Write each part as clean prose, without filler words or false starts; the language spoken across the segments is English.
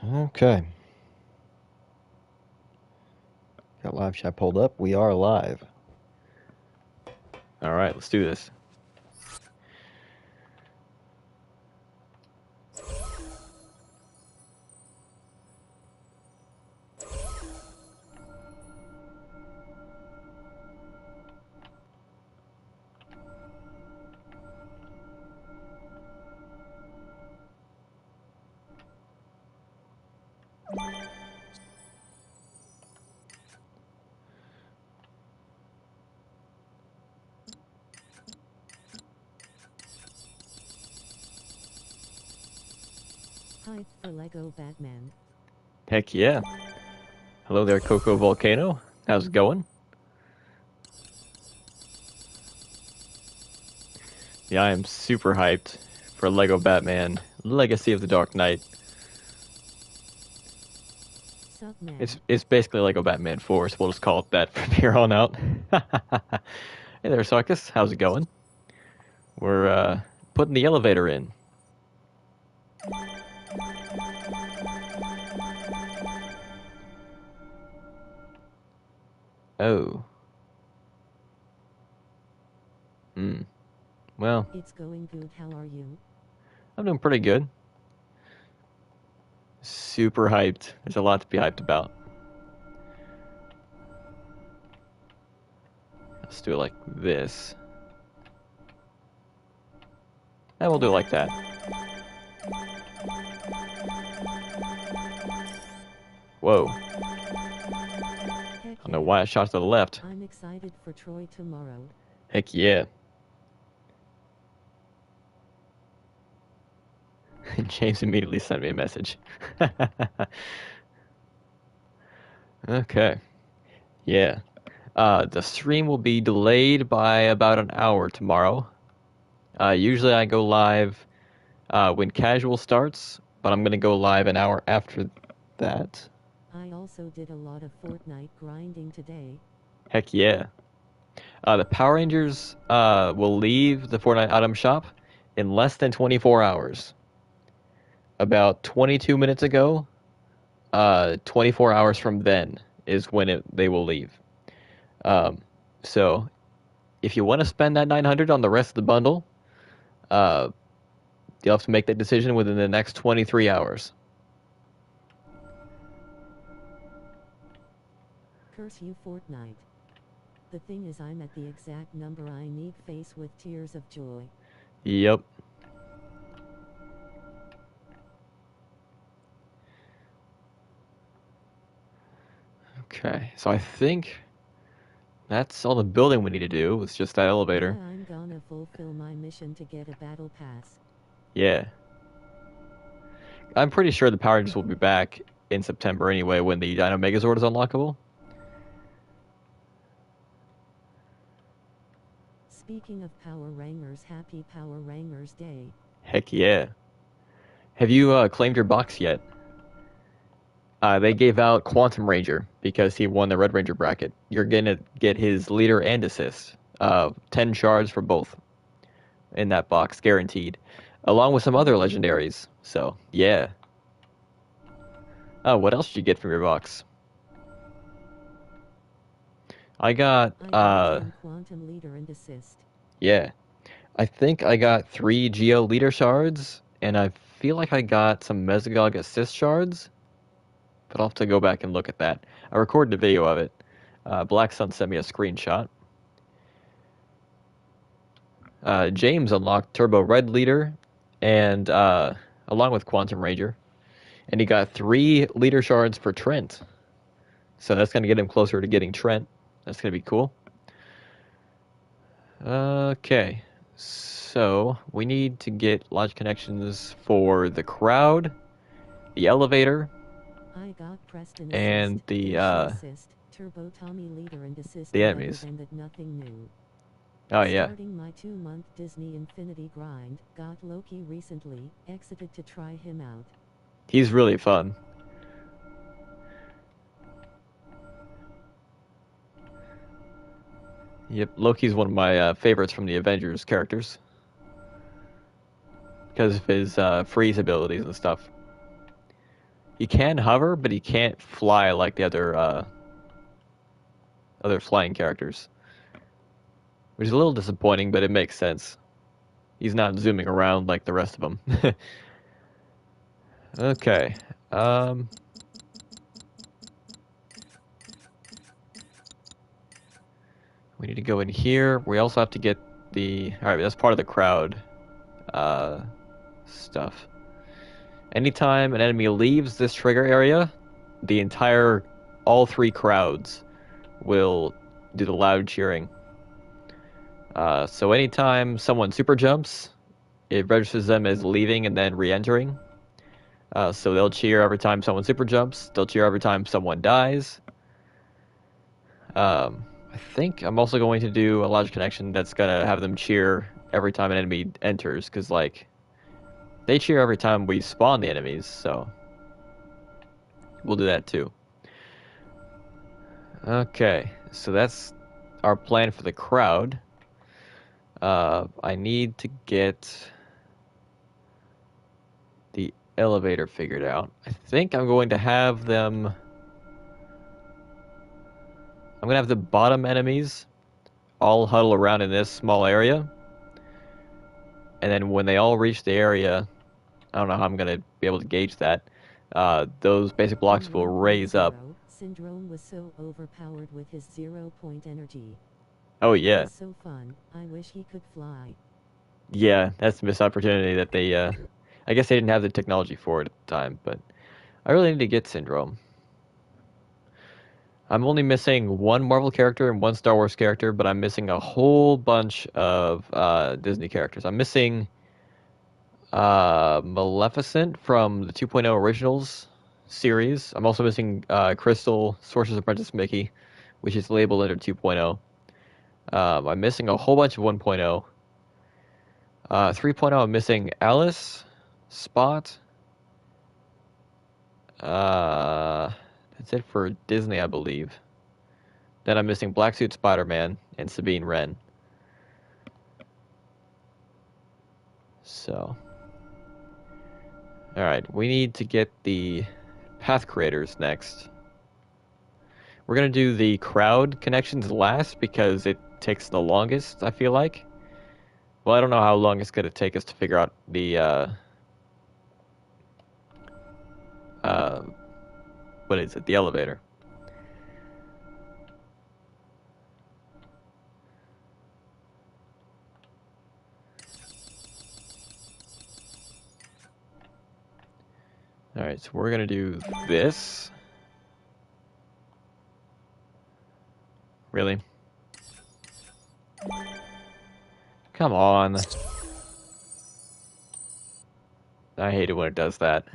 Okay. Got live chat pulled up. We are live. All right, let's do this. Hype for Lego Batman. Heck yeah. Hello there, Coco Volcano. How's it going? Yeah, I am super hyped for Lego Batman Legacy of the Dark Knight. Sup, man? It's basically Lego Batman 4, so we'll just call it that from here on out. Hey there, Sarkis. How's it going? We're putting the elevator in. Oh. Well, It's going good. How are you? I'm doing pretty good. Super hyped. There's a lot to be hyped about. Let's do it like this. And we'll do it like that. Whoa. Heck I don't know why I shot to the left. I'm excited for Troy tomorrow. Heck yeah. James immediately sent me a message. Okay. Yeah. The stream will be delayed by about an hour tomorrow. Usually I go live when casual starts, but I'm going to go live an hour after that. I also did a lot of Fortnite grinding today. Heck yeah. The Power Rangers will leave the Fortnite item shop in less than 24 hours. About 22 minutes ago, 24 hours from then is when they will leave. So if you want to spend that 900 on the rest of the bundle, you'll have to make that decision within the next 23 hours. Curse you, Fortnite. The thing is, I'm at the exact number I need, face with tears of joy. Yep. Okay, so I think that's all the building we need to do. It's just that elevator. Yeah, I'm gonna fulfill my mission to get a battle pass. Yeah. I'm pretty sure the Power Rangers will be back in September anyway when the Dino Megazord is unlockable. Speaking of Power Rangers, happy Power Rangers Day. Heck yeah. Have you claimed your box yet? They gave out Quantum Ranger because he won the Red Ranger bracket. You're gonna get his leader and assist. 10 shards for both in that box, guaranteed. Along with some other legendaries. So, yeah. Oh, what else did you get from your box? I got, Quantum Leader and Assist. Yeah. I think I got 3 Geo Leader shards, and I feel like I got some Mesogog assist shards. But I'll have to go back and look at that. I recorded a video of it. Black Sun sent me a screenshot. James unlocked Turbo Red Leader, and along with Quantum Ranger, and he got 3 leader shards for Trent. So that's going to get him closer to getting Trent. That's going to be cool. Okay, so we need to get lodge connections for the crowd, the elevator, I got Preston and assist, the assist, Turbo Tommy Leader and assist, the enemies. And that nothing new. Oh yeah. Starting my 2-month Disney Infinity grind, got Loki recently, exited to try him out. He's really fun. Yep, Loki's one of my favorites from the Avengers characters. Because of his freeze abilities and stuff. He can hover, but he can't fly like the other flying characters, which is a little disappointing, but it makes sense. He's not zooming around like the rest of them. Okay. We need to go in here. We also have to get the... Alright, that's part of the crowd stuff. Anytime an enemy leaves this trigger area, all three crowds will do the loud cheering. So anytime someone super jumps, it registers them as leaving and then re-entering. So they'll cheer every time someone super jumps. They'll cheer every time someone dies. I think I'm also going to do a logic connection that's gonna have them cheer every time an enemy enters, because like they cheer every time we spawn the enemies, so we'll do that too. Okay, so that's our plan for the crowd. I need to get the elevator figured out. I think I'm going to have them... I'm going to have the bottom enemies all huddle around in this small area. And then when they all reach the area, I don't know how I'm going to be able to gauge that, those basic blocks will raise up. Syndrome was so overpowered with his 0-point energy. Oh, It yeah. was so fun. I wish he could fly. Yeah, that's the missed opportunity that they... I guess they didn't have the technology for it at the time, but I really need to get Syndrome. I'm only missing one Marvel character and one Star Wars character, but I'm missing a whole bunch of Disney characters. I'm missing Maleficent from the 2.0 Originals series. I'm also missing Crystal, Sorcerer's Apprentice Mickey, which is labeled under 2.0. I'm missing a whole bunch of 1.0. 3.0, I'm missing Alice, Spot. That's it for Disney, I believe. Then I'm missing Black Suit Spider-Man and Sabine Wren. So, alright, we need to get the path creators next. We're gonna do the crowd connections last because it takes the longest, I feel like. Well, I don't know how long it's gonna take us to figure out the what is it? The elevator. Alright, so we're gonna do this. Really? Come on. I hate it when it does that.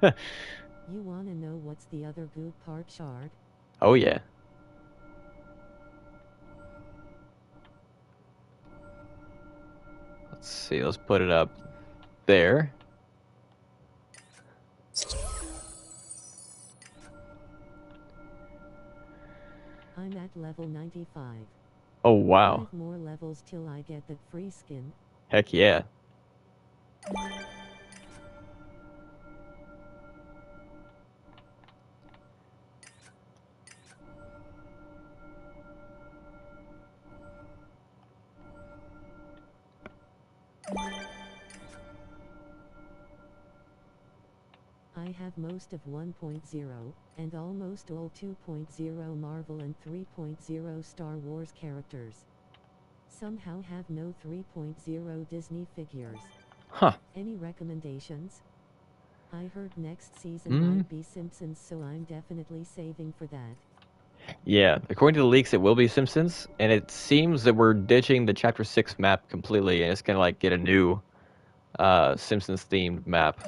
You wanna know what's the other good part, Shard? Oh yeah. Let's see, let's put it up there. I'm at level 95. Oh wow. 5 more levels till I get that free skin. Heck yeah. I have most of 1.0, and almost all 2.0 Marvel and 3.0 Star Wars characters. Somehow have no 3.0 Disney figures. Huh. Any recommendations? I heard next season might be Simpsons, so I'm definitely saving for that. Yeah, according to the leaks, it will be Simpsons, and it seems that we're ditching the Chapter 6 map completely, and it's gonna like get a new Simpsons-themed map.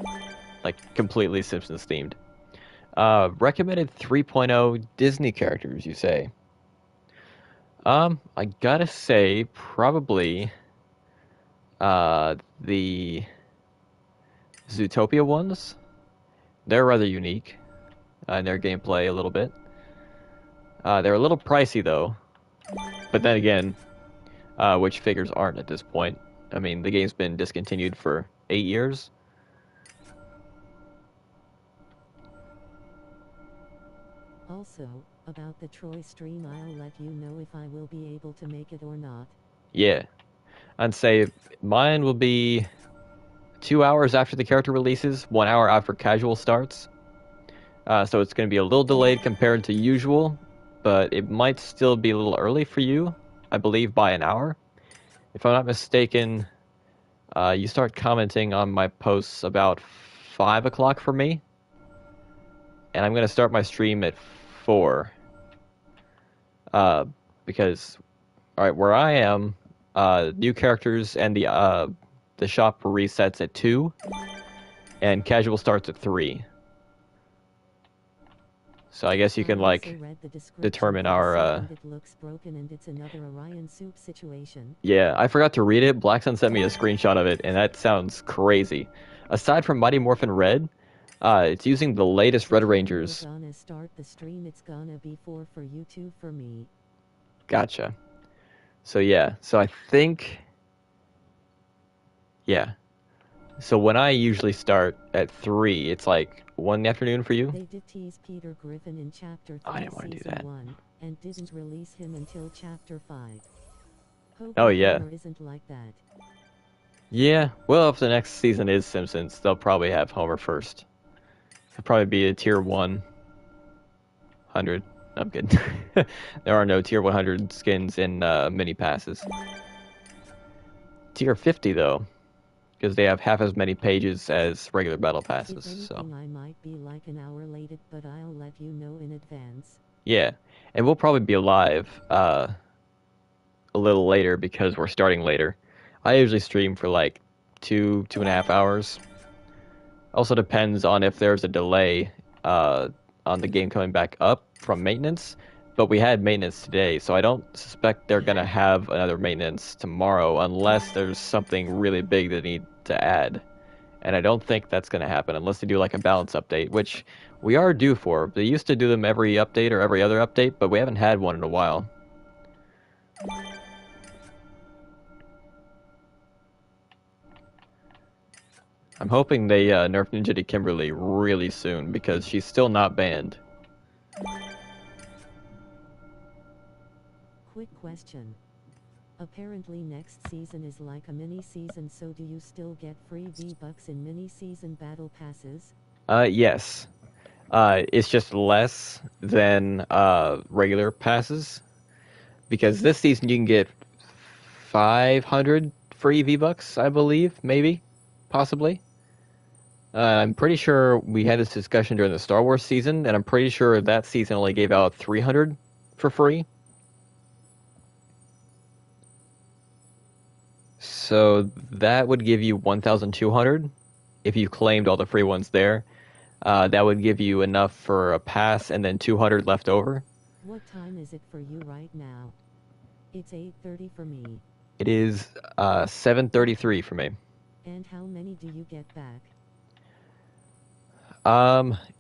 Like, completely Simpsons-themed. Recommended 3.0 Disney characters, you say? I gotta say, probably the Zootopia ones. They're rather unique in their gameplay a little bit. They're a little pricey though, but then again, which figures aren't at this point. I mean, the game's been discontinued for 8 years. Also, about the Troy stream, I'll let you know if I will be able to make it or not. Yeah. I'd say mine will be 2 hours after the character releases, 1 hour after casual starts. So it's going to be a little delayed compared to usual, but it might still be a little early for you, I believe, by an hour. If I'm not mistaken, you start commenting on my posts about 5 o'clock for me, and I'm going to start my stream at 4. Because, alright, where I am, new characters and the shop resets at 2, and casual starts at 3. So I guess you can, I also like, read the description determine for the our, scene and it looks broken and it's another Orion soup situation. Yeah, I forgot to read it. Black Sun sent me a screenshot of it, and that sounds crazy. Aside from Mighty Morphin Red, it's using the latest Red Rangers. We're gonna start the stream, it's gonna be 4 for you, 2 for me. Gotcha. So yeah, so I think... Yeah. So when I usually start at 3, it's like 1 in the afternoon for you? They did tease Peter Griffin in Chapter 3 I didn't want to do Season that. 1, and didn't release him until Chapter 5. Hope Oh, yeah. Homer isn't like that. Yeah, well, if the next season is Simpsons, they'll probably have Homer first. It'll probably be a tier 100. I'm kidding. There are no tier 100 skins in mini passes. Tier 50 though, because they have half as many pages as regular battle passes. If So anything, I might be like an hour late, but I'll let you know in advance. yeah, and we'll probably be live a little later because we're starting later. I usually stream for like 2.5 hours. Also depends on if there's a delay on the game coming back up from maintenance. But we had maintenance today, so I don't suspect they're gonna have another maintenance tomorrow unless there's something really big they need to add. And I don't think that's gonna happen unless they do like a balance update, which we are due for. They used to do them every update or every other update, but we haven't had one in a while. I'm hoping they nerf Ninja to Kimberly really soon because she's still not banned. Quick question. Apparently next season is like a mini season, so do you still get free V-Bucks in mini season battle passes? Yes. It's just less than regular passes. Because this season you can get 500 free V-Bucks, I believe, maybe, possibly. I'm pretty sure we had this discussion during the Star Wars season, and I'm pretty sure that season only gave out 300 for free. So that would give you 1,200 if you claimed all the free ones there. That would give you enough for a pass and then 200 left over. What time is it for you right now? It's 8:30 for me. It is 7:33 for me. And how many do you get back?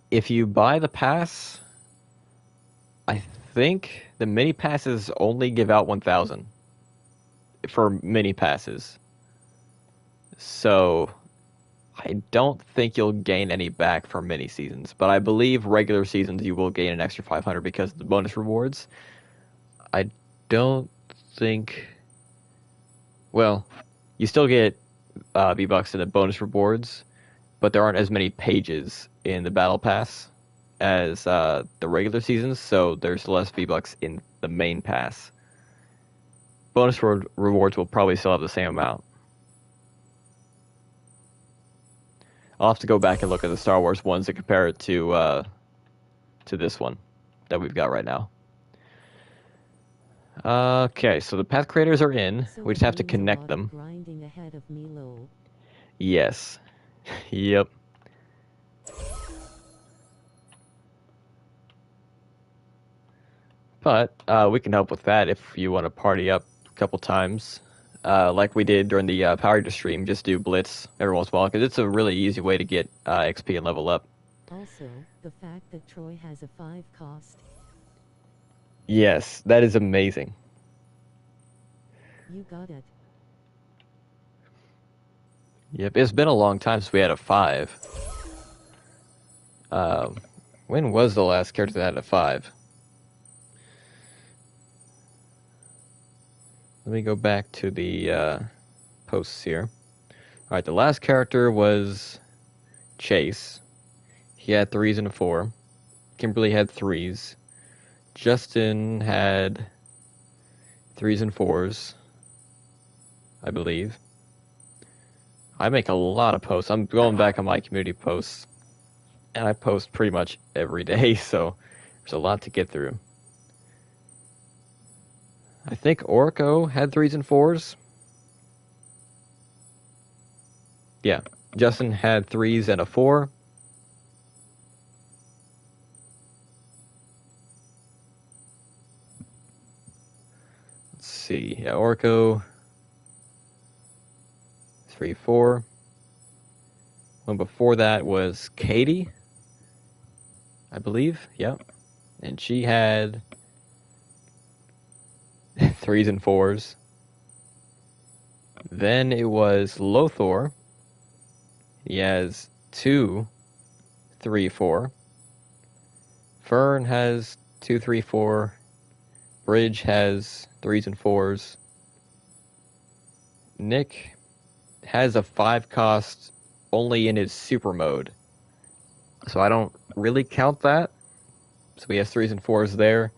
If you buy the pass, I think the mini passes only give out 1,000 for mini passes. So I don't think you'll gain any back for mini seasons, but I believe regular seasons you will gain an extra 500 because of the bonus rewards. I don't think... Well, you still get V-Bucks in the bonus rewards, but there aren't as many pages in the Battle Pass as the regular seasons, so there's less V-Bucks in the main pass. Bonus rewards will probably still have the same amount. I'll have to go back and look at the Star Wars ones and compare it to this one that we've got right now. Okay, so the path creators are in. So We just it have to means a connect lot of them. grinding ahead of me, lol. Yes. Yep. But we can help with that if you want to party up a couple times. Like we did during the Power Ranger stream, just do Blitz every once in a while, because it's a really easy way to get XP and level up. Also, the fact that Troy has a 5 cost. Yes, that is amazing. You got it. Yep, it's been a long time since we had a 5. When was the last character that had a 5? Let me go back to the posts here. Alright, the last character was Chase. He had 3s and a 4. Kimberly had 3s. Justin had 3s and 4s, I believe. I make a lot of posts. I'm going back on my community posts, and I post pretty much every day, so there's a lot to get through. I think Orko had 3s and 4s. Yeah, Justin had 3s and a 4. Let's see. Yeah, Orko 3, 4. One before that was Katie, I believe. Yep, and she had 3s and 4s. Then it was Lothor. He has 2, 3, 4. Fern has 2, 3, 4. Bridge has 3s and 4s. Nick has a 5 cost only in his super mode, so I don't really count that. So he has 3s and 4s there.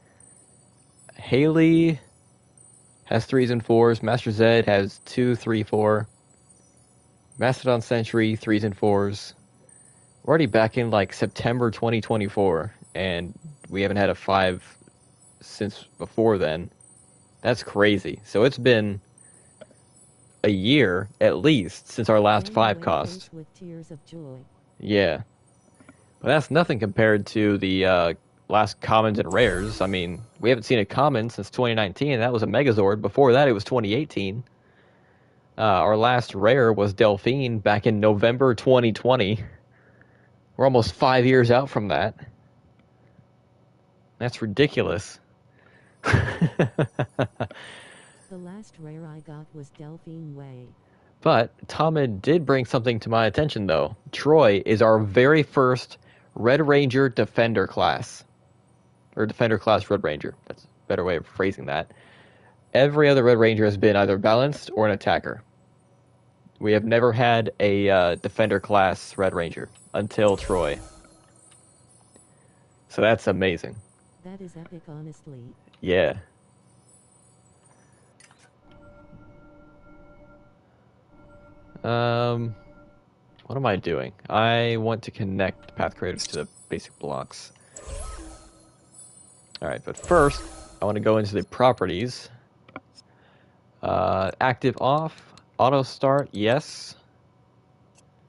Haley has 3s and 4s. Master Zed has 2, 3, 4. Mastodon Sentry, 3s and 4s. We're already back in like September 2024, and we haven't had a 5 since before then. That's crazy. So it's been a year at least since our last 5 cost. With tears of joy. Yeah, but that's nothing compared to the last commons and rares. I mean, we haven't seen a common since 2019. That was a Megazord. Before that, it was 2018. Our last rare was Delphine back in November 2020. We're almost 5 years out from that. That's ridiculous. The last rare I got was Delphine Way. But Tomid did bring something to my attention, though. Troy is our very first Red Ranger Defender class. Or Defender class Red Ranger. That's a better way of phrasing that. Every other Red Ranger has been either balanced or an attacker. We have never had a Defender class Red Ranger until Troy. So that's amazing. That is epic, honestly. Yeah. What am I doing? I want to connect path creators to the basic blocks. Alright, but first, I want to go into the properties. Active off, auto start, yes.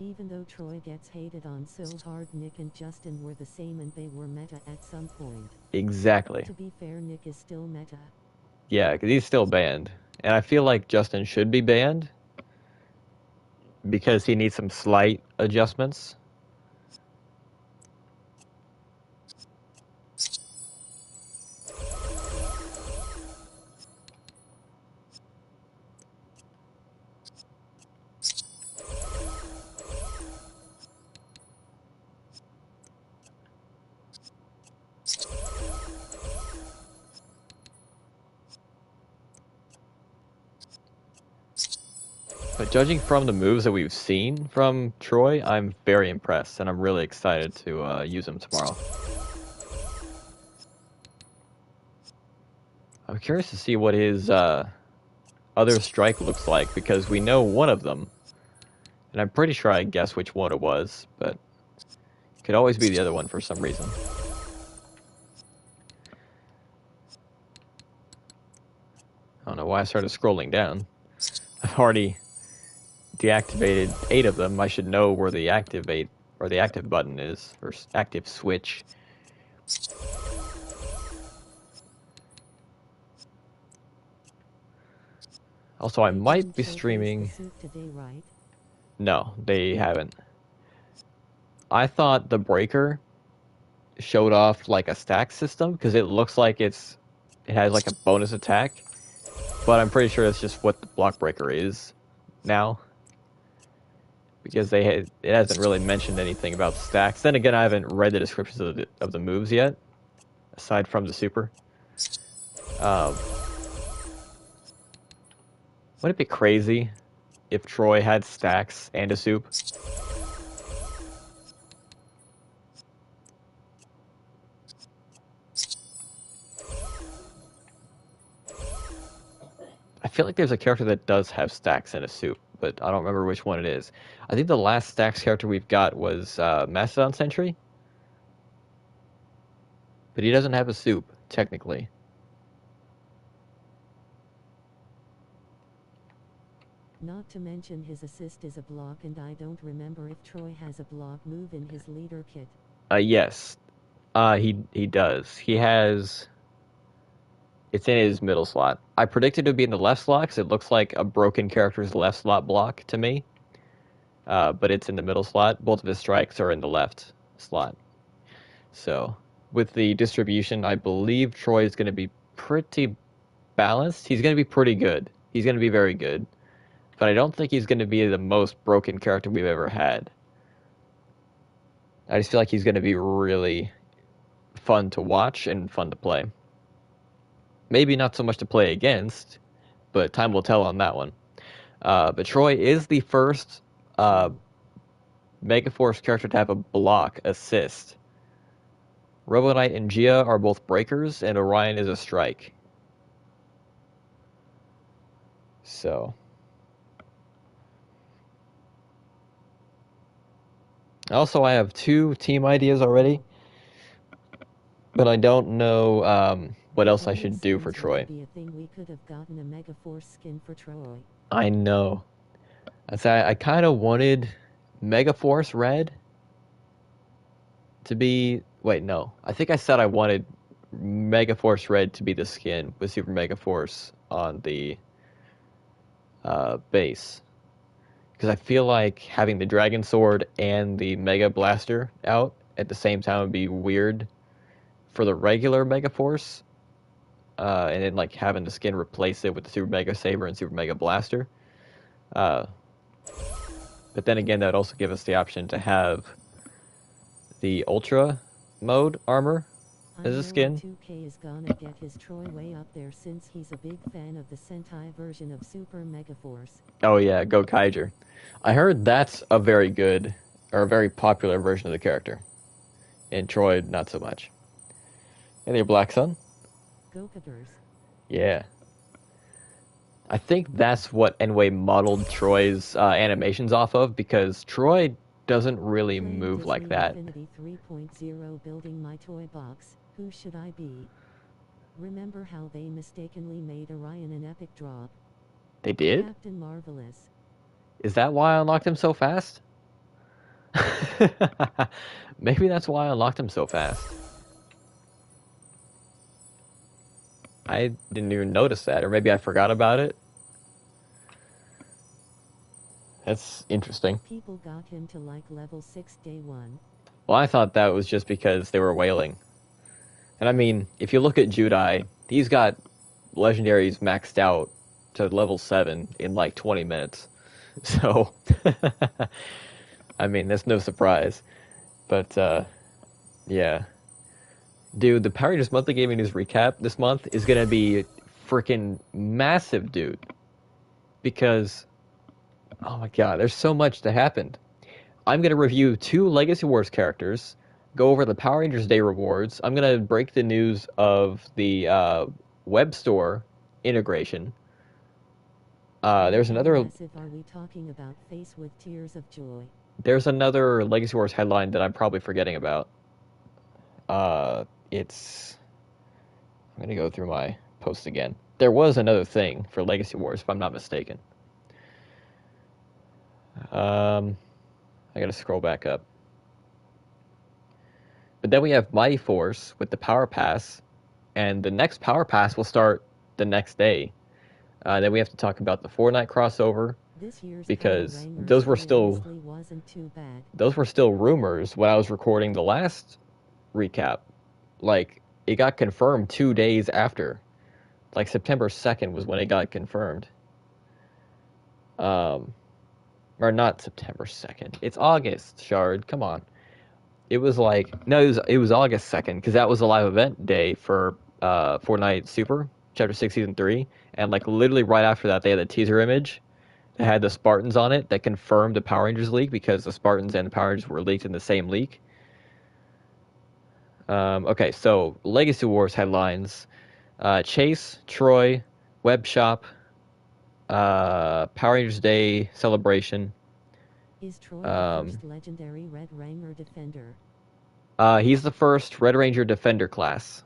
Even though Troy gets hated on so hard, Nick and Justin were the same and they were meta at some point. Exactly. To be fair, Nick is still meta. Yeah, because he's still banned. And I feel like Justin should be banned because he needs some slight adjustments. But judging from the moves that we've seen from Troy, I'm very impressed, and I'm really excited to use him tomorrow. I'm curious to see what his other strike looks like, because we know one of them, and I'm pretty sure I guessed which one it was, but it could always be the other one for some reason. I don't know why I started scrolling down. I've already deactivated 8 of them. I should know where the activate or the active button is, or active switch. Also, I might be streaming. Today, right? No, they haven't. I thought the breaker showed off like a stack system because it looks like it has like a bonus attack, but I'm pretty sure that's just what the block breaker is now. because it hasn't really mentioned anything about stacks. Then again, I haven't read the descriptions of the moves yet, aside from the super. Would it be crazy if Troy had stacks and a soup? I feel like there's a character that does have stacks and a soup, but I don't remember which one it is. I think the last stacks character we've got was Mastodon Sentry, but he doesn't have a soup, technically. Not to mention his assist is a block, and I don't remember if Troy has a block move in his leader kit. Yes. He does. He has... It's in his middle slot. I predicted it would be in the left slot because it looks like a broken character's left slot block to me. But it's in the middle slot. Both of his strikes are in the left slot. So, with the distribution, I believe Troy is going to be pretty balanced. He's going to be pretty good. He's going to be very good. But I don't think he's going to be the most broken character we've ever had. I just feel like he's going to be really fun to watch and fun to play. Maybe not so much to play against, but time will tell on that one. But Troy is the first Megaforce character to have a block assist. Robo Knight and Gia are both breakers, and Orion is a strike. So. Also, I have 2 team ideas already, but I don't know what else I should do for Troy. Be a thing we could have gotten a Megaforce skin for Troy. I know. I kind of wanted Megaforce Red to be... Wait, no. I think I said I wanted Megaforce Red to be the skin with Super Megaforce on the base. Because I feel like having the Dragon Sword and the Mega Blaster out at the same time would be weird for the regular Megaforce. And then like having the skin replace it with the Super Mega Saber and Super Mega Blaster. But then again, that would also give us the option to have the Ultra mode armor as a skin. 2K is gonna get his Troy way up there since he's a big fan of the Sentai version of Super Megaforce. Oh yeah, Go Kaiger. I heard that's a very good, or a very popular version of the character. And Troy, not so much. And your Black Sun? Go-Kaggers. Yeah. I think that's what Enway modeled Troy's animations off of, because Troy doesn't really Playing move Disney like that. Infinity 3.0 building my toy box. Who should I be? Remember how they mistakenly made Orion an epic drop? They did? Captain Marvelous. Is that why I unlocked him so fast? Maybe that's why I unlocked him so fast. I didn't even notice that, or maybe I forgot about it. That's interesting. People got him to like level 6 day 1. Well, I thought that was just because they were whaling. And I mean, if you look at Judai, he's got legendaries maxed out to level 7 in like 20 minutes. So, I mean, that's no surprise. But, yeah. Dude, the Power Rangers Monthly Gaming News recap this month is going to be freaking massive, dude. Because, oh my god, there's so much that happened. I'm going to review 2 Legacy Wars characters, go over the Power Rangers Day rewards. I'm going to break the news of the web store integration. There's another... Are we talking about face with tears of joy? There's another Legacy Wars headline that I'm probably forgetting about. It's... I'm going to go through my post again. There was another thing for Legacy Wars, if I'm not mistaken. I got to scroll back up. But then we have Mighty Force with the Power Pass, and the next Power Pass will start the next day. Then we have to talk about the Fortnite crossover, This year's because Power Rangers those were honestly wasn't too bad. those were still rumors when I was recording the last recap. Like, it got confirmed 2 days after. Like, September 2nd was when it got confirmed. or not September 2nd. It's August, Shard. Come on. It was like no, it was August 2nd because that was a live event day for Fortnite Super Chapter 6 Season 3, and like literally right after that they had a teaser image that had the Spartans on it that confirmed the Power Rangers leak because the Spartans and the Power Rangers were leaked in the same leak. Okay, so Legacy Wars headlines: Chase, Troy, Web Shop, Power Rangers Day celebration. Is Troy the first legendary Red Ranger defender? He's the first Red Ranger defender class.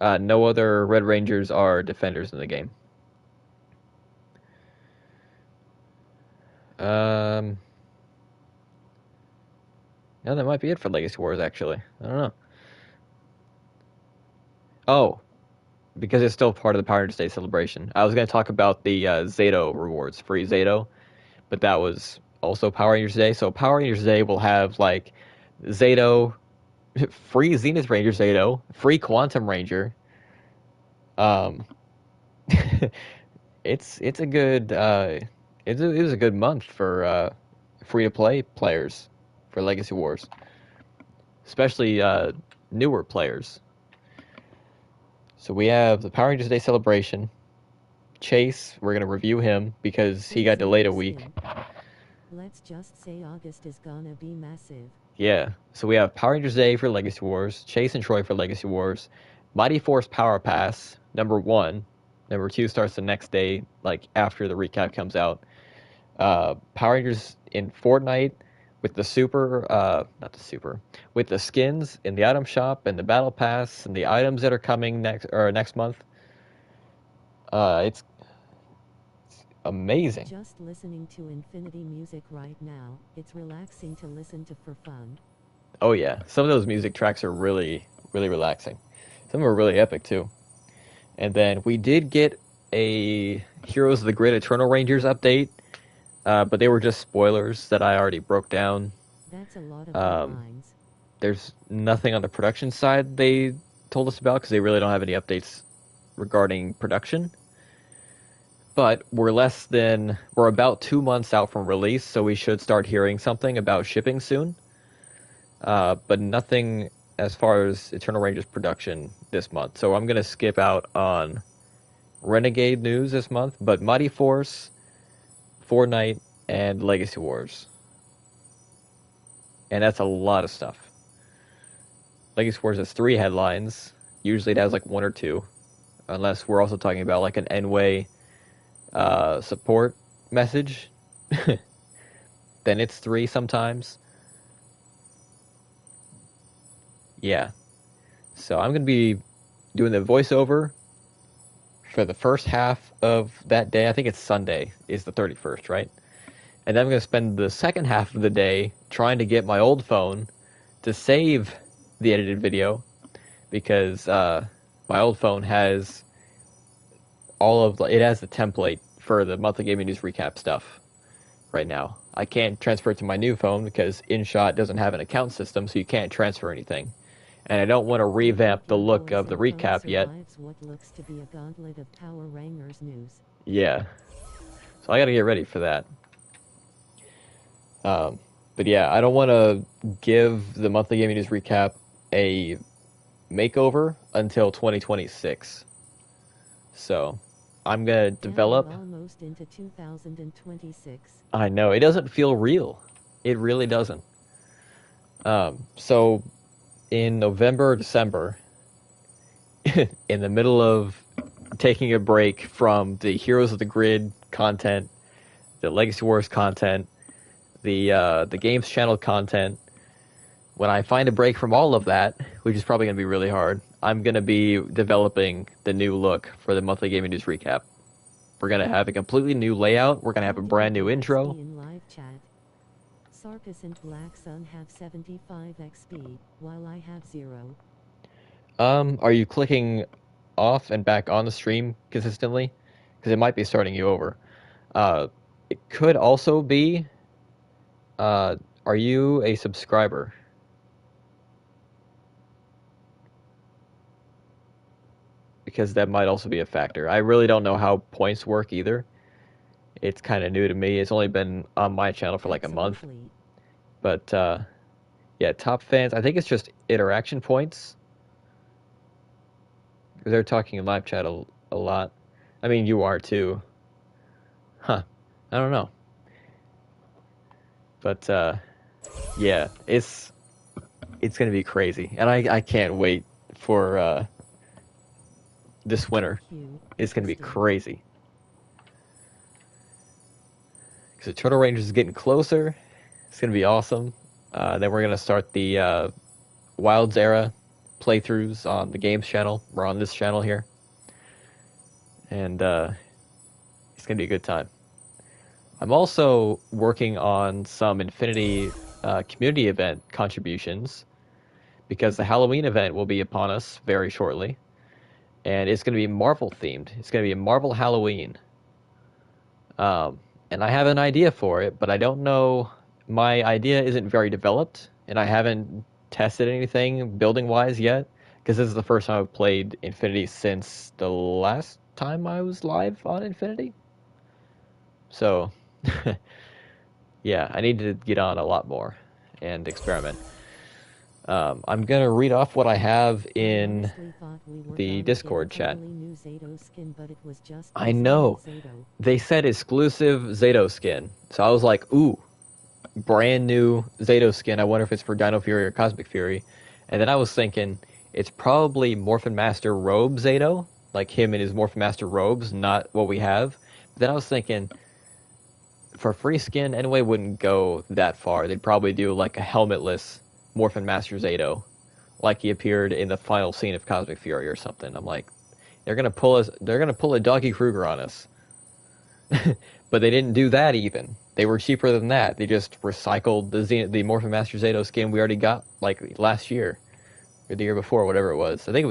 No other Red Rangers are defenders in the game. Yeah, that might be it for Legacy Wars, actually. I don't know. Oh, because it's still part of the Power Rangers Day celebration. I was going to talk about the Zato rewards, free Zato, but that was also Power Rangers Day. So Power Rangers Day will have, like, Zato, free Zenith Ranger Zato, free Quantum Ranger. It's a good it was a good month for free to play players for Legacy Wars, especially newer players. So we have the Power Rangers Day celebration. Chase, we're gonna review him because he got delayed a week. Let's just say August is gonna be massive. Yeah. So we have Power Rangers Day for Legacy Wars, Chase and Troy for Legacy Wars, Mighty Force Power Pass #1. #2 starts the next day, like after the recap comes out. Power Rangers in Fortnite with the with the skins in the item shop and the battle pass and the items that are coming next month. It's amazing. Just listening to Infinity music right now, it's relaxing to listen to for fun. Oh yeah, some of those music tracks are really, really relaxing. Some of them are really epic too. And then we did get a Heroes of the Grid Eternal Rangers update, but they were just spoilers that I already broke down. That's a lot of headlines. There's nothing on the production side they told us about because they really don't have any updates regarding production. But we're about 2 months out from release, so we should start hearing something about shipping soon. But nothing as far as Eternal Rangers production this month. So I'm going to skip out on Renegade news this month, but Mighty Force, Fortnite, and Legacy Wars. And that's a lot of stuff. Legacy Wars has 3 headlines. Usually it has like 1 or 2. Unless we're also talking about like an N-Way support message. Then it's 3 sometimes. Yeah. So I'm going to be doing the voiceover for the first half of that day. I think it's Sunday is the 31st, right? And then I'm going to spend the second half of the day trying to get my old phone to save the edited video because my old phone has it has the template for the monthly gaming news recap stuff right now. I can't transfer it to my new phone because InShot doesn't have an account system, so you can't transfer anything. And I don't want to revamp the look of the recap yet. What looks to be a gauntlet of Power Rangers news. Yeah. So I got to get ready for that. But yeah, I don't want to give the monthly gaming news recap a makeover until 2026. So I'm gonna develop. Now we're almost into 2026. I know it doesn't feel real. It really doesn't. So in November, December, in the middle of taking a break from the Heroes of the Grid content, the Legacy Wars content, the Games Channel content, when I find a break from all of that, which is probably going to be really hard, I'm going to be developing the new look for the monthly gaming news recap. We're going to have a completely new layout. We're going to have a brand new intro. In live chat, Sarkis and Black Sun have 75 XP, while I have 0. Are you clicking off and back on the stream consistently? Because it might be starting you over. It could also be, are you a subscriber? Because that might also be a factor. I really don't know how points work either. it's kind of new to me. It's only been on my channel for like a month. Absolutely. But yeah, top fans. I think it's just interaction points. They're talking in live chat a lot. I mean, you are too. Huh. I don't know. But yeah, it's gonna be crazy, and I can't wait for this winter. Q. It's gonna be Still. crazy. Because the Turtle Rangers is getting closer. It's gonna be awesome. Then we're gonna start the Wilds era playthroughs on the games channel. We're on this channel here, and it's gonna be a good time. I'm also working on some Infinity community event contributions because the Halloween event will be upon us very shortly, and it's going to be Marvel themed. It's going to be a Marvel Halloween, and I have an idea for it, but I don't know. My idea isn't very developed, and I haven't tested anything building wise yet because this is the first time I've played Infinity since the last time I was live on Infinity. So, yeah, I need to get on a lot more and experiment. I'm gonna read off what I have in honestly thought we were the gonna get Discord a chat. totally new Zato skin, but it was just I this know. old Zato. They said exclusive Zato skin, so I was like, ooh, brand new Zato skin. I wonder if it's for Dino Fury or Cosmic Fury. And then I was thinking it's probably Morphin Master robe Zato, like him in his Morphin Master robes, not what we have. But then I was thinking, for free skin, anyway, wouldn't go that far. They'd probably do like a helmetless Morphin Master Zato, like he appeared in the final scene of Cosmic Fury or something. I'm like, they're gonna pull a Doggy Kruger on us. But they didn't do that even. They were cheaper than that. They just recycled the Morphin Master Zato skin we already got like last year or the year before, whatever it was. I think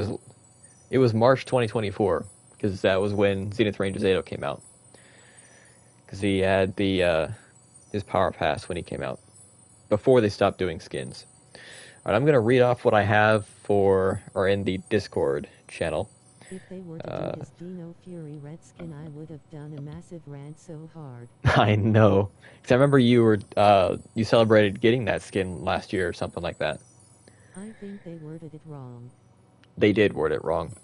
it was March 2024 because that was when Zenith Ranger Zato came out. Because he had his power pass when he came out before they stopped doing skins. All right, I'm gonna read off what I have in the Discord channel. If they were to do this Dino Fury red skin, I would have done a massive rant so hard. I know, because I remember you celebrated getting that skin last year or something like that. I think they worded it wrong. They did word it wrong.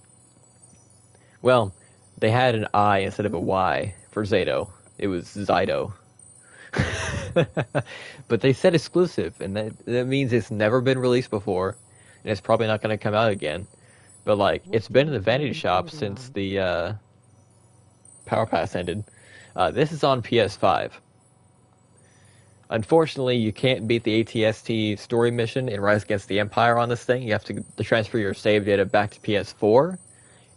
Well, they had an I instead of a Y for Zato. It was Zyto. But they said exclusive, and that means it's never been released before, and it's probably not going to come out again. But like, it's been in the vanity shop since the Power Pass ended. This is on PS5. Unfortunately, you can't beat the ATST story mission in Rise Against the Empire on this thing. You have to transfer your save data back to PS4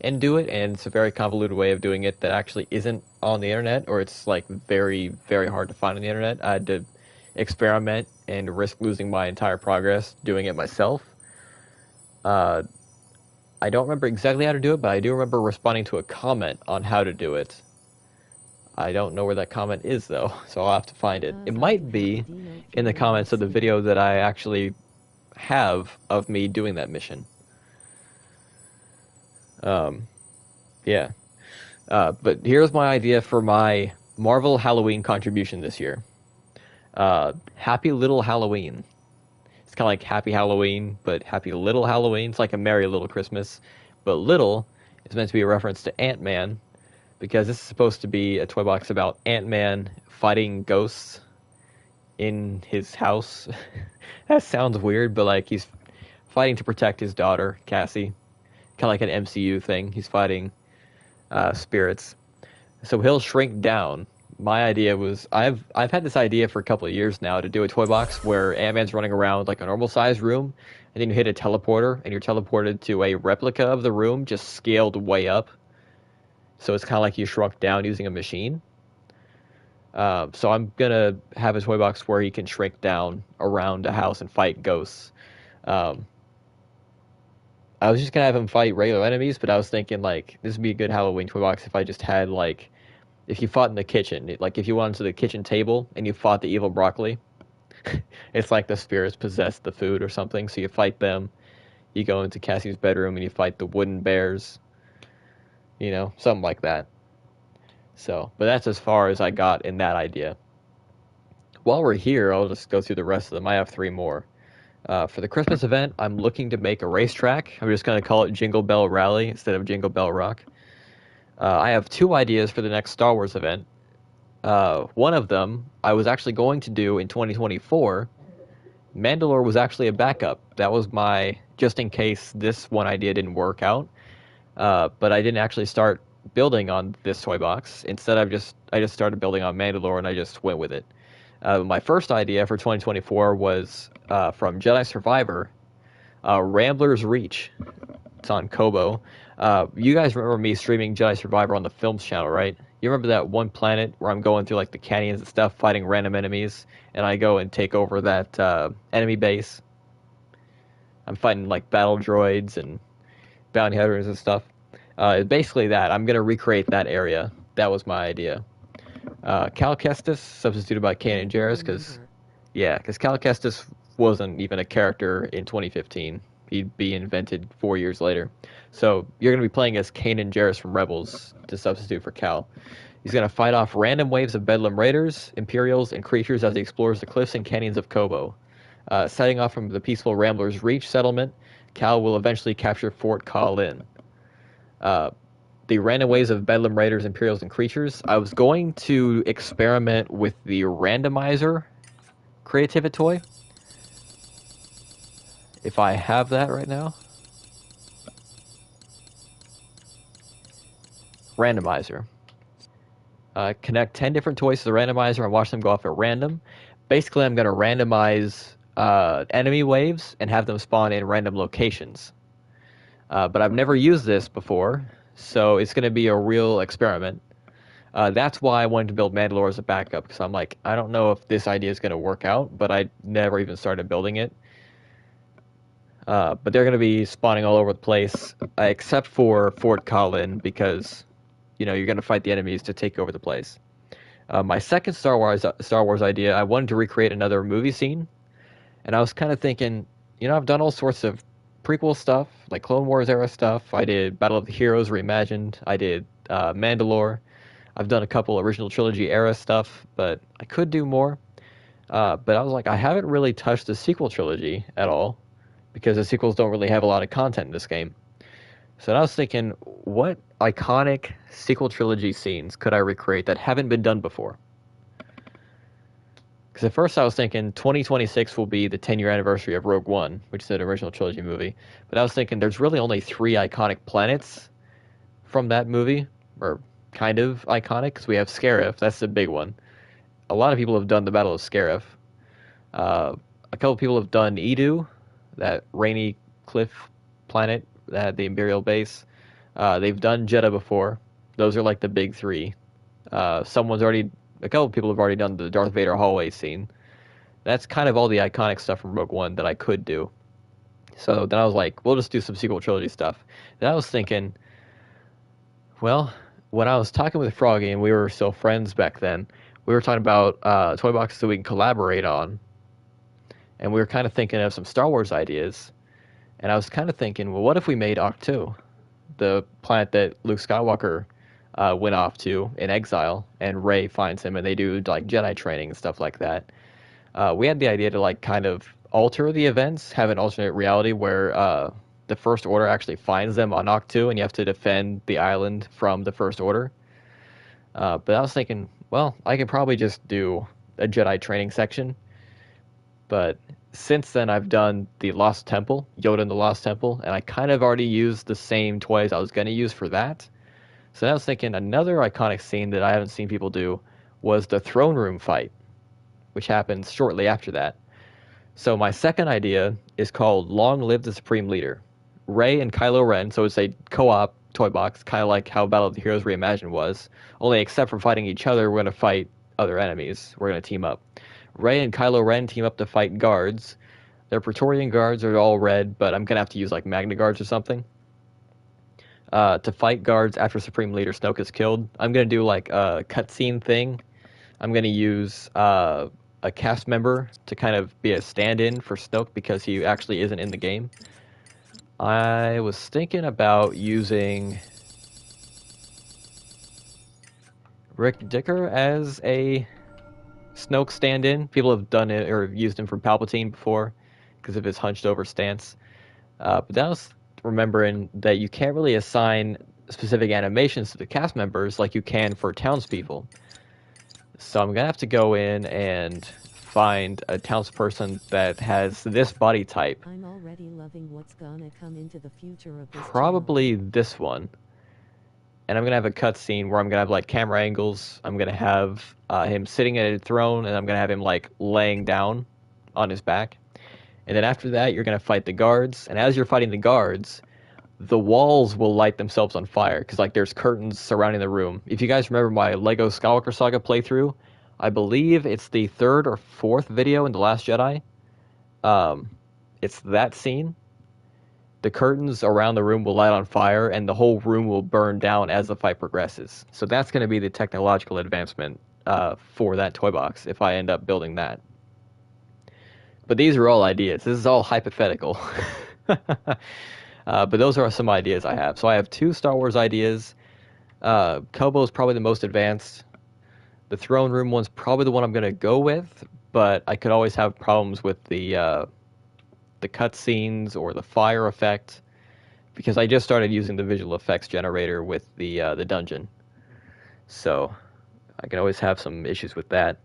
and do it, and it's a very convoluted way of doing it that actually isn't on the internet, or it's like very, very hard to find on the internet. I had to experiment and risk losing my entire progress doing it myself. I don't remember exactly how to do it, but I do remember responding to a comment on how to do it. I don't know where that comment is, though, so I'll have to find it. It might be in the comments of the video that I actually have of me doing that mission. Yeah. But here's my idea for my Marvel Halloween contribution this year. Happy Little Halloween. It's kind of like Happy Halloween, but Happy Little Halloween. It's like a Merry Little Christmas. But little is meant to be a reference to Ant-Man, because this is supposed to be a toy box about Ant-Man fighting ghosts in his house. That sounds weird, but like he's fighting to protect his daughter, Cassie. Kind of like an MCU thing. He's fighting spirits. So he'll shrink down. My idea was, I've had this idea for a couple of years now to do a toy box where Ant-Man's running around like a normal sized room, and then you hit a teleporter and you're teleported to a replica of the room just scaled way up. So it's kind of like you shrunk down using a machine. So I'm gonna have a toy box where he can shrink down around a house and fight ghosts. I was just gonna have him fight regular enemies, but I was thinking like this would be a good Halloween toy box if I just had like, if you fought in the kitchen, like if you went onto the kitchen table and you fought the evil broccoli, it's like the spirits possessed the food or something. So you fight them, you go into Cassie's bedroom and you fight the wooden bears, you know, something like that. So, but that's as far as I got in that idea. While we're here, I'll just go through the rest of them. I have 3 more. For the Christmas event, I'm looking to make a racetrack. I'm just going to call it Jingle Bell Rally instead of Jingle Bell Rock. I have 2 ideas for the next Star Wars event. One of them I was actually going to do in 2024. Mandalore was actually a backup. That was my, just in case this one idea didn't work out. But I didn't actually start building on this toy box. Instead, I just started building on Mandalore, and I just went with it. My first idea for 2024 was from Jedi Survivor, Rambler's Reach. It's on Kobo. You guys remember me streaming Jedi Survivor on the Films channel, right? You remember that one planet where I'm going through like the canyons and stuff, fighting random enemies, and I go and take over that enemy base. I'm fighting like battle droids and bounty hunters and stuff. Basically that. I'm going to recreate that area. That was my idea. Cal Kestis, substituted by Kanan Jarrus, because Cal Kestis wasn't even a character in 2015. He'd be invented 4 years later. So you're going to be playing as Kanan Jarrus from Rebels to substitute for Cal. He's going to fight off random waves of Bedlam Raiders, Imperials, and creatures as he explores the cliffs and canyons of Kobo. Setting off from the peaceful Rambler's Reach settlement, Cal will eventually capture Fort Kal-In. The random waves of Bedlam Raiders, Imperials, and creatures. I was going to experiment with the randomizer Creativity toy. If I have that right now. Randomizer. Connect 10 different toys to the randomizer and watch them go off at random. Basically, I'm going to randomize enemy waves and have them spawn in random locations. But I've never used this before, so it's going to be a real experiment. That's why I wanted to build Mandalore as a backup, because I'm like, I don't know if this idea is going to work out, but I never even started building it. But they're going to be spawning all over the place, except for Fort Kal-In, because you're going to fight the enemies to take over the place. My second Star Wars idea, I wanted to recreate another movie scene, and I was kind of thinking, I've done all sorts of prequel stuff, like Clone Wars era stuff. I did Battle of the Heroes Reimagined. I did Mandalore. I've done a couple original trilogy era stuff, but I could do more. But I was like, I haven't really touched the sequel trilogy at all, because the sequels don't really have a lot of content in this game. So I was thinking, what iconic sequel trilogy scenes could I recreate that haven't been done before? Because at first I was thinking 2026 will be the 10-year anniversary of Rogue One, which is an original trilogy movie. But I was thinking there's really only 3 iconic planets from that movie, or kind of iconic, because we have Scarif. That's the big one. A lot of people have done the Battle of Scarif. A couple people have done Edu, that rainy cliff planet that had the Imperial base. They've done Jeddah before. Those are like the big 3. A couple people have already done the Darth Vader hallway scene. That's kind of all the iconic stuff from Rogue One that I could do. So then I was like, we'll just do some sequel trilogy stuff. Then I was thinking, well, when I was talking with Froggy, and we were still friends back then, we were talking about toy boxes that we can collaborate on. And we were kind of thinking of some Star Wars ideas. And I was kind of thinking, well, what if we made Ahch-To, the planet that Luke Skywalker went off to in exile, and Rey finds him, and they do like Jedi training and stuff like that. We had the idea to like kind of alter the events, have an alternate reality where the First Order actually finds them on Ahch-To, and you have to defend the island from the First Order. But I was thinking, well, I could probably just do a Jedi training section. But since then, I've done the Lost Temple, Yoda and the Lost Temple, and I kind of already used the same toys I was going to use for that. So I was thinking another iconic scene that I haven't seen people do was the throne room fight, which happens shortly after that. So my second idea is called Long Live the Supreme Leader. Rey and Kylo Ren, so it's a co-op toy box, kind of like how Battle of the Heroes Reimagined was, only except for fighting each other, we're going to fight other enemies. We're going to team up. Rey and Kylo Ren team up to fight guards. Their Praetorian guards are all red, but I'm going to have to use like Magna Guards or something. To fight guards after Supreme Leader Snoke is killed. I'm going to do like a cutscene thing. I'm going to use a cast member to kind of be a stand-in for Snoke because he actually isn't in the game. I was thinking about using Rick Dicker as a Snoke stand-in. People have done it or used him for Palpatine before because of his hunched-over stance. But that was remembering that you can't really assign specific animations to the cast members like you can for townspeople. So I'm gonna have to go in and find a townsperson that has this body type. I'm already loving what's gonna come into the future of this Probably this one. And I'm gonna have a cutscene where I'm gonna have like camera angles. I'm gonna have him sitting at a throne, and I'm gonna have him like laying down on his back. And then after that, you're gonna fight the guards. And as you're fighting the guards, the walls will light themselves on fire because like there's curtains surrounding the room. If you guys remember my Lego Skywalker Saga playthrough, I believe it's the 3rd or 4th video in The Last Jedi. It's that scene. The curtains around the room will light on fire, and the whole room will burn down as the fight progresses. So that's going to be the technological advancement for that toy box if I end up building that. But these are all ideas. This is all hypothetical. But those are some ideas I have. So I have 2 Star Wars ideas. Kobo's probably the most advanced. The throne room one's probably the one I'm going to go with, but I could always have problems with the cutscenes or the fire effect, because I just started using the visual effects generator with the dungeon, so I can always have some issues with that.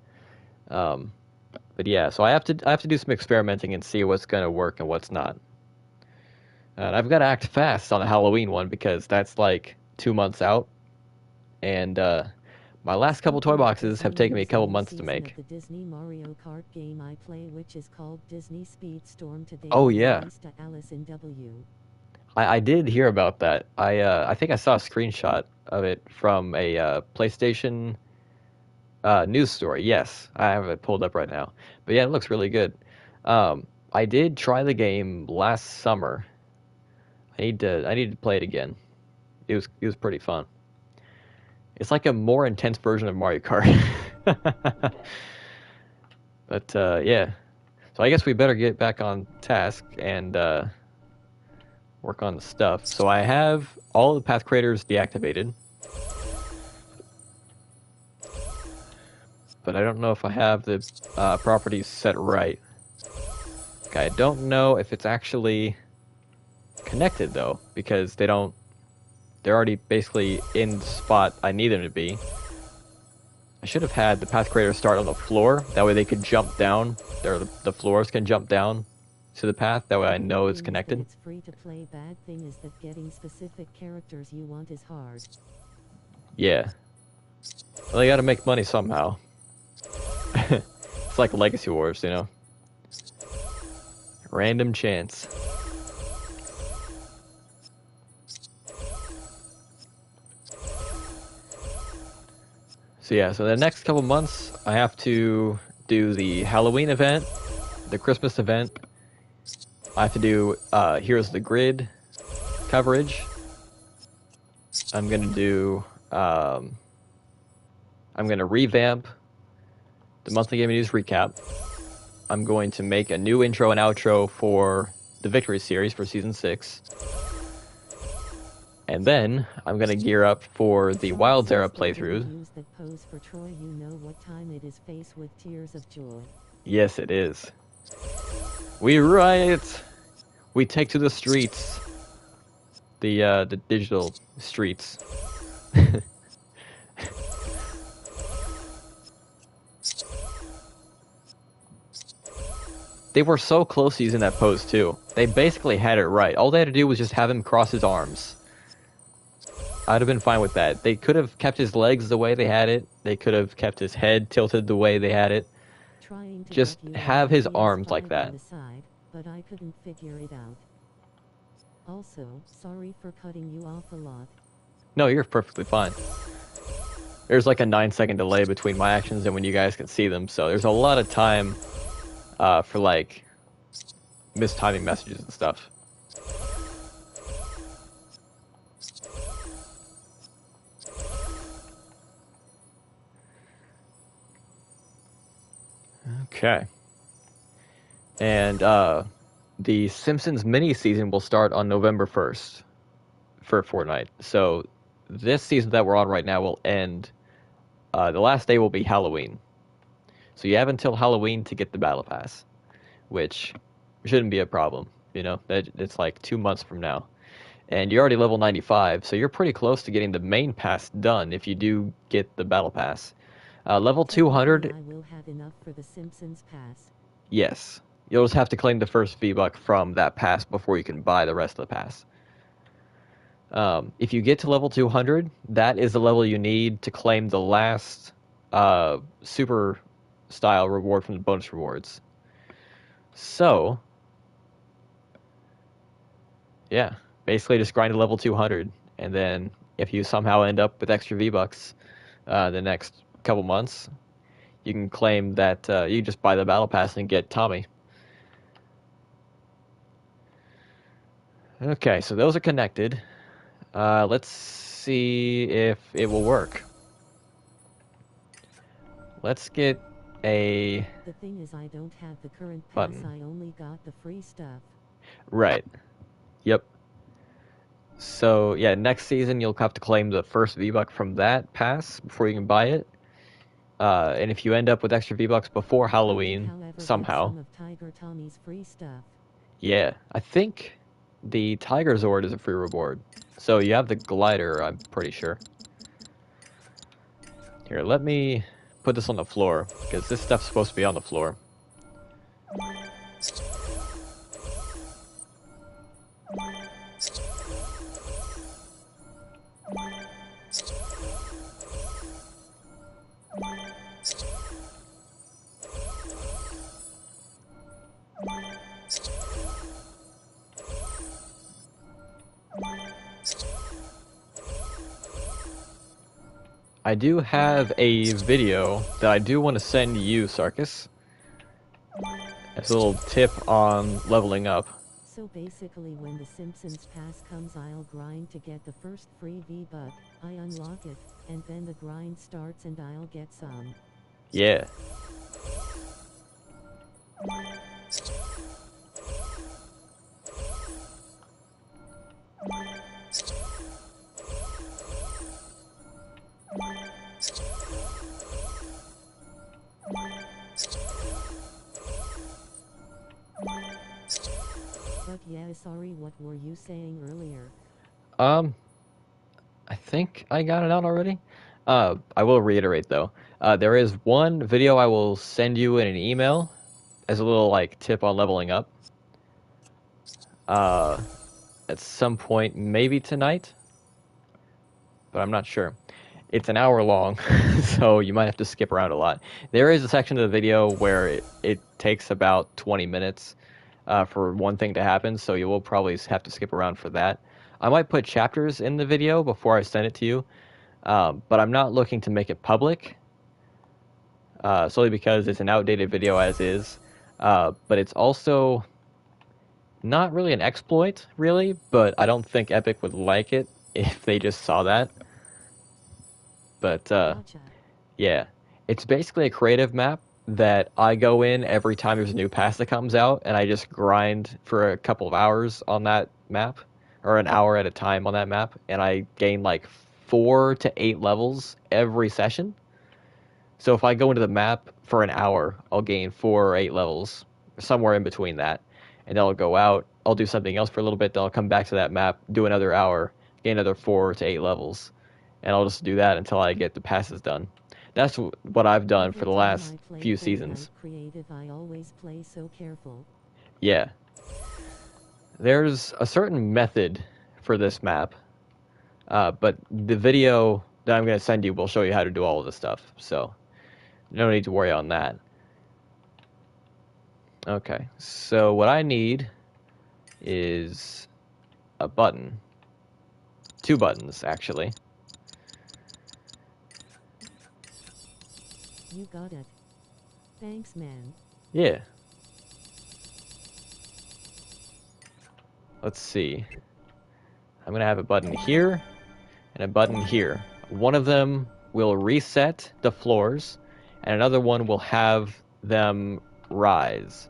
But yeah, so I have to do some experimenting and see what's gonna work and what's not. And I've got to act fast on the Halloween one because that's like 2 months out, and my last couple toy boxes have taken me a couple months to make. The Disney Mario Kart game I play, which is called Disney Speedstorm, today. Oh yeah, to Alice in W. I did hear about that. I think I saw a screenshot of it from a PlayStation news story. Yes, I have it pulled up right now. But yeah, it looks really good. I did try the game last summer. I need to play it again. It was pretty fun. It's like a more intense version of Mario Kart. But yeah, so I guess we better get back on task and work on the stuff. So I have all the path creators deactivated, but I don't know if I have the properties set right. Okay, I don't know if it's actually connected though, because they're already basically in the spot I need them to be. I should have had the path creator start on the floor, that way they could jump down, the floors can jump down to the path, that way I know it's connected. It's free to play. Bad thing is that getting specific characters you want is hard. Yeah. Well, they gotta make money somehow. It's like Legacy Wars, you know? Random chance. So yeah, so the next couple months, I have to do the Halloween event, the Christmas event. I have to do Heroes of the Grid coverage. I'm gonna do, I'm gonna revamp the monthly gaming news recap. I'm going to make a new intro and outro for the Victory series for season 6. And then I'm gonna gear up for the Wilds era playthroughs. That pose for Troy, you know what time it is. Face with tears of joy. Yes, it is. We riot. We take to the streets. The digital streets. They were so close to using that pose too. They basically had it right. All they had to do was just have him cross his arms. I'd have been fine with that. They could have kept his legs the way they had it. They could have kept his head tilted the way they had it. Just have his arms like that. Side, but I couldn't figure it out. Also, sorry for cutting you off a lot. No, you're perfectly fine. There's like a 9-second delay between my actions and when you guys can see them, so there's a lot of time for like mistiming messages and stuff. Okay. And the Simpsons mini season will start on November 1st for Fortnite. So this season that we're on right now will end the last day will be Halloween. So you have until Halloween to get the battle pass, which shouldn't be a problem. You know, it's like 2 months from now. And you're already level 95, so you're pretty close to getting the main pass done if you do get the battle pass. Level 200, I will have enough for the Simpsons pass. yes. You'll just have to claim the first V-Buck from that pass before you can buy the rest of the pass. If you get to level 200, that is the level you need to claim the last super style reward from the bonus rewards. So, yeah, basically just grind to level 200, and then if you somehow end up with extra V-Bucks the next couple months, you can claim that you just buy the battle pass and get Tommy. Okay, so those are connected. Let's see if it will work. Let's get a... The thing is, I don't have the current pass. Button. I only got the free stuff. Right. Yep. So, yeah, next season you'll have to claim the first V-Buck from that pass before you can buy it. And if you end up with extra V-Bucks before Halloween, However, get somehow... some of Tiger Tommy's free stuff. Yeah, I think the Tiger Zord is a free reward. So you have the glider, I'm pretty sure. Here, let me put this on the floor, because this stuff's supposed to be on the floor. I do have a video that I do want to send you, Sarkis, as a little tip on leveling up. So basically, when the Simpsons pass comes, I'll grind to get the first free V-Buck, I unlock it, and then the grind starts and I'll get some. Yeah. But yeah, sorry, what were you saying earlier? I think I got it out already. I will reiterate though. There is one video I will send you in an email as a little like tip on leveling up. At some point, maybe tonight, but I'm not sure. It's an hour long, so you might have to skip around a lot. There is a section of the video where it takes about 20 minutes for one thing to happen, so you will probably have to skip around for that. I might put chapters in the video before I send it to you, but I'm not looking to make it public, solely because it's an outdated video as is, but it's also not really an exploit, really, but I don't think Epic would like it if they just saw that. But, Gotcha. yeah. It's basically a creative map that I go in every time there's a new pass that comes out, and I just grind for a couple of hours on that map, or an hour at a time on that map, and I gain like 4 to 8 levels every session. So if I go into the map for an hour, I'll gain 4 or 8 levels, somewhere in between that. And then I'll go out, I'll do something else for a little bit, then I'll come back to that map, do another hour, gain another 4 to 8 levels. And I'll just do that until I get the passes done. That's what I've done for the Every time last I play few Fortnite seasons. Creative, I always play so careful. Yeah. There's a certain method for this map, but the video that I'm going to send you will show you how to do all of this stuff. So, no need to worry on that. Okay, so what I need is a button. 2 buttons, actually. You got it. Thanks, man. Yeah. Let's see. I'm going to have a button here and a button here. One of them will reset the floors, and another one will have them rise.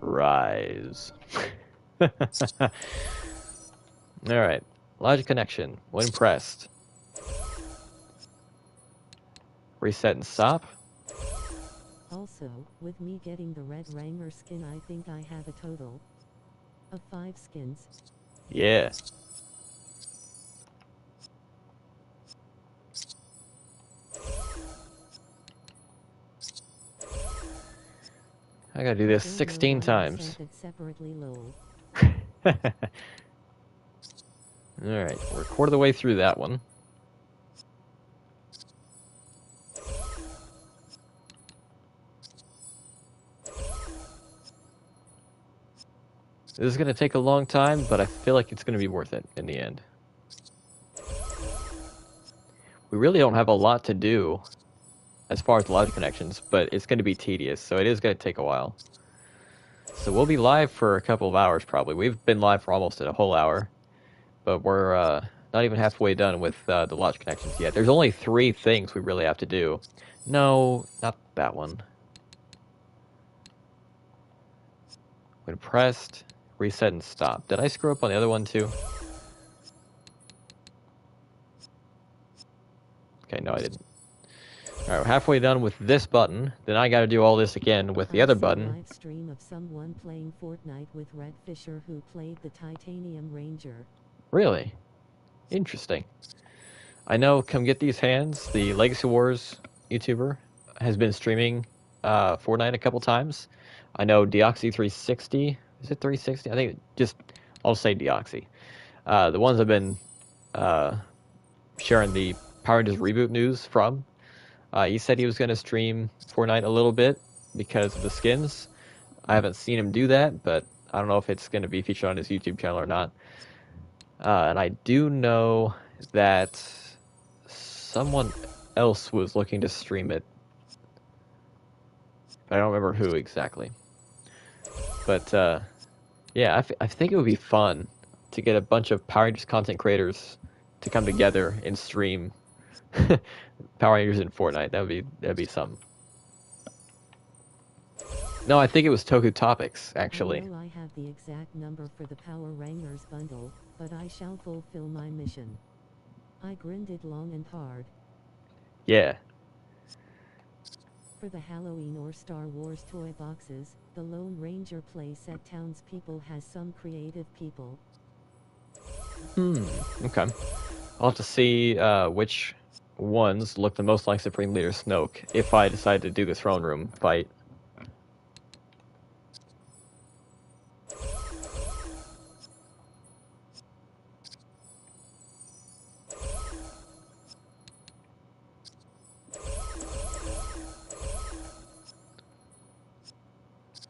Rise. Alright. Logic connection. When pressed. Reset and stop. Also, with me getting the Red Ranger skin, I think I have a total of 5 skins. Yeah. I gotta do this Don't know 16 why I times. sent it separately, lol. Alright, we're a quarter of the way through that one. This is gonna take a long time, but I feel like it's gonna be worth it in the end. We really don't have a lot to do as far as logic connections, but it's gonna be tedious, so it is gonna take a while. So we'll be live for a couple of hours probably. We've been live for almost a whole hour, but we're not even halfway done with the logic connections yet. There's only 3 things we really have to do. No, not that one. When pressed, reset and stop. Did I screw up on the other one too? Okay, no I didn't. Alright, we're halfway done with this button. Then I gotta do all this again with the I other saw button. Live stream of someone playing Fortnite with Red Fisher who played the Titanium Ranger. Really? Interesting. I know Come Get These Hands, the Legacy Wars YouTuber, has been streaming Fortnite a couple times. I know Deoxy360, is it 360? I think I'll say Deoxy. The ones I've been sharing the Power Rangers reboot news from. He said he was going to stream Fortnite a little bit because of the skins. I haven't seen him do that, but I don't know if it's going to be featured on his YouTube channel or not. And I do know that someone else was looking to stream it. I don't remember who exactly. But yeah, I think it would be fun to get a bunch of Power Rangers content creators to come together and stream Power Rangers in Fortnite. That'd be something. No, I think it was Toku Topics, actually. I know I have the exact number for the Power Rangers bundle, but I shall fulfill my mission. I grinded long and hard. Yeah. For the Halloween or Star Wars toy boxes, the Lone Ranger playset townspeople has some creative people. Okay. I'll have to see which ones look the most like Supreme Leader Snoke if I decide to do the throne room fight.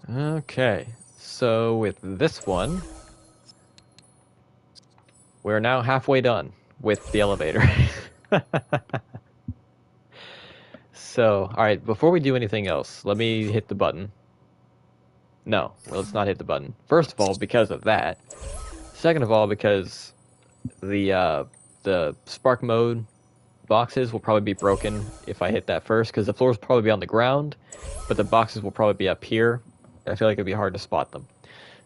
Okay, so with this one, we're now halfway done with the elevator. So, alright, before we do anything else, let me hit the button. No, let's not hit the button. First of all, because of that. Second of all, because the spark mode boxes will probably be broken if I hit that first, because the floors will probably be on the ground, but the boxes will probably be up here. I feel like it'd be hard to spot them.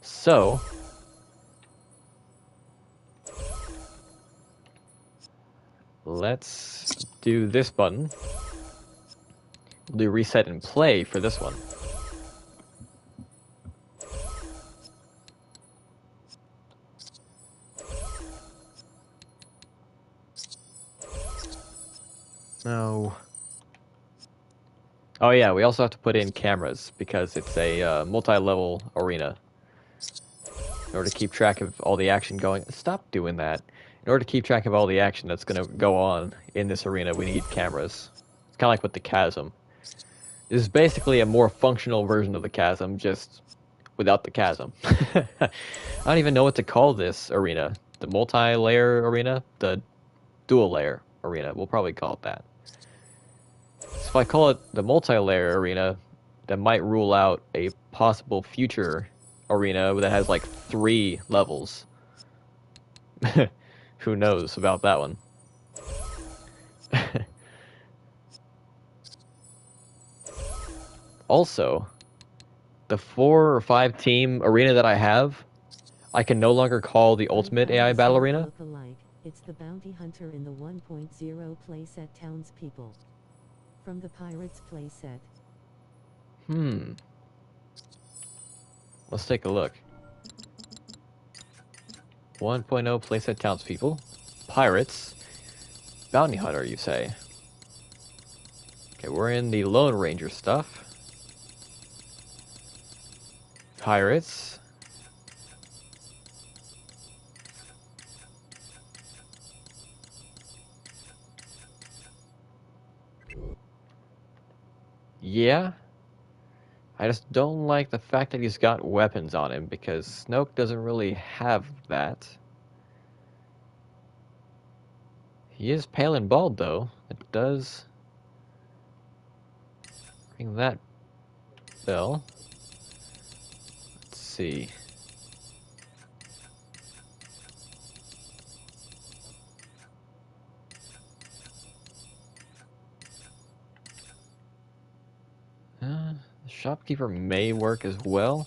So, let's do this button. We'll do reset and play for this one. No. Oh yeah, we also have to put in cameras because it's a multi-level arena. In order to keep track of all the action going... Stop doing that. In order to keep track of all the action that's going to go on in this arena, we need cameras. It's kind of like with the Chasm. This is basically a more functional version of the Chasm, just without the Chasm. I don't even know what to call this arena. The multi-layer arena? The dual-layer arena. We'll probably call it that. So if I call it the multi-layer arena, that might rule out a possible future arena that has like 3 levels. Who knows about that one? Also, the 4 or 5 team arena that I have, I can no longer call the Ultimate AI Battle Arena. Look-alike. It's the Bounty Hunter in the 1.0 playset townspeople. From the Pirates playset. Let's take a look. 1.0 playset townspeople. Pirates. Bounty hunter, you say? Okay, we're in the Lone Ranger stuff. Pirates. Yeah. I just don't like the fact that he's got weapons on him, because Snoke doesn't really have that. He is pale and bald, though. It does ring that bell. Let's see. The shopkeeper may work as well.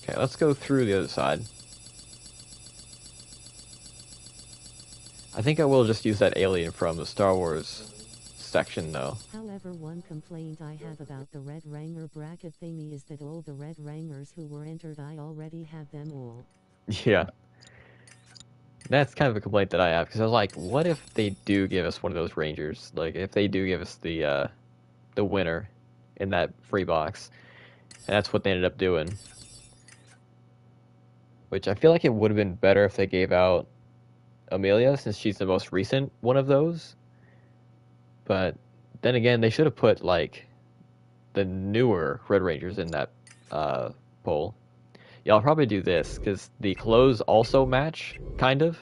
Okay, let's go through the other side. I think I will just use that alien from the Star Wars section, though. However, one complaint I have about the Red Ranger bracket thingy is that all the Red Rangers who were entered, I already have them all. Yeah. That's kind of a complaint that I have, because I was like, what if they do give us one of those Rangers? Like, if they do give us the winner in that free box. And that's what they ended up doing. Which I feel like it would have been better if they gave out Amelia, since she's the most recent one of those. But then again, they should have put, like, the newer Red Rangers in that poll. Yeah, I'll probably do this, because the clothes also match, kind of.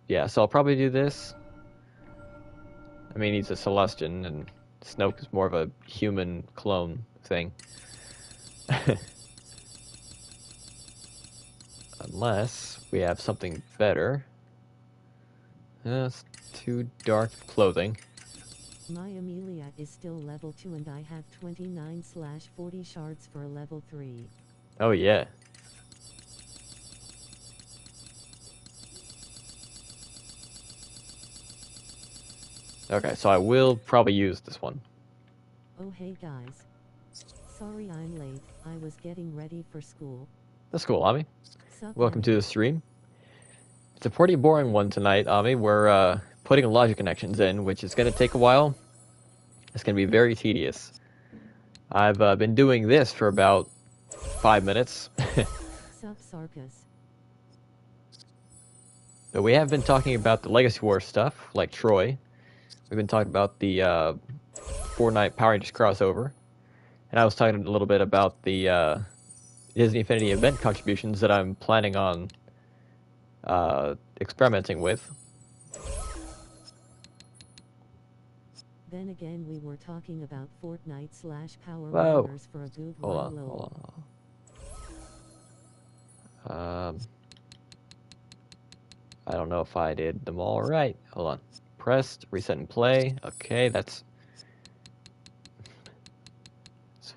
Yeah, so I'll probably do this. I mean, he's a Celestian, and Snoke is more of a human clone thing. Unless we have something better. That's too dark clothing. My Amelia is still level 2 and I have 29/40 shards for a level 3. Oh yeah. Okay, so I will probably use this one. Oh hey guys. Sorry I'm late, I was getting ready for school. That's cool, Ami. Sup, Welcome man? to the stream. It's a pretty boring one tonight, Ami. We're putting logic connections in, which is going to take a while. It's going to be very tedious. I've been doing this for about 5 minutes. Sup Sarkis. But we have been talking about the Legacy War stuff, like Troy. We've been talking about the Fortnite Power Rangers crossover. And I was talking a little bit about the Disney Infinity event contributions that I'm planning on experimenting with. Then again we were talking about Fortnite/Power Whoa. Rangers for a good Hold while. on, lol. hold on. I don't know if I did them all right. Hold on. Pressed, reset and play. Okay, that's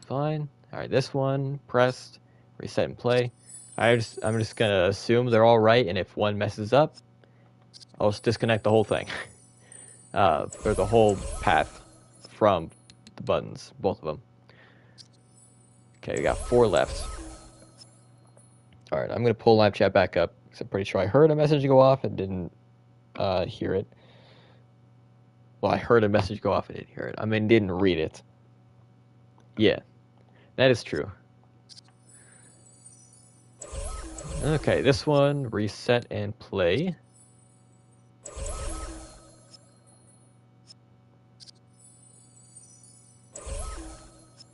fine. All right, this one pressed, reset and play. I'm just gonna assume they're all right, and if one messes up, I'll just disconnect the whole thing, or the whole path from the buttons, both of them. Okay, we got 4 left. All right, I'm gonna pull live chat back up, because I'm pretty sure I heard a message go off and didn't hear it. Well, I heard a message go off and didn't hear it. I mean, didn't read it. Yeah, that is true. Okay, this one, reset and play.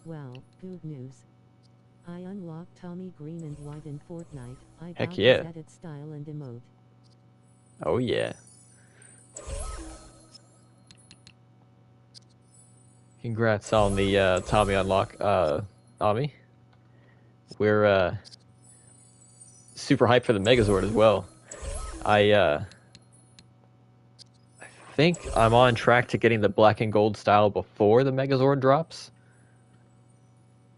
Well, good news. I unlocked Tommy Green and White in Fortnite. I Heck got yeah. his edit style and emote. Oh yeah. Congrats on the Tommy unlock, Ami. We're super hyped for the Megazord as well. I think I'm on track to getting the black and gold style before the Megazord drops.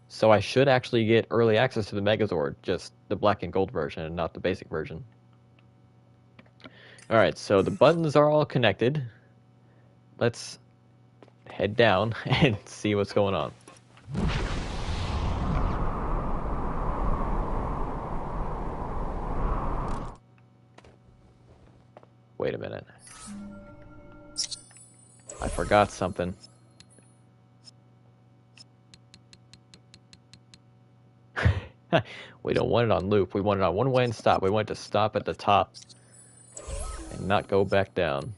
So I should actually get early access to the Megazord, just the black and gold version and not the basic version. Alright, so the buttons are all connected. Let's head down and see what's going on. Wait a minute. I forgot something. We don't want it on loop. We want it on one way and stop. We want it to stop at the top and not go back down.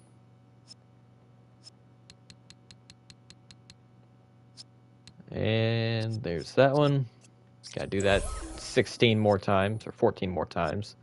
And there's that one. Gotta do that 16 more times or 14 more times.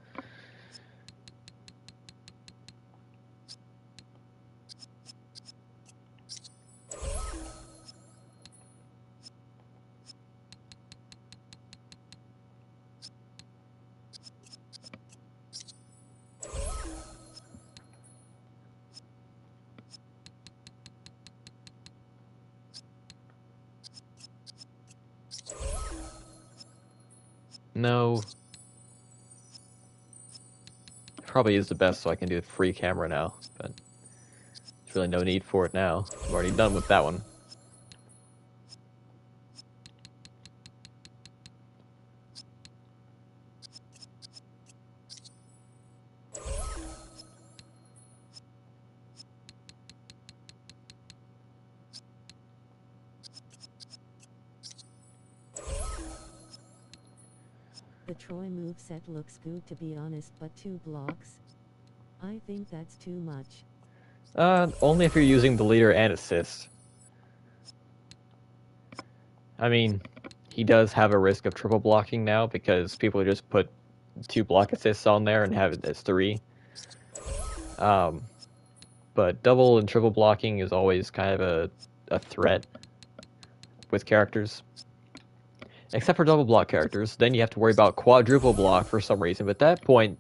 No. Probably is the best, so I can do the free camera now, but there's really no need for it now. I'm already done with that one. The Troy moveset looks good, to be honest, but 2 blocks? I think that's too much. Only if you're using the leader and assist. I mean, he does have a risk of triple blocking now because people just put 2 block assists on there and have it as 3. But double and triple blocking is always kind of a threat with characters. Except for double block characters, then you have to worry about quadruple block for some reason. But at that point,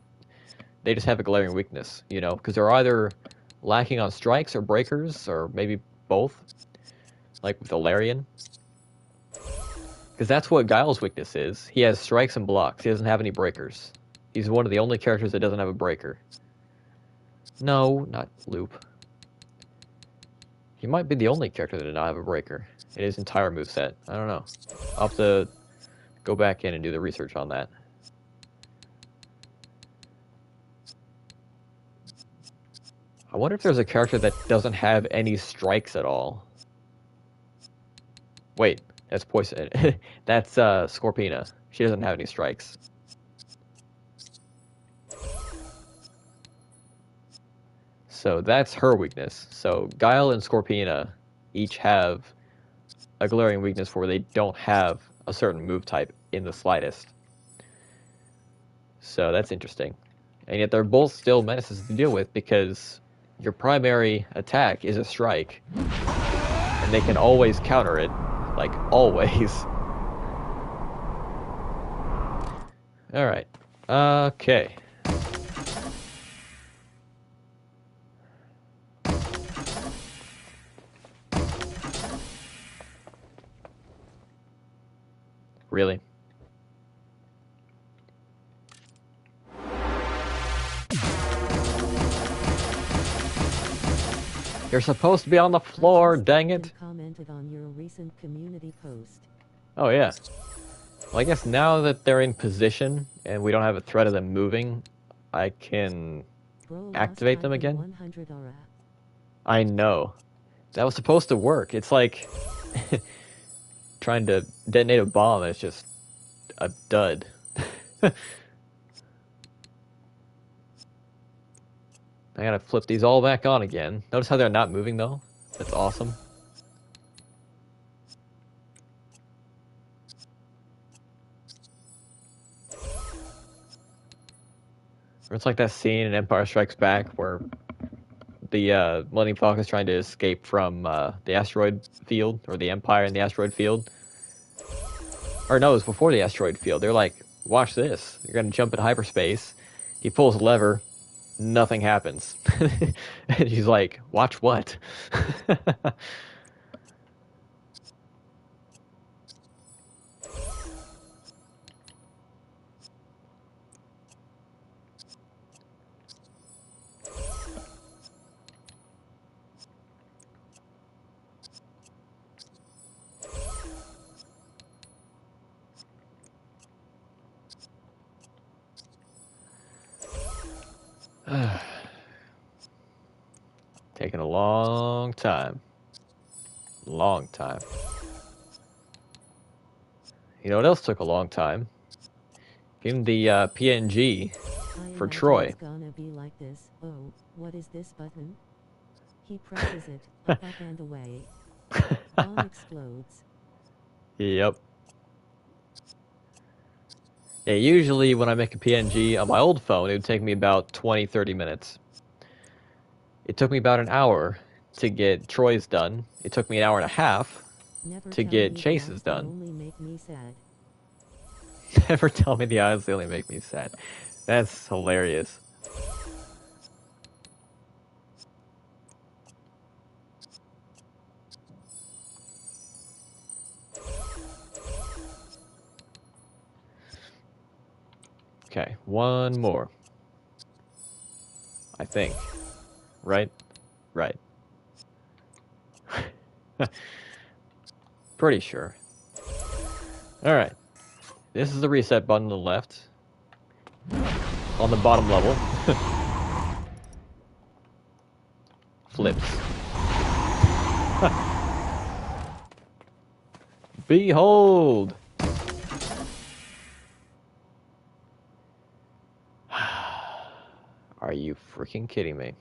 they just have a glaring weakness, you know, because they're either lacking on strikes or breakers, or maybe both, like with Alarian. Because that's what Guile's weakness is. He has strikes and blocks. He doesn't have any breakers. He's one of the only characters that doesn't have a breaker. No, not Loop. He might be the only character that did not have a breaker in his entire moveset. I don't know. I'll have to go back in and do the research on that. I wonder if there's a character that doesn't have any strikes at all. Wait, that's Poison. That's Scorpina. She doesn't have any strikes. So that's her weakness. So Guile and Scorpina each have a glaring weakness where they don't have a certain move type in the slightest. So that's interesting. And yet they're both still menaces to deal with because your primary attack is a strike. And they can always counter it. Like, always. Alright. Okay. Really? You're supposed to be on the floor, dang it. Commented on your recent community post. Oh, yeah. Well, I guess now that they're in position and we don't have a threat of them moving, I can activate them again. 100 aura. I know. That was supposed to work. It's like trying to detonate a bomb and it's just a dud. I gotta flip these all back on again. Notice how they're not moving though? That's awesome. Or it's like that scene in Empire Strikes Back where the Millennium Falcon is trying to escape from the asteroid field, or the Empire in the asteroid field. Or no, it was before the asteroid field. They're like, watch this. You're gonna jump in hyperspace. He pulls a lever. Nothing happens. And he's like, watch what? Taking a long time. Long time. You know what else took a long time? Getting the PNG I for imagine Troy. It's gonna be like this. Oh, what is this button? He presses it, up and away. Bomb explodes. Yep. Yeah, usually when I make a PNG on my old phone, it would take me about 20-30 minutes. It took me about an hour to get Troy's done. It took me an hour and a half Never to tell get me the Chase's odds, done. They only make me sad. Never tell me the odds, they only make me sad. That's hilarious. Okay, one more. I think. Right? Right. Pretty sure. Alright. This is the reset button on the left. On the bottom level. Flips. Behold! Are you freaking kidding me?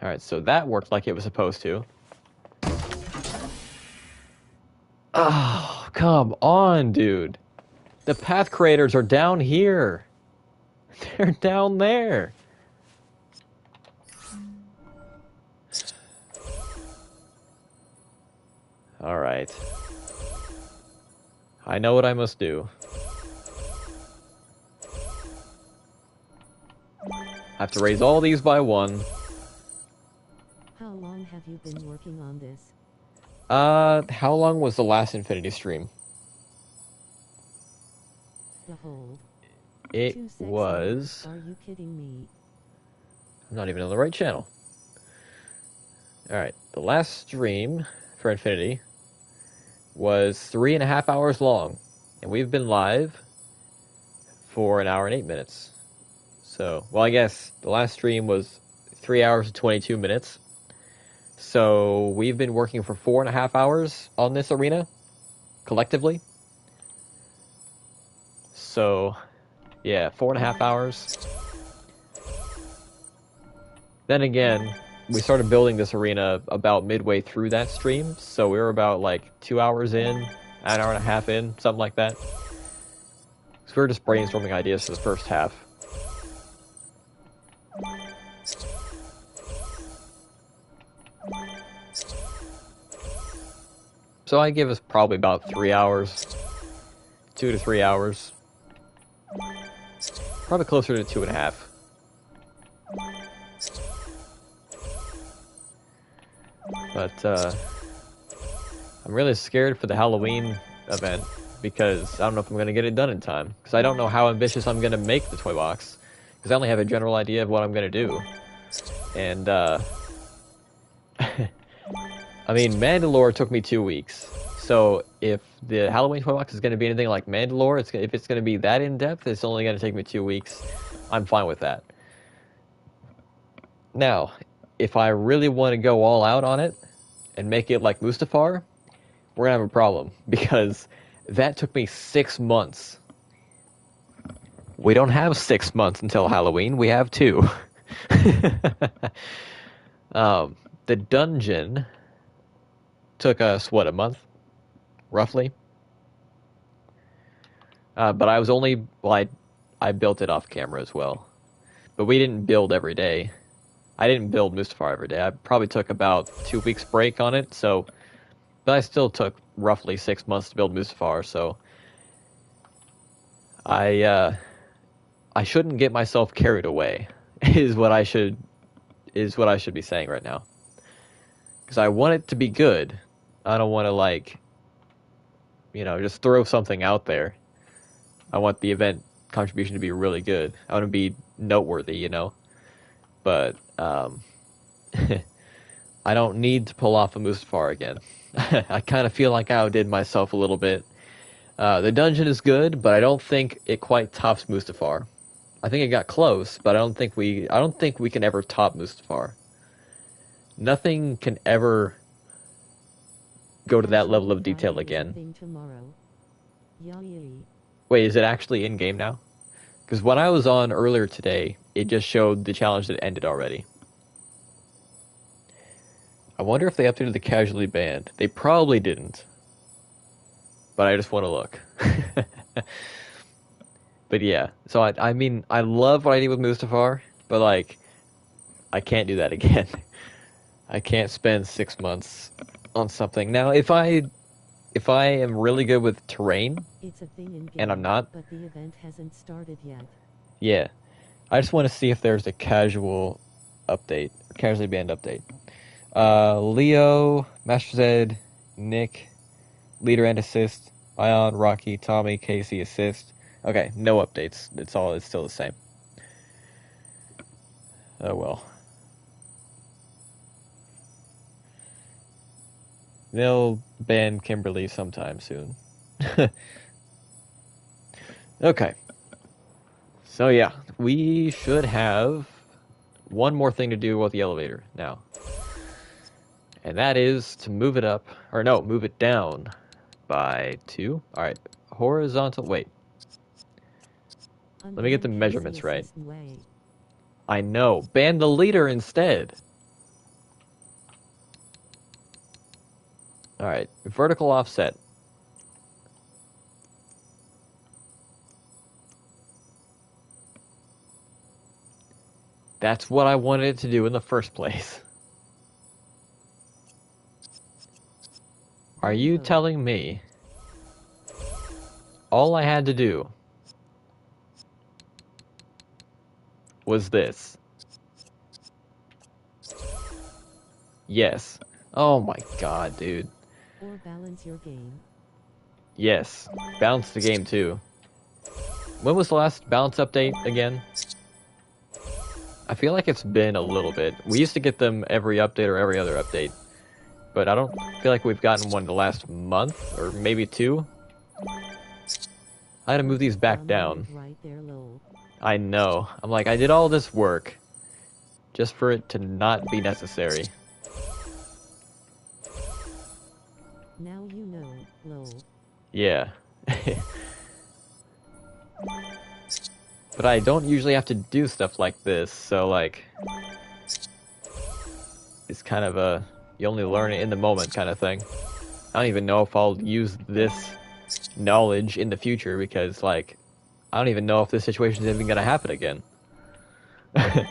Alright, so that worked like it was supposed to. Oh, come on, dude. The path creators are down here. They're down there. Alright. I know what I must do. I have to raise all these by one. How long have you been working on this? How long was the last Infinity stream? The hold. It 2 seconds. was... Are you kidding me? I'm not even on the right channel. Alright, the last stream for Infinity was 3.5 hours long. And we've been live for 1 hour and 8 minutes. So, well, I guess the last stream was 3 hours and 22 minutes. So, we've been working for 4.5 hours on this arena, collectively. So, yeah, 4.5 hours. Then again, we started building this arena about midway through that stream, so we were about like 2 hours in, 1 hour and a half in, something like that. So we were just brainstorming ideas for the first half. So I give us probably about 3 hours, 2 to 3 hours. Probably closer to 2.5. But, I'm really scared for the Halloween event, because I don't know if I'm going to get it done in time. Because I don't know how ambitious I'm going to make the toy box. Because I only have a general idea of what I'm going to do. And, I mean, Mandalore took me 2 weeks. So, if the Halloween toy box is going to be anything like Mandalore, if it's going to be that in-depth, it's only going to take me 2 weeks. I'm fine with that. Now, if I really want to go all out on it, and make it like Mustafar, we're going to have a problem. Because that took me 6 months. We don't have 6 months until Halloween, we have 2. The dungeon took us, what, a month? Roughly? But I was only, well, I built it off camera as well. But we didn't build every day. I didn't build Mustafar every day. I probably took about 2 weeks break on it, so... But I still took roughly 6 months to build Mustafar, so... I shouldn't get myself carried away, is what I should be saying right now. Because I want it to be good. I don't want to, like, you know, just throw something out there. I want the event contribution to be really good. I want to be noteworthy, you know? But, I don't need to pull off a Mustafar again. I kind of feel like I outdid myself a little bit. The dungeon is good, but I don't think it quite tops Mustafar. I think it got close, but I don't think we can ever top Mustafar. Nothing can ever go to that level of detail again. Tomorrow. Yay. Wait, is it actually in game now? Because when I was on earlier today, it just showed the challenge that ended already. I wonder if they updated the casualty band. They probably didn't. But I just want to look. But yeah, so I mean, I love what I did with Mustafar, but like, I can't do that again. I can't spend 6 months on something. Now, if I am really good with terrain, It's a thing in game, and I'm not, but the event hasn't started yet. yeah, I just want to see if there's a casual update, casualty band update. Leo, Master Zed, Nick, leader and assist, Ion, Rocky, Tommy, Casey, assist. Okay, no updates. It's still the same. Oh well. They'll ban Kimberly sometime soon. Okay. So yeah, we should have one more thing to do with the elevator now. And that is to move it up, or no, move it down by 2. Alright, horizontal, wait. Let me get the measurements right. I know, ban the leader instead. Alright, vertical offset. That's what I wanted it to do in the first place. Are you telling me all I had to do was this? Yes. Oh my god, dude. Or balance your game. Yes. Balance the game too. When was the last balance update again? I feel like it's been a little bit. We used to get them every update or every other update. But I don't feel like we've gotten one the last month, or maybe 2. I had to move these back down. Right there, lol. I know. I'm like, I did all this work just for it to not be necessary. Now you know, lol. Yeah. But I don't usually have to do stuff like this, so like, it's kind of a, you only learn it in the moment kind of thing. I don't even know if I'll use this knowledge in the future because like, I don't even know if this situation is even gonna happen again. I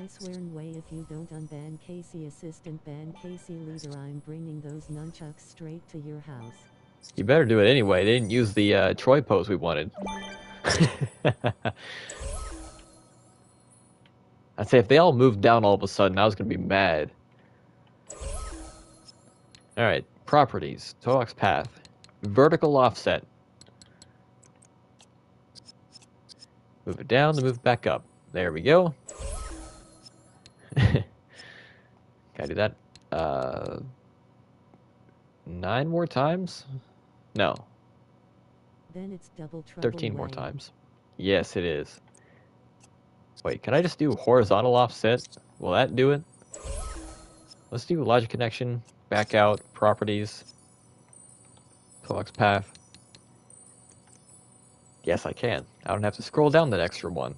swear in way if you don't unban Casey assistant ban Casey leader, I'm bringing those nunchucks straight to your house. You better do it anyway. They didn't use the Troy pose we wanted. I'd say if they all moved down all of a sudden, I was going to be mad. Alright, properties. Toolbox path. Vertical offset. Move it down, then move it back up. There we go. Gotta do that 9 more times? No. Then it's double trouble 13 more way. times. Yes, it is. Wait, can I just do horizontal offset? Will that do it? Let's do logic connection, back out, properties, toolbox path. Yes, I can. I don't have to scroll down that extra one.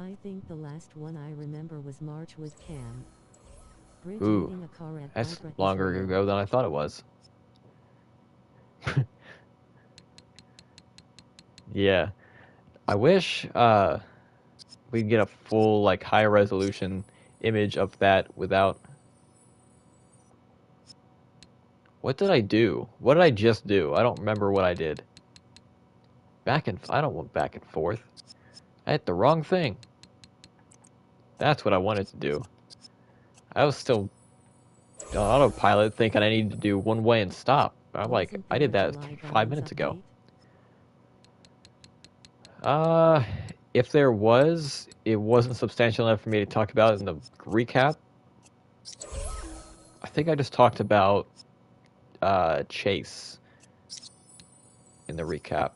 I think the last one I remember was March with Cam. Bridge Ooh, eating a car at that's Albrecht longer Israel. ago than I thought it was. Yeah. I wish we'd get a full, like, high resolution image of that without... What did I do? What did I just do? I don't remember what I did. I don't want back and forth. I hit the wrong thing. That's what I wanted to do. I was still autopilot thinking I need to do one way and stop. I'm like, Wasn't I there did a that July 5 balance minutes ago. update? If there was, it wasn't substantial enough for me to talk about in the recap. I think I just talked about Chase in the recap.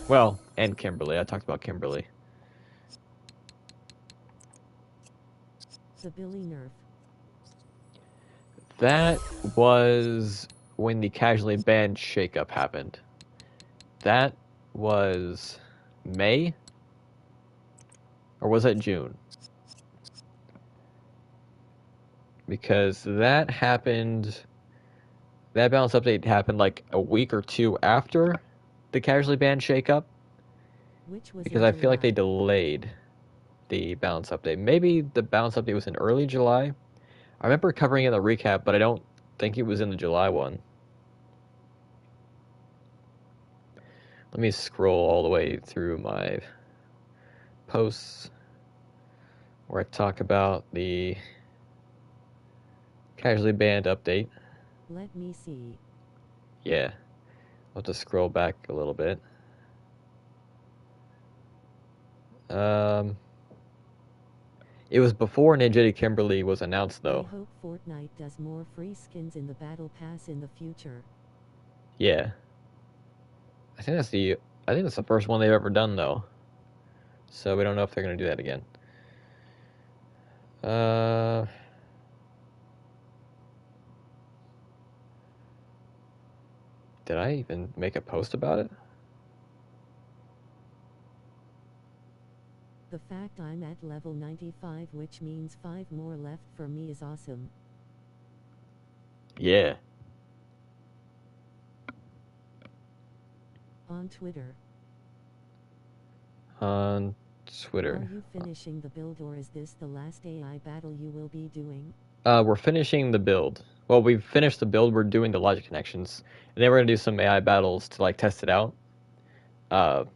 Well, and Kimberly. I talked about Kimberly. The Billy nerf. That was when the casually banned shakeup happened. That was May? Or was that June? Because that happened... That balance update happened like a week or two after the casually banned shakeup. Which was Because in I feel like they July. delayed the balance update. Maybe the balance update was in early July. I remember covering it in the recap, but I don't think it was in the July one. Let me scroll all the way through my posts where I talk about the casually banned update. Let me see. Yeah. I'll have to scroll back a little bit. It was before Ninja Kimberly was announced, though. I hope Fortnite does more free skins in the Battle Pass in the future. Yeah. I think that's the first one they've ever done, though. So we don't know if they're gonna do that again. Did I even make a post about it? The fact I'm at level 95, which means 5 more left for me, is awesome. Yeah. On Twitter. On Twitter. Are you finishing the build, or is this the last AI battle you will be doing? We're finishing the build. Well, we've finished the build. We're doing the logic connections, and then we're gonna do some AI battles to like test it out. But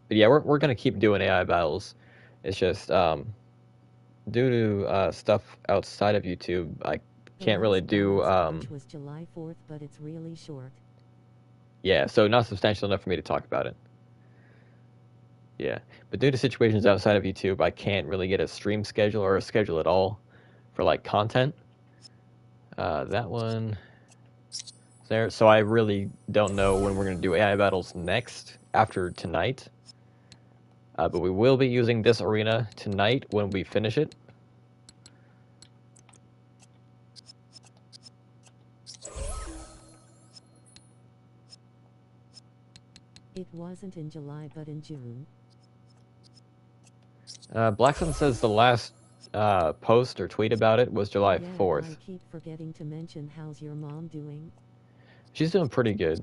yeah, we're gonna keep doing AI battles. It's just due to stuff outside of YouTube, I The can't really last do balance, which was July 4th, but it's really short. yeah, so not substantial enough for me to talk about it. Yeah, but due to situations outside of YouTube, I can't really get a stream schedule or a schedule at all for like content. That one there. So I really don't know when we're gonna do AI battles next after tonight. But we will be using this arena tonight when we finish it. It wasn't in July, but in June. Blackson says the last post or tweet about it was July Yeah, 4th. I keep forgetting to mention, how's your mom doing? She's doing pretty good.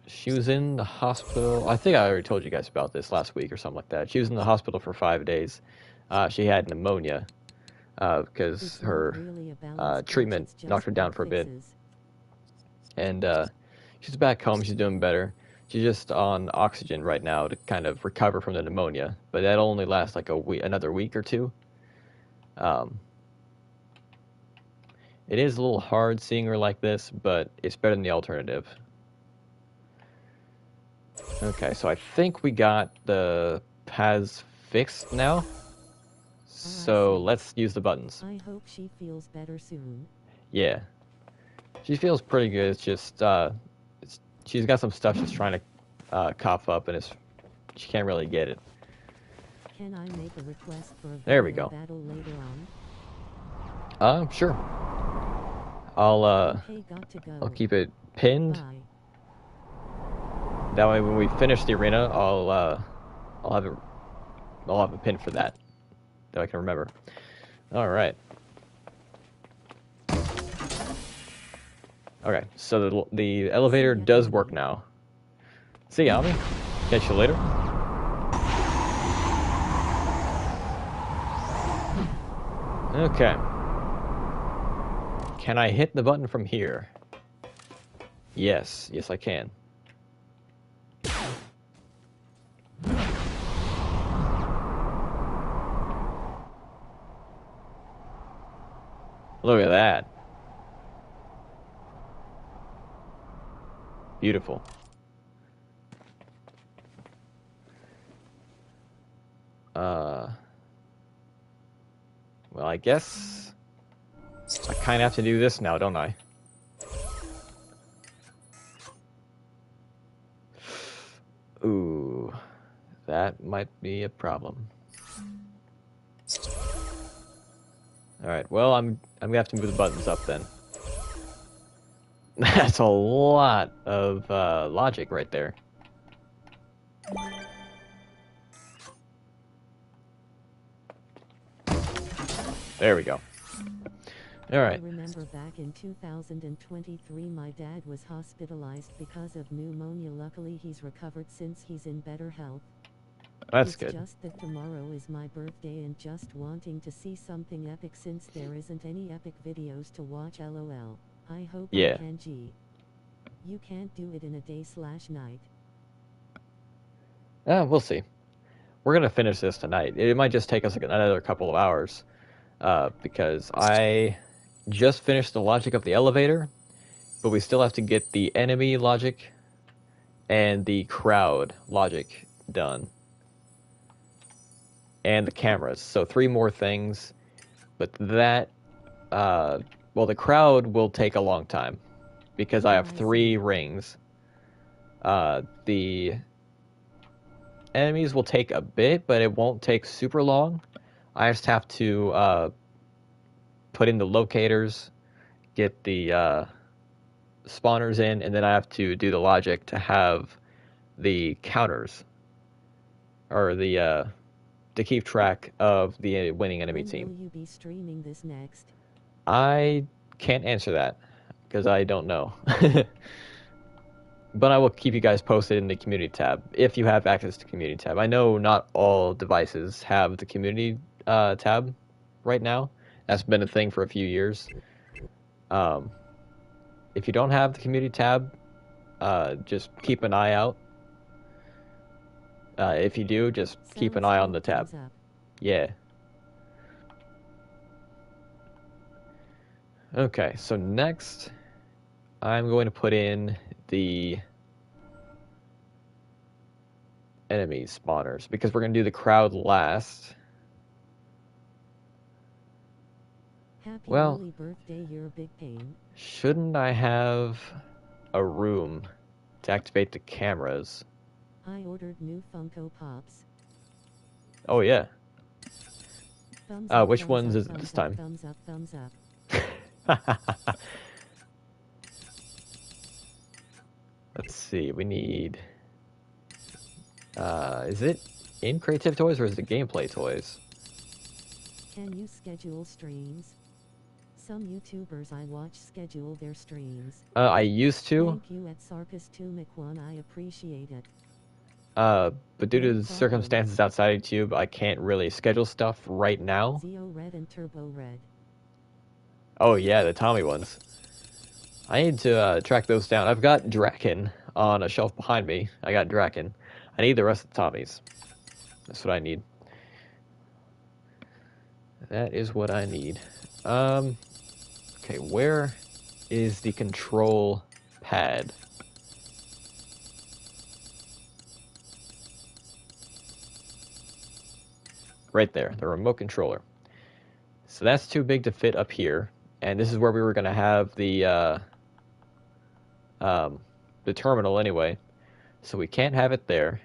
She was in the hospital. I think I already told you guys about this last week or something like that. She was in the hospital for 5 days. She had pneumonia because It's her not really a balance treatment patch, it's knocked her just down bug for a bit. fixes. And she's back home. She's doing better. She's just on oxygen right now to kind of recover from the pneumonia. But that'll only last like another week or two. It is a little hard seeing her like this, but it's better than the alternative. Okay, so I think we got the paths fixed now. So let's use the buttons. I hope she feels better soon. Yeah. She feels pretty good. It's just, she's got some stuff she's trying to cough up, and she can't really get it. Can I make a request for a There we video go. battle later on? Sure. I'll Okay, got to go. I'll keep it pinned. Bye. That way, when we finish the arena, I'll have a pin for that I can remember. All right. Okay, so the elevator does work now. See ya, Ami. Catch you later. Okay. Can I hit the button from here? Yes, I can. Look at that. Beautiful. Well, I guess I kind of have to do this now, don't I? Ooh, that might be a problem. All right. Well, I'm gonna have to move the buttons up then. That's a lot of logic right there. There we go. All right. I remember back in 2023 my dad was hospitalized because of pneumonia. Luckily he's recovered since he's in better health. That's It's good. just that tomorrow is my birthday and just wanting to see something epic since there isn't any epic videos to watch. LOL. I hope Yeah. I can. G. You can't do it in a day/night. We'll see. We're gonna finish this tonight. It might just take us like another couple of hours, because I just finished the logic of the elevator, but we still have to get the enemy logic and the crowd logic done, and the cameras. So 3 more things, but that, well, the crowd will take a long time because I have 3 rings. The enemies will take a bit, but it won't take super long. I just have to put in the locators, get the spawners in, and then I have to do the logic to have the counters, or the to keep track of the winning enemy When team. will you be streaming this next? I can't answer that because I don't know. But I will keep you guys posted in the community tab if you have access to community tab. I know not all devices have the community tab right now. That's been a thing for a few years. If you don't have the community tab, just keep an eye out. If you do, just keep an Sounds eye on cool. the tab. Thumbs up. Yeah. Okay, so next, I'm going to put in the enemy spawners because we're going to do the crowd last. Happy Well, early birthday, you're a big pain. shouldn't I have a room to activate the cameras? I ordered new Funko Pops. Oh, yeah. Thumbs up, Which thumbs ones up, is it thumbs this up, time? Thumbs up, thumbs up. Let's see, we need... is it in Creative Toys or is it Gameplay Toys? Can you schedule streams? Some YouTubers I watch schedule their streams. I used to, Thank you at Sarkis2Mc1, I appreciate it. but due to No the problem. circumstances outside of YouTube, I can't really schedule stuff right now. Zeo Red and Turbo Red. Oh yeah, the Tommy ones. I need to track those down. I've got Draken on a shelf behind me. I got Draken. I need the rest of the Tommies. That's what I need. That is what I need. Okay, where is the control pad? Right there, the remote controller. So that's too big to fit up here, and this is where we were gonna have the terminal anyway. So we can't have it there.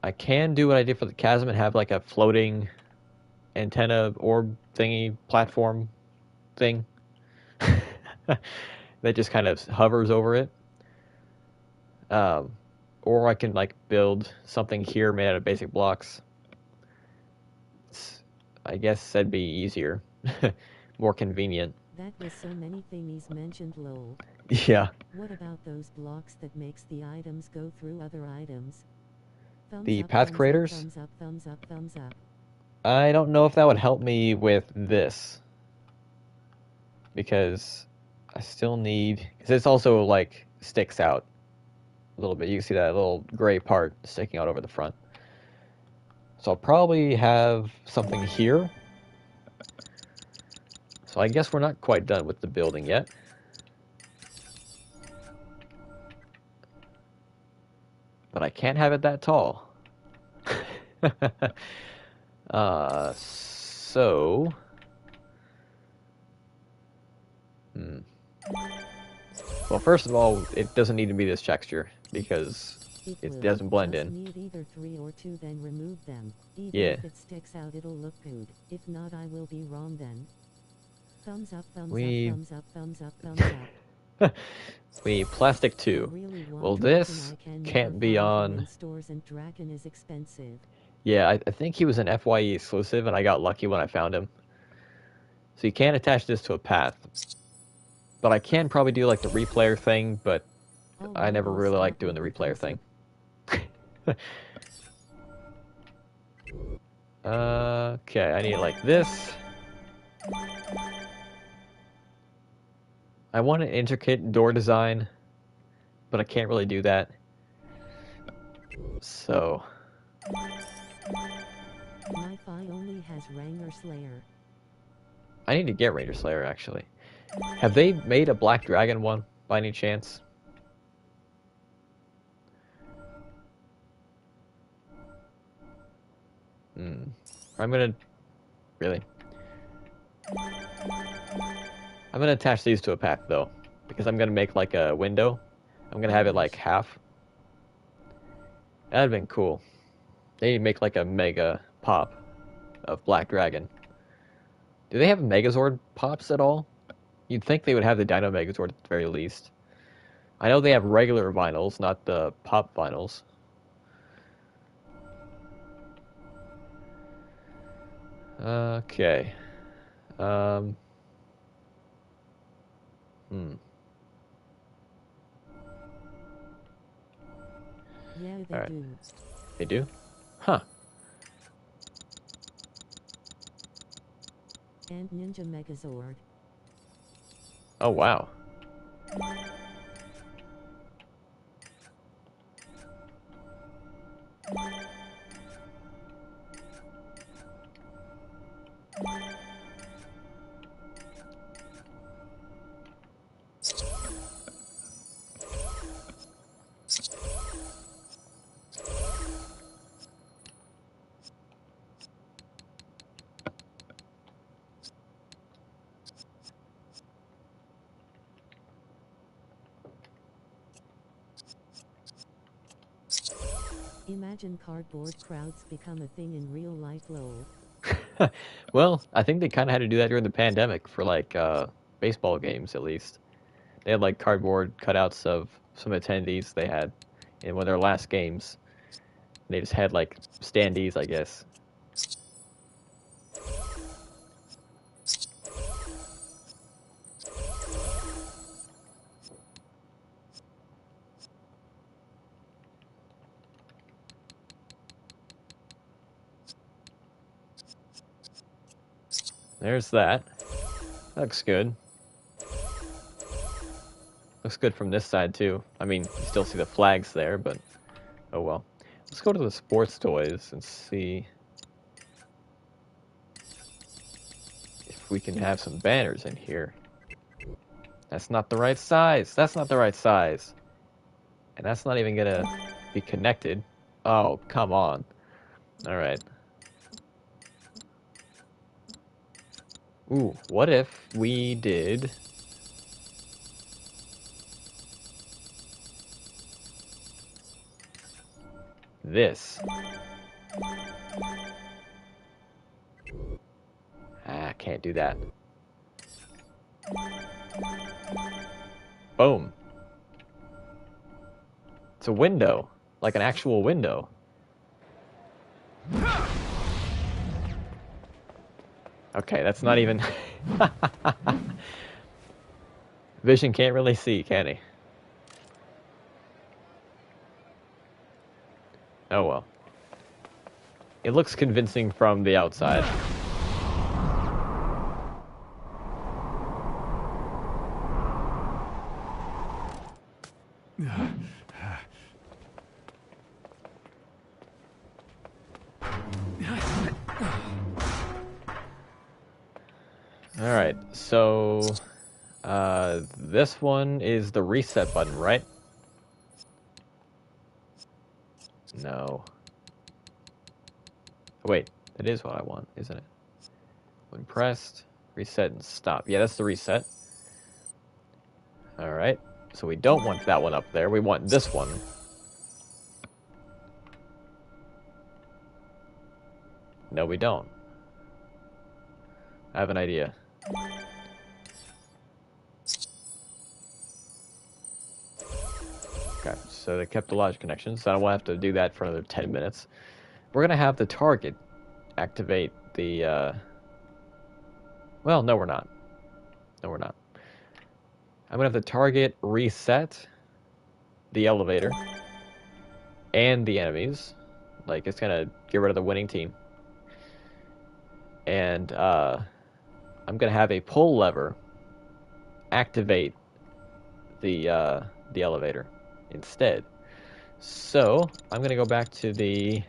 I can do what I did for the Chasm and have like a floating antenna orb thingy platform thing that just kind of hovers over it. Or I can like build something here made out of basic blocks. I guess that'd be easier, more convenient. That was so many thingies mentioned, lol. Yeah. What about those blocks that makes the items go through other items? Thumbs The up, path thumbs up, creators? Thumbs up, thumbs up, thumbs up. I don't know if that would help me with this, because I still need, because this also like sticks out a little bit. You can see that little gray part sticking out over the front. So I'll probably have something here. So I guess we're not quite done with the building yet. But I can't have it that tall. So... Well, first of all, it doesn't need to be this texture, because it doesn't blend just in. need either 3 or 2, then remove them. Even Yeah. if it sticks out, it'll look good. If not, I will be wrong then. Thumbs up, thumbs We- up, thumbs up, thumbs up, thumbs up. We need plastic 2. Really want Well, Draken, this I can can't never be find them on... in stores, and Draken is expensive. Yeah, I think he was an FYE exclusive, and I got lucky when I found him. So you can't attach this to a path. But I can probably do like the replayer thing, but Oh, I never I'll really stop liked doing the replayer overthinking. thing. Okay, I need it like this. I want an intricate door design, but I can't really do that. So, My Fi only has Ranger Slayer. I need to get Ranger Slayer, actually. Have they made a Black Dragon one, by any chance? I'm gonna... Really? I'm gonna attach these to a path, though. Because I'm gonna make, like, a window. I'm gonna have it, like, half. That'd have been cool. They need to make, like, a mega pop of Black Dragon. Do they have Megazord pops at all? You'd think they would have the Dino Megazord at the very least. I know they have regular vinyls, not the pop vinyls. Okay. Yeah, they Alright. do. They do? Huh. And Ninja Megazord. Oh, wow. Imagine cardboard crowds become a thing in real life, lol. Well, I think they kind of had to do that during the pandemic for, like, baseball games, at least. They had, like, cardboard cutouts of some attendees they had in one of their last games. They just had, like, standees, I guess. There's that. Looks good. Looks good from this side, too. I mean, you still see the flags there, but oh well. Let's go to the sports toys and see if we can have some banners in here. That's not the right size. That's not the right size. And that's not even gonna be connected. Oh, come on. Alright. Ooh, what if we did... this? Ah, can't do that. Boom. It's a window. Like an actual window. Okay, that's not even... Vision can't really see, can he? Oh well. It looks convincing from the outside. All right, so this one is the reset button, right? No. Wait, that is what I want, isn't it? When pressed, reset and stop. Yeah, that's the reset. All right, so we don't want that one up there. We want this one. No, we don't. I have an idea. Okay, so they kept the logic connection, so I don't want to have to do that for another 10 minutes. We're going to have the target activate the, well, no, we're not. No, we're not. I'm going to have the target reset the elevator and the enemies. Like, it's going to get rid of the winning team. And, I'm going to have a pull lever activate the elevator instead. So, I'm going to go back to the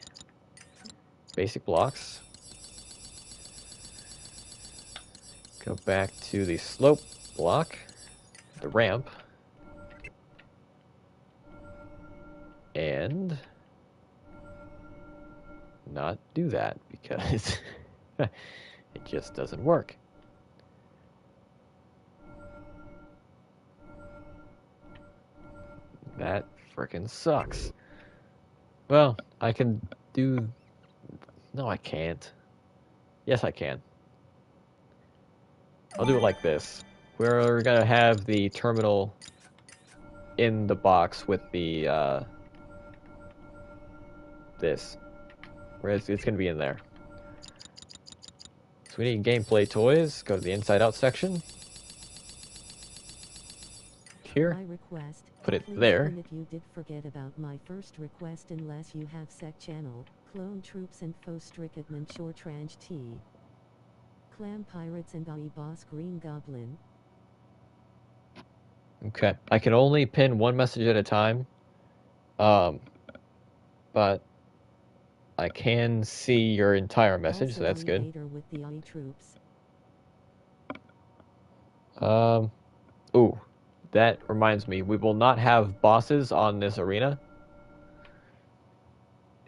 basic blocks. Go back to the slope block, the ramp, and not do that because it just doesn't work. That frickin' sucks. Well, I can do... No, I can't. Yes, I can. I'll do it like this. We're gonna have the terminal in the box with the, this. Where it's gonna be in there. So we need gameplay toys. Go to the inside out section. Here. By request, Put it please there. if you did forget about my first request unless you have sec channel, clone troops and faux stricatman shore tranche T. Clam pirates and IE boss green goblin. Okay. I can only pin one message at a time. But I can see your entire message, so Also that's good. later with the IE troops. Ooh, that reminds me, we will not have bosses on this arena.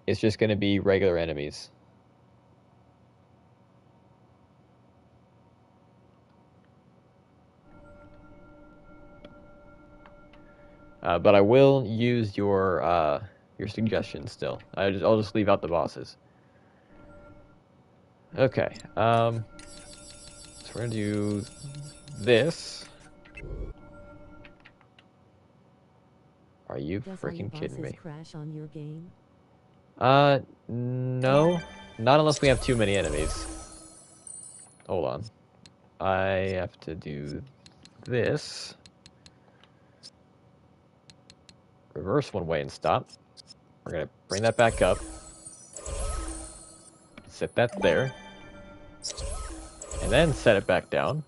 It's just going to be regular enemies. But I will use your suggestion still. I'll just leave out the bosses. Okay. So we're gonna do this. Are you Does freaking IE kidding bosses me? crash on your game? No. Not unless we have too many enemies. Hold on. I have to do this. Reverse one way and stop. We're gonna bring that back up. Set that there. And then set it back down.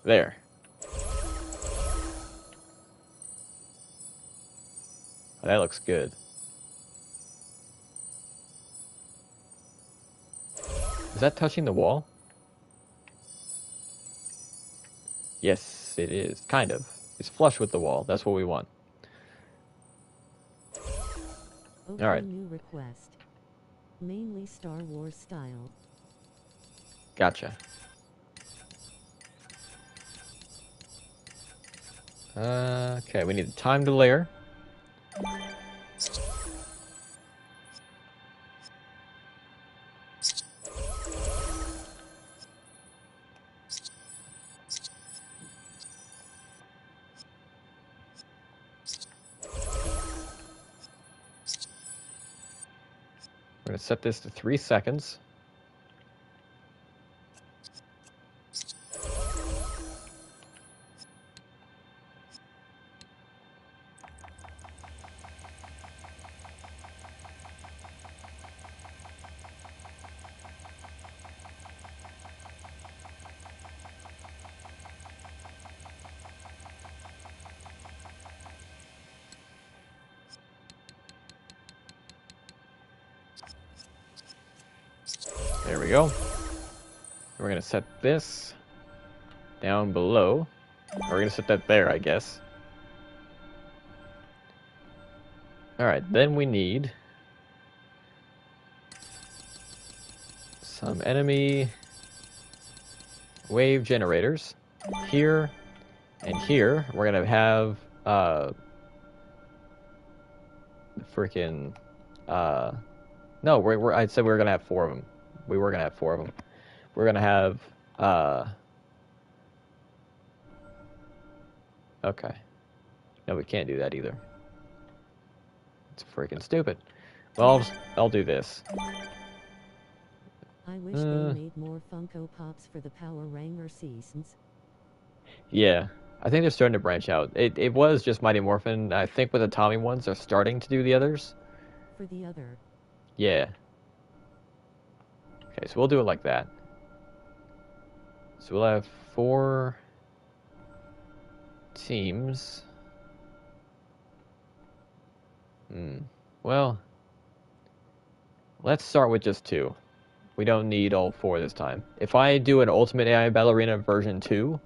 There. Oh, that looks good. Is that touching the wall? Yes, it is. Kind of. It's flush with the wall. That's what we want. Okay, All right. new request. Mainly Star Wars style. Gotcha. Okay, we need time to layer. We're going to set this to 3 seconds. There we go. We're going to set this down below. We're going to set that there, I guess. Alright, then we need some enemy wave generators here and here. We're going to have freaking no, I said we were going to have 4 of them. We were going to have 4 of them. We're going to have okay. No, we can't do that either. It's freaking stupid. Well, I'll do this. I wish they made more Funko Pops for the Power Ranger seasons. Yeah, I think they're starting to branch out. It was just Mighty Morphin. I think with the Tommy ones, they're starting to do the others. For the other. Yeah. Okay, so we'll do it like that. So we'll have 4 teams. Well, let's start with just 2. We don't need all 4 this time. If I do an Ultimate AI Ballerina version 2,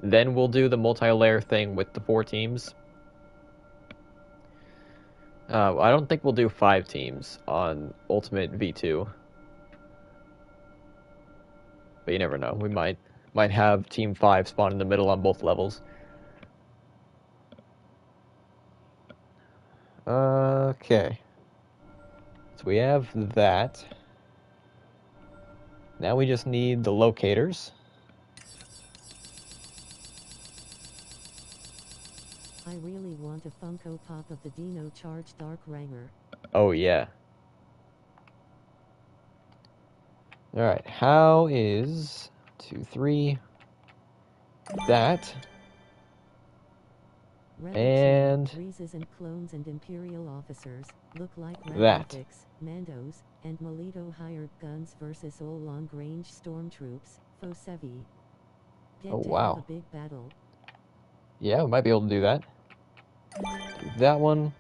then we'll do the multi-layer thing with the 4 teams. I don't think we'll do 5 teams on Ultimate V2. But you never know. We might have Team 5 spawn in the middle on both levels. Okay. So we have that. Now we just need the locators. I really want a Funko Pop of the Dino Charge Dark Ranger. Oh yeah. Alright, how is 2, 3 that? And Breezes and clones and Imperial officers look like that. Graphics, Mandos, and Melito hired guns versus all long-range stormtroops. Fosevi. Get Oh to wow. have a big battle. Yeah, we might be able to do that. Do that one.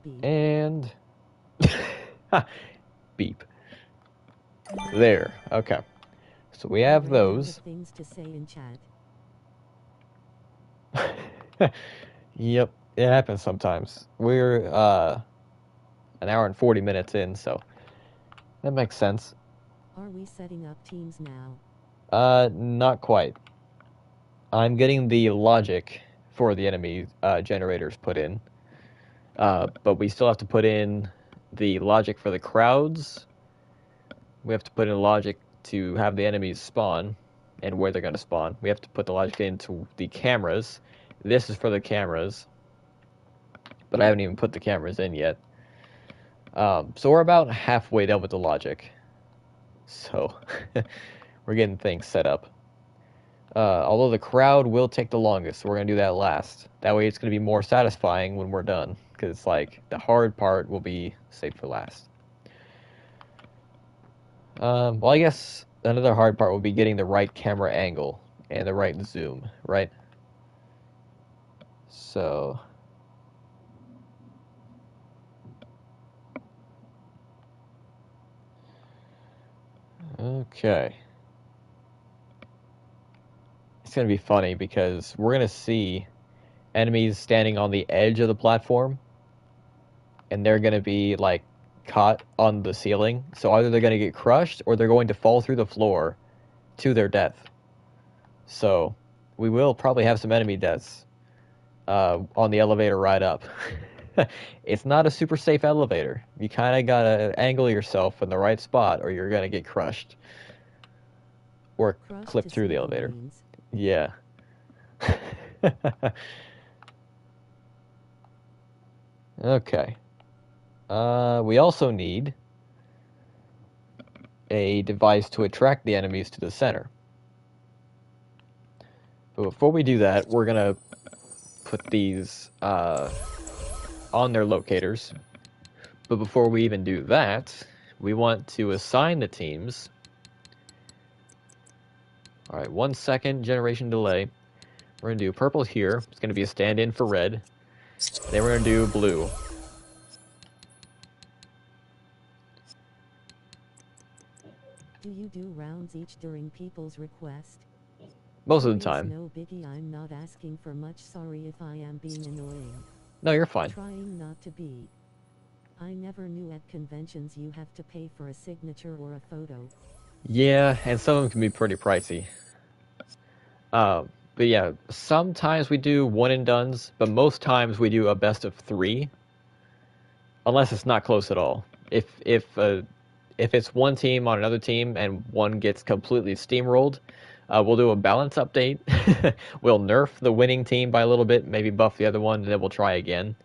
Beep. And beep. There. Okay. So we have I ran out of those. things to say in chat. Yep, it happens sometimes. We're an hour and 40 minutes in, so that makes sense. Are we setting up teams now? Not quite. I'm getting the logic for the enemy generators put in. But we still have to put in the logic for the crowds. We have to put in logic to have the enemies spawn and where they're going to spawn. We have to put the logic into the cameras. This is for the cameras, but I haven't even put the cameras in yet. So we're about halfway done with the logic. So we're getting things set up. Although the crowd will take the longest, so we're going to do that last. That way it's going to be more satisfying when we're done, because it's like the hard part will be saved for last. Well, I guess another hard part will be getting the right camera angle and the right zoom, right? So okay. It's going to be funny because we're going to see enemies standing on the edge of the platform, and they're going to be like caught on the ceiling. So either they're going to get crushed or they're going to fall through the floor to their death. So we will probably have some enemy deaths on the elevator ride up. It's not a super safe elevator. You kind of got to angle yourself in the right spot or you're going to get crushed. Or Crushed clip to through the see elevator. beans. Yeah. Okay. We also need a device to attract the enemies to the center. But before we do that, we're going to put these on their locators. But before we even do that, we want to assign the teams. All right, 1 second generation delay. We're going to do purple here. It's going to be a stand-in for red. Then we're going to do blue. Do you do rounds each during people's request? Most of the Serious, time. No biggie, I'm not asking for much. Sorry if I am being annoying. No, you're fine. Trying not to be. I never knew at conventions you have to pay for a signature or a photo. Yeah, and some of them can be pretty pricey. But yeah, sometimes we do one and dones, but most times we do a best of 3, unless it's not close at all. If it's one team on another team and one gets completely steamrolled, we'll do a balance update. We'll nerf the winning team by a little bit, maybe buff the other one, and then we'll try again.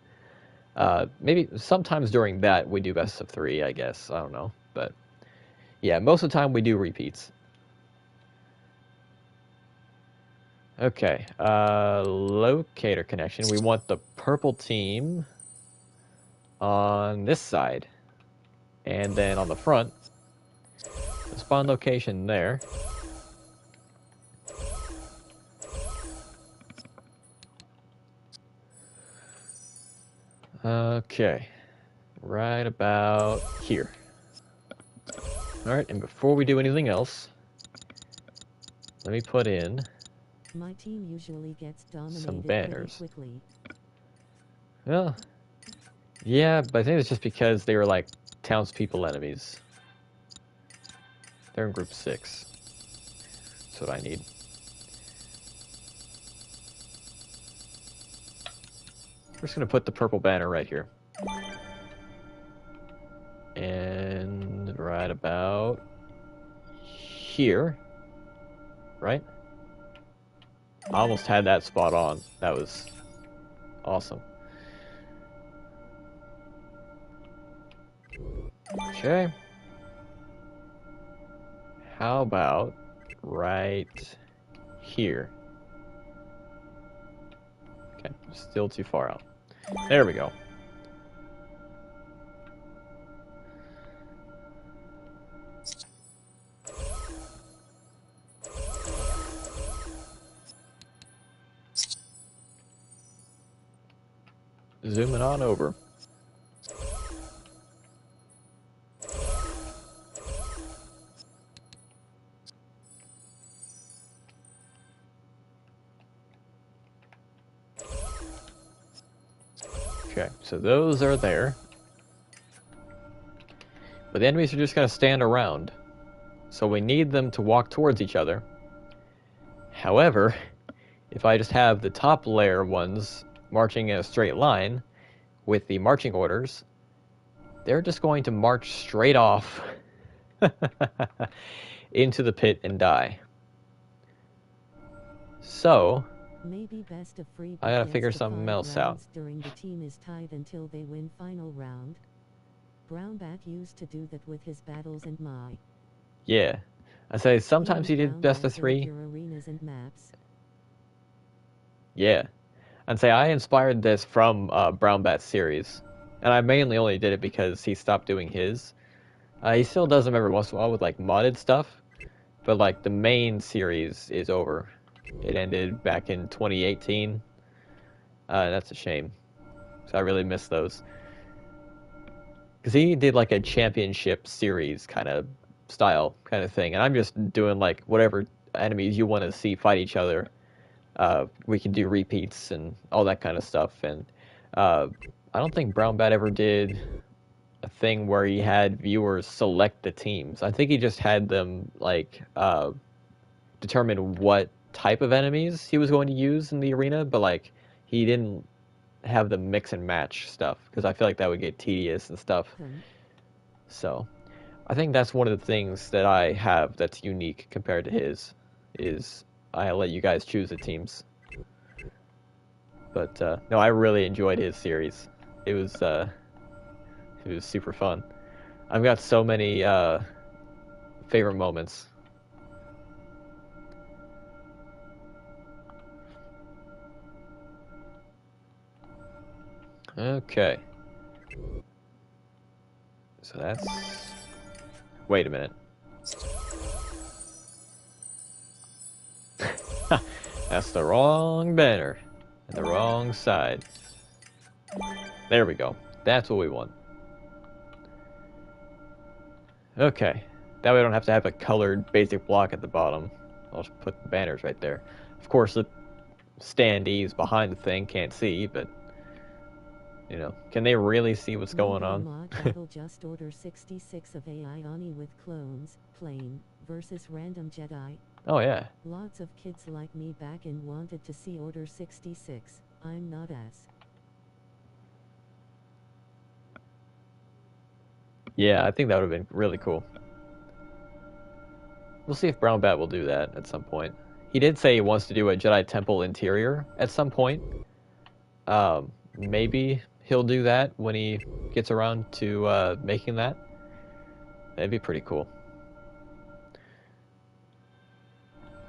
Maybe sometimes during that we do best of 3, I guess. I don't know, but yeah, most of the time we do repeats. Okay, locator connection. We want the purple team on this side, and then on the front, the spawn location there. Okay, right about here. Alright, and before we do anything else, let me put in My team usually gets dominated some pretty banners. quickly. Well, yeah, but I think it's just because they were like townspeople enemies. They're in group 6. That's what I need. We're just gonna put the purple banner right here. And right about here. Right? I almost had that spot on. That was awesome. Okay. How about right here? Okay, still too far out. There we go. Zooming on over. Okay, so those are there. But the enemies are just going to stand around. So we need them to walk towards each other. However, if I just have the top layer ones marching in a straight line with the marching orders, they're just going to march straight off into the pit and die. So, Maybe best of free. I gotta begins figure to something 5 else out. rounds during the team is tied until they win final round. Brownback used to do that with his battles and my. yeah. I say sometimes he did Brown best will of 3. build your arenas and maps. Yeah. I'd say I inspired this from Brown Bat's series. And I mainly only did it because he stopped doing his. He still does them every once in a while with like modded stuff. But like the main series is over. It ended back in 2018. That's a shame. So I really miss those. Because he did like a championship series kind of style kind of thing. And I'm just doing like whatever enemies you want to see fight each other. We can do repeats and all that kind of stuff. And I don't think Brown Bat ever did a thing where he had viewers select the teams. I think he just had them like determine what type of enemies he was going to use in the arena, but like he didn't have the mix and match stuff because I feel like that would get tedious and stuff. So I think that's one of the things that I have that's unique compared to his is I let you guys choose the teams. But no, I really enjoyed his series. It was super fun. I've got so many favorite moments. Okay. So that's... Wait a minute. That's the wrong banner. And the wrong side. There we go. That's what we want. Okay. That way I don't have to have a colored basic block at the bottom. I'll just put the banners right there. Of course, the standees behind the thing can't see, but you know, can they really see what's going on? Mod battle just order 66 of AI Oni with clones, plain, versus random Jedi. Oh yeah. Lots of kids like me back in wanted to see order 66. I'm not as. Yeah, I think that would have been really cool. We'll see if Brown Bat will do that at some point. He did say he wants to do a Jedi Temple interior at some point. Maybe he'll do that when he gets around to making that. That'd be pretty cool.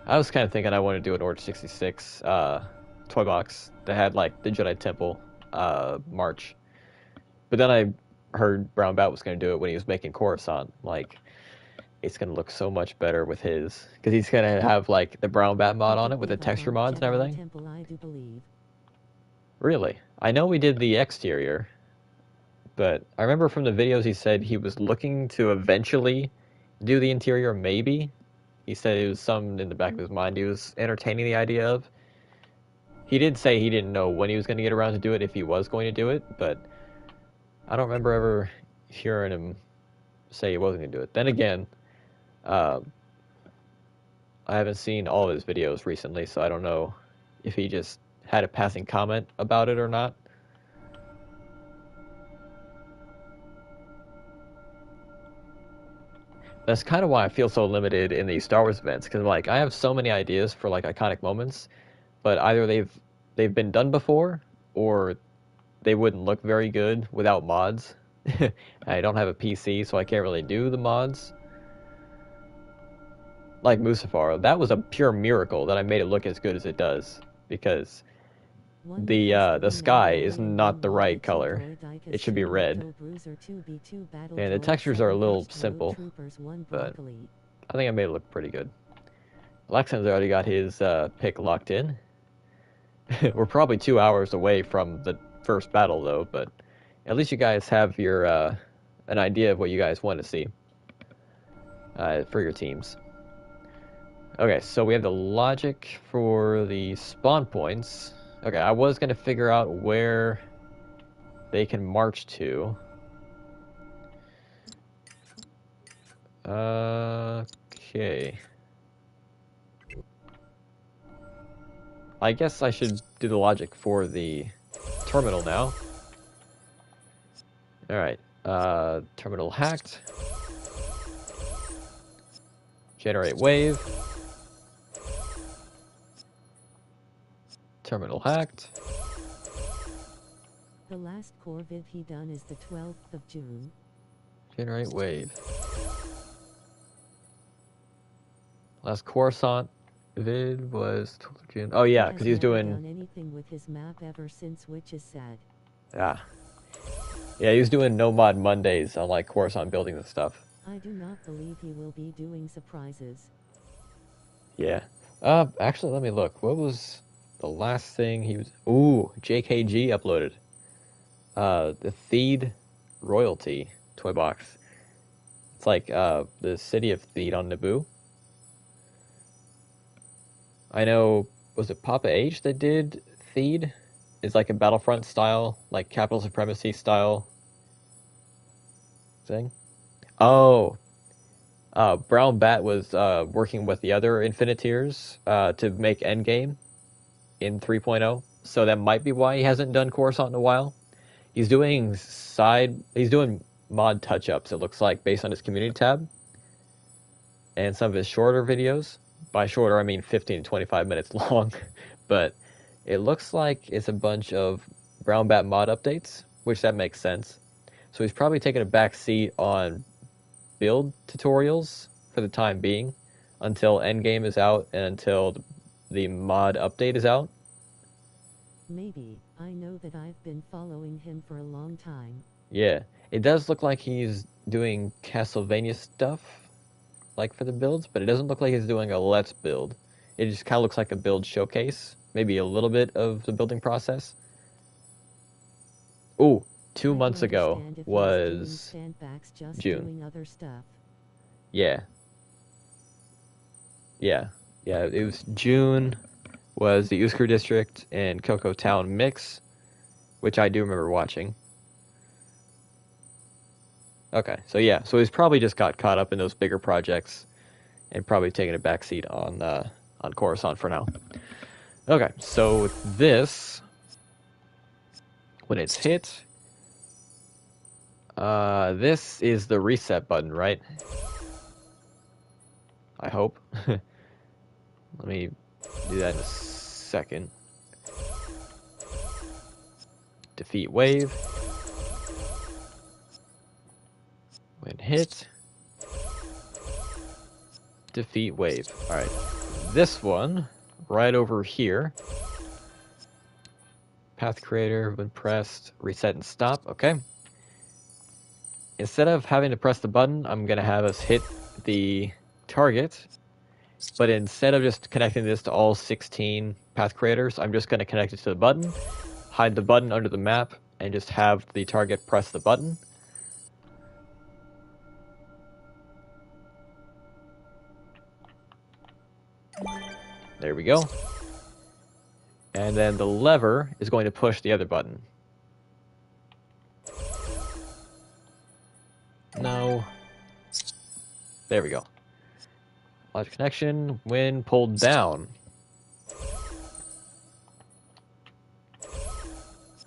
I was kind of thinking I wanted to do an Order 66 toy box that had like the Jedi Temple march. But then I heard Brown Bat was going to do it when he was making Coruscant. Like, it's going to look so much better with his, because he's going to have like the Brown Bat mod on it with the texture mods and everything. Temple, I do believe. Really? I know we did the exterior, but I remember from the videos he said he was looking to eventually do the interior, maybe. He said it was something in the back of his mind he was entertaining the idea of. He did say he didn't know when he was going to get around to do it, if he was going to do it, but I don't remember ever hearing him say he wasn't going to do it. Then again, I haven't seen all of his videos recently, so I don't know if he just had a passing comment about it or not. That's kind of why I feel so limited in these Star Wars events, because like I have so many ideas for like iconic moments, but either they've been done before, or they wouldn't look very good without mods. I don't have a PC, so I can't really do the mods. Like Mustafar, that was a pure miracle that I made it look as good as it does, because the sky is not the right color. It should be red. And the textures are a little simple, but I think I made it look pretty good. Lexan's already got his pick locked in. We're probably 2 hours away from the first battle, though, but at least you guys have your an idea of what you guys want to see for your teams. Okay, so we have the logic for the spawn points. Okay, I was going to figure out where they can march to. Okay. I guess I should do the logic for the terminal now. Alright, terminal hacked. Generate wave. Terminal hacked. The last core vid he done is the 12th of June. Generate wave. Last Coruscant vid was 12th of June. Oh yeah, because he was doing done anything with his map ever since, which is sad. Yeah, he was doing no mod Mondays on like Coruscant buildings and stuff. I do not believe he will be doing surprises. Yeah. Actually, let me look. What was the last thing he was... Ooh, JKG uploaded. The Theed Royalty toy box. It's like, the city of Theed on Naboo. I know, was it Papa H that did Theed? It's like a Battlefront style, like capital supremacy style thing. Oh, Brown Bat was working with the other Infiniteers to make Endgame in 3.0, so that might be why he hasn't done Coruscant in a while. He's doing mod touch-ups, it looks like, based on his community tab, and some of his shorter videos. By shorter, I mean 15 to 25 minutes long, but it looks like it's a bunch of Brown Bat mod updates, which that makes sense. So he's probably taking a back seat on build tutorials for the time being, until Endgame is out and until the mod update is out. Maybe. I know that I've been following him for a long time. Yeah, it does look like he's doing Castlevania stuff, like for the builds, but it doesn't look like he's doing a Let's Build. It just kind of looks like a build showcase, maybe a little bit of the building process. Ooh, 2 months ago was just June. doing other stuff. Yeah. Yeah. Yeah, it was June was the Uskru District and Kyoko Town mix, which I do remember watching. Okay, so yeah, so he's probably just got caught up in those bigger projects and probably taking a backseat on Coruscant for now. Okay, so with this, when it's hit, this is the reset button, right? I hope. Let me do that in a second. Defeat wave. When hit, defeat wave. Alright, this one, right over here. Path creator, when pressed, reset and stop. Okay. Instead of having to press the button, I'm going to have us hit the target. But instead of just connecting this to all 16 path creators, I'm just going to connect it to the button, hide the button under the map, and just have the target press the button. There we go. And then the lever is going to push the other button. No. There we go. Logic connection when pulled down.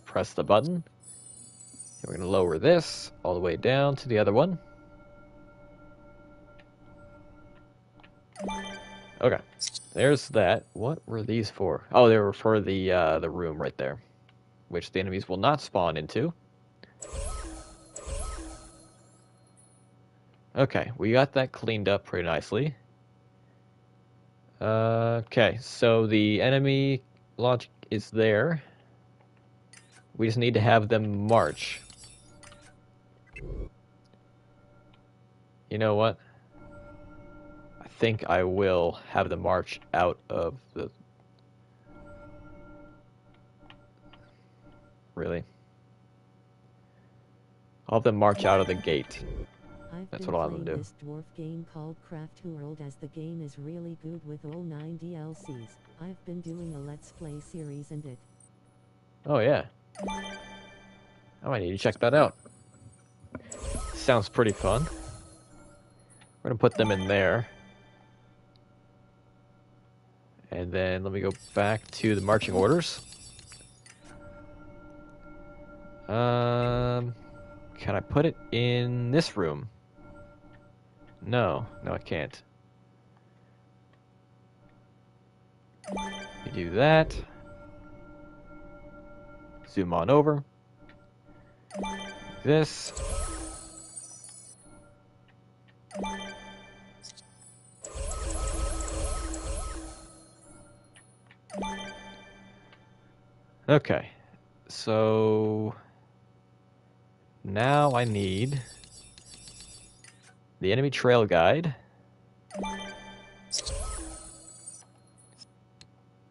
Press the button. And we're going to lower this all the way down to the other one. Okay. There's that. What were these for? Oh, they were for the room right there, which the enemies will not spawn into. Okay, we got that cleaned up pretty nicely. Okay, so the enemy launch is there. We just need to have them march. You know what? I think I will have them march out of the... Really? I'll have them march out of the gate. That's what I'll have them do. This dwarf game called Craft World, as the game is really good with all 9 DLCs. I've been doing a Let's Play series and it. Oh yeah. I might need to check that out. Sounds pretty fun. We're gonna put them in there. And then let me go back to the marching orders. Can I put it in this room? No, I can't. You do that. Zoom on over. This. Okay, so now I need the enemy trail guide,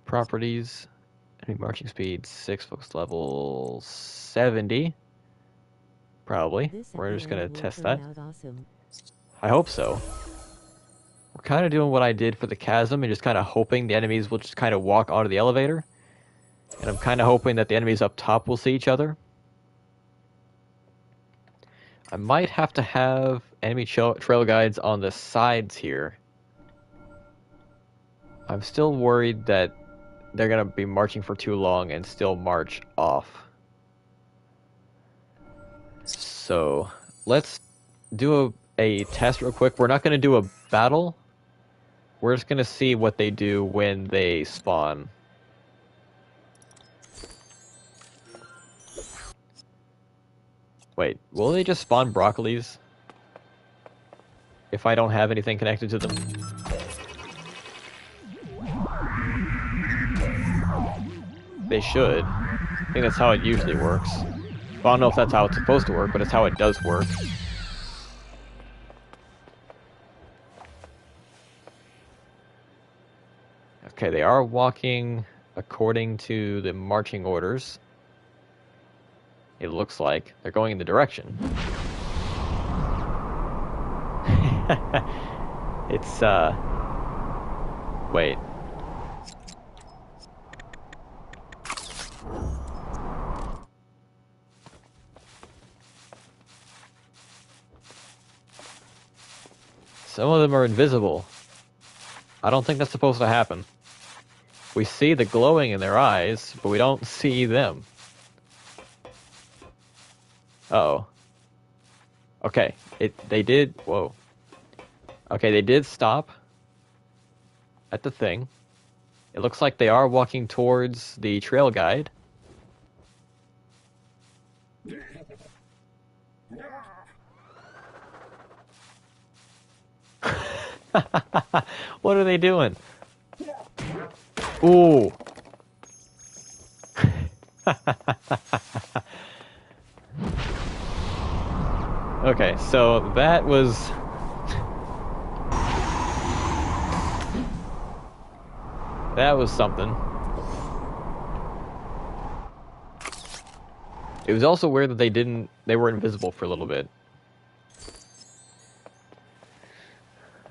properties, enemy marching speed 6, focus level 70. Probably. We're just gonna test that. Awesome. I hope so. We're kind of doing what I did for the chasm and just kind of hoping the enemies will just kind of walk onto the elevator. And I'm kind of hoping that the enemies up top will see each other. I might have to have enemy trail guides on the sides here. I'm still worried that they're going to be marching for too long and still march off. So, let's do a test real quick. We're not going to do a battle. We're just going to see what they do when they spawn. Wait, will they just spawn broccolis? If I don't have anything connected to them? They should. I think that's how it usually works. Well, I don't know if that's how it's supposed to work, but it's how it does work. Okay, they are walking according to the marching orders. It looks like they're going in the direction. It's, wait. Some of them are invisible. I don't think that's supposed to happen. We see the glowing in their eyes, but we don't see them. Uh-oh. Okay, they did, whoa. Okay, they did stop at the thing. It looks like they are walking towards the trail guide. What are they doing? Ooh. Okay, so that was... that was something. It was also weird that they were invisible for a little bit.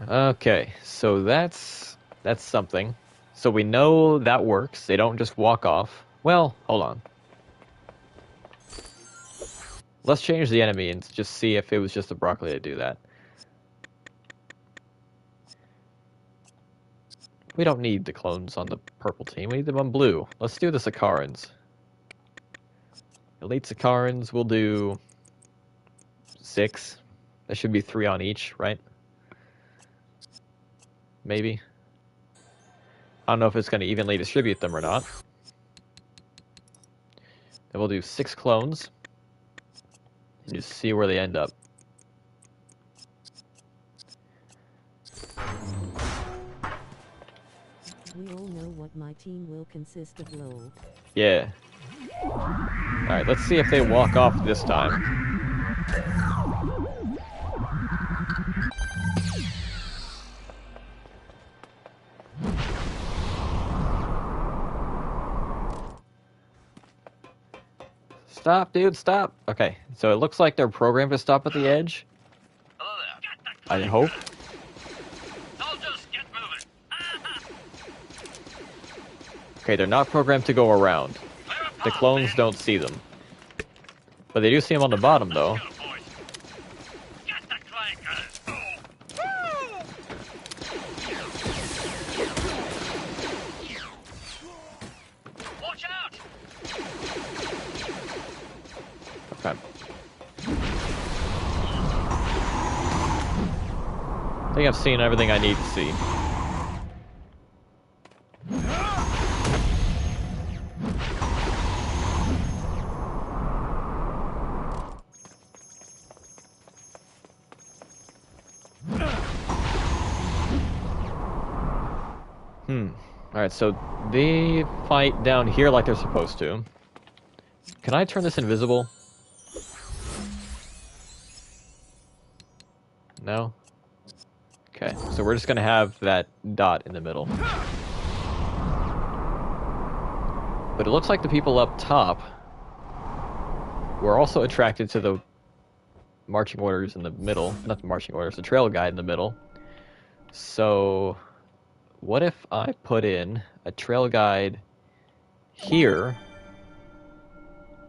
Okay, so that's something. So we know that works. They don't just walk off. Well, hold on. Let's change the enemy and just see if it was just a broccoli to do that. We don't need the clones on the purple team. We need them on blue. Let's do the Sakarans. Elite Sakarans, we'll do 6. That should be 3 on each, right? Maybe. I don't know if it's going to evenly distribute them or not. Then we'll do 6 clones. And just see where they end up. We all know what my team will consist of, lol. Yeah. Alright, let's see if they walk off this time. Stop, dude, stop. Okay, so it looks like they're programmed to stop at the edge. I hope. Okay, they're not programmed to go around. The clones don't see them. But they do see them on the bottom, though. Okay. I think I've seen everything I need to see. Alright, so they fight down here like they're supposed to. Can I turn this invisible? No? Okay, so we're just gonna have that dot in the middle. But it looks like the people up top were also attracted to the marching orders in the middle. Not the marching orders, the trail guide in the middle. So... what if I put in a trail guide here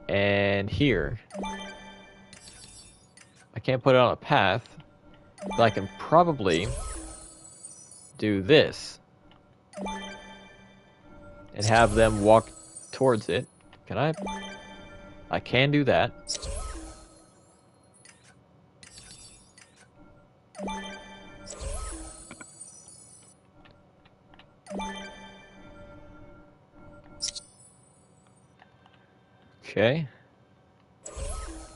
and here? I can't put it on a path, but I can probably do this and have them walk towards it. Can I? I can do that. Okay.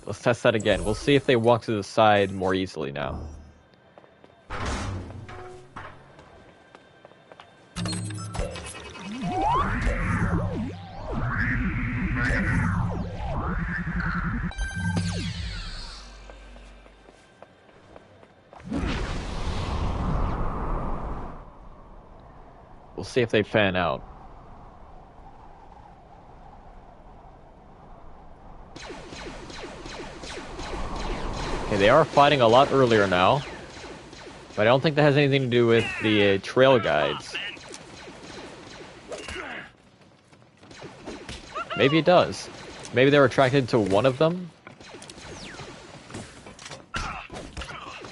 Let's test that again. We'll see if they walk to the side more easily now. We'll see if they fan out. Okay, they are fighting a lot earlier now. But I don't think that has anything to do with the trail guides. Maybe it does. Maybe they're attracted to one of them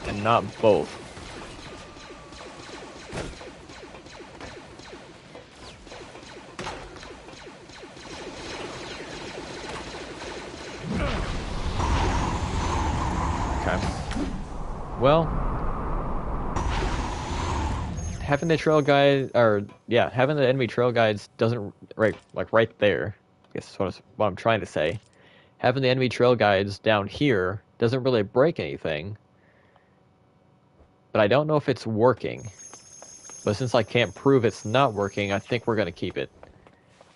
and not both. Okay. Well, having the trail guide, or yeah, having the enemy trail guides doesn't right there. I guess that's what I'm trying to say. Having the enemy trail guides down here doesn't really break anything, but I don't know if it's working. But since I can't prove it's not working, I think we're gonna keep it.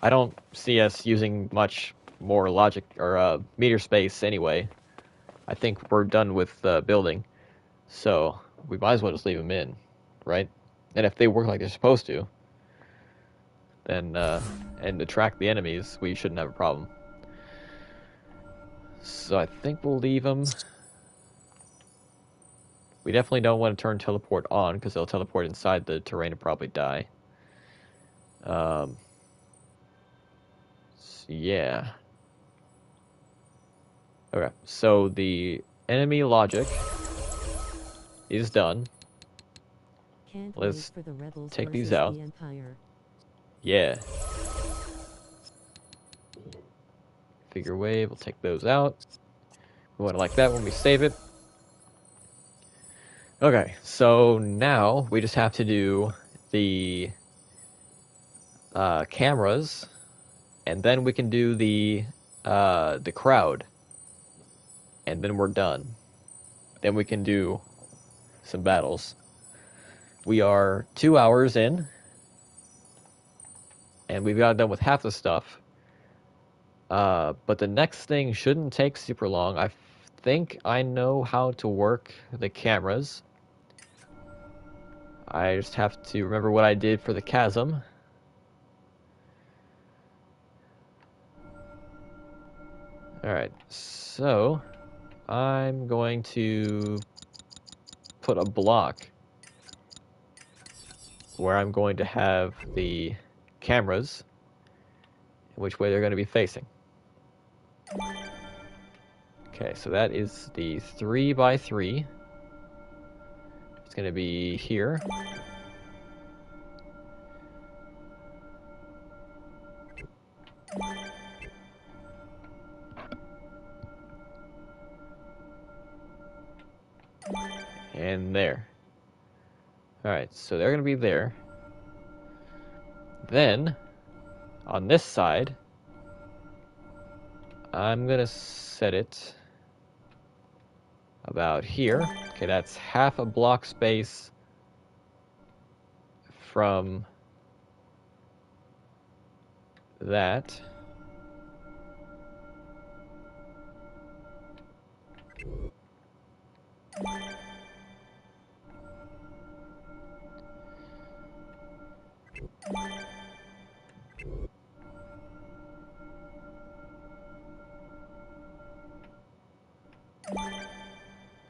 I don't see us using much more logic or meter space anyway. I think we're done with building, so we might as well just leave them in, right? And if they work like they're supposed to, then and attract the enemies, we shouldn't have a problem. So I think we'll leave them. We definitely don't want to turn teleport on because they'll teleport inside the terrain and probably die. So yeah. Okay, so the enemy logic is done. Can't Let's wait for the rebels take these versus out. the Empire. Yeah. Figure wave, we'll take those out. We want it like that when we save it. Okay, so now we just have to do the cameras, and then we can do the crowd, and then we're done. Then we can do some battles. We are 2 hours in, and we've got done with half the stuff. But the next thing shouldn't take super long. I think I know how to work the cameras. I just have to remember what I did for the chasm. Alright, so I'm going to put a block where I'm going to have the cameras, and which way they're going to be facing. Okay, so that is the 3x3. It's going to be here. And there. Alright, so they're going to be there. Then, on this side, I'm going to set it about here. Okay, that's half a block space from that.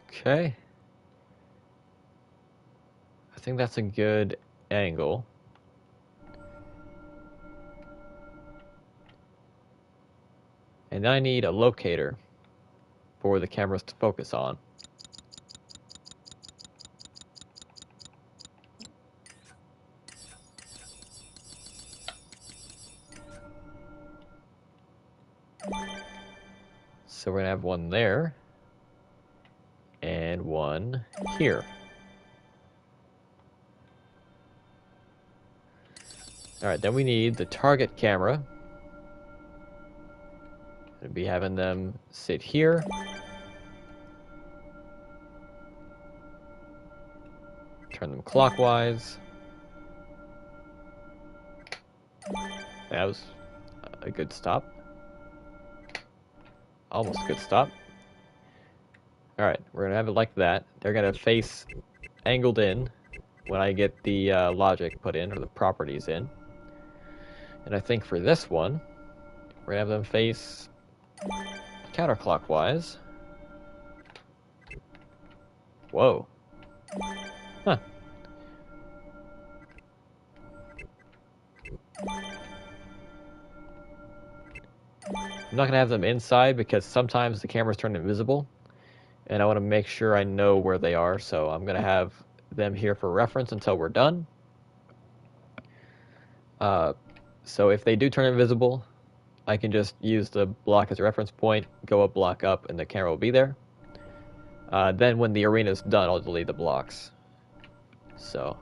Okay. I think that's a good angle. And I need a locator for the cameras to focus on. So we're gonna have one there and one here. Alright, then we need the target camera. I'll be having them sit here. Turn them clockwise. That was a good stop. Almost a good stop. Alright, we're gonna have it like that. They're gonna face angled in when I get the logic put in, or the properties in. And I think for this one, we're gonna have them face counterclockwise. Whoa. Huh. I'm not going to have them inside because sometimes the cameras turn invisible, and I want to make sure I know where they are, so I'm going to have them here for reference until we're done. So if they do turn invisible, I can just use the block as a reference point, go a block up, and the camera will be there. Then when the arena's done, I'll delete the blocks. So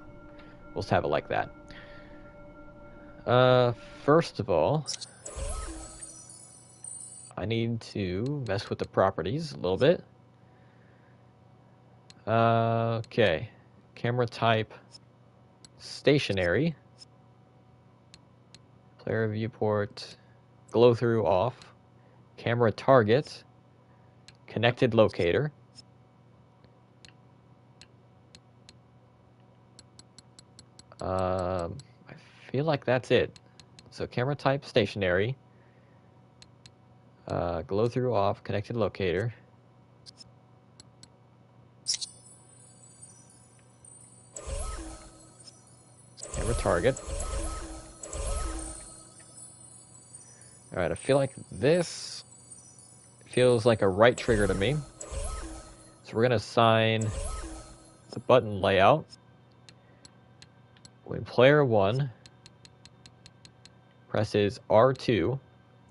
we'll just have it like that. First of all, I need to mess with the properties a little bit. Okay, camera type, stationary, player viewport, glow through off, camera target, connected locator. I feel like that's it. So camera type, stationary, glow through off, connected locator. Camera target. Alright, I feel like this feels like a right trigger to me. So we're going to assign the button layout. When player 1 presses R2,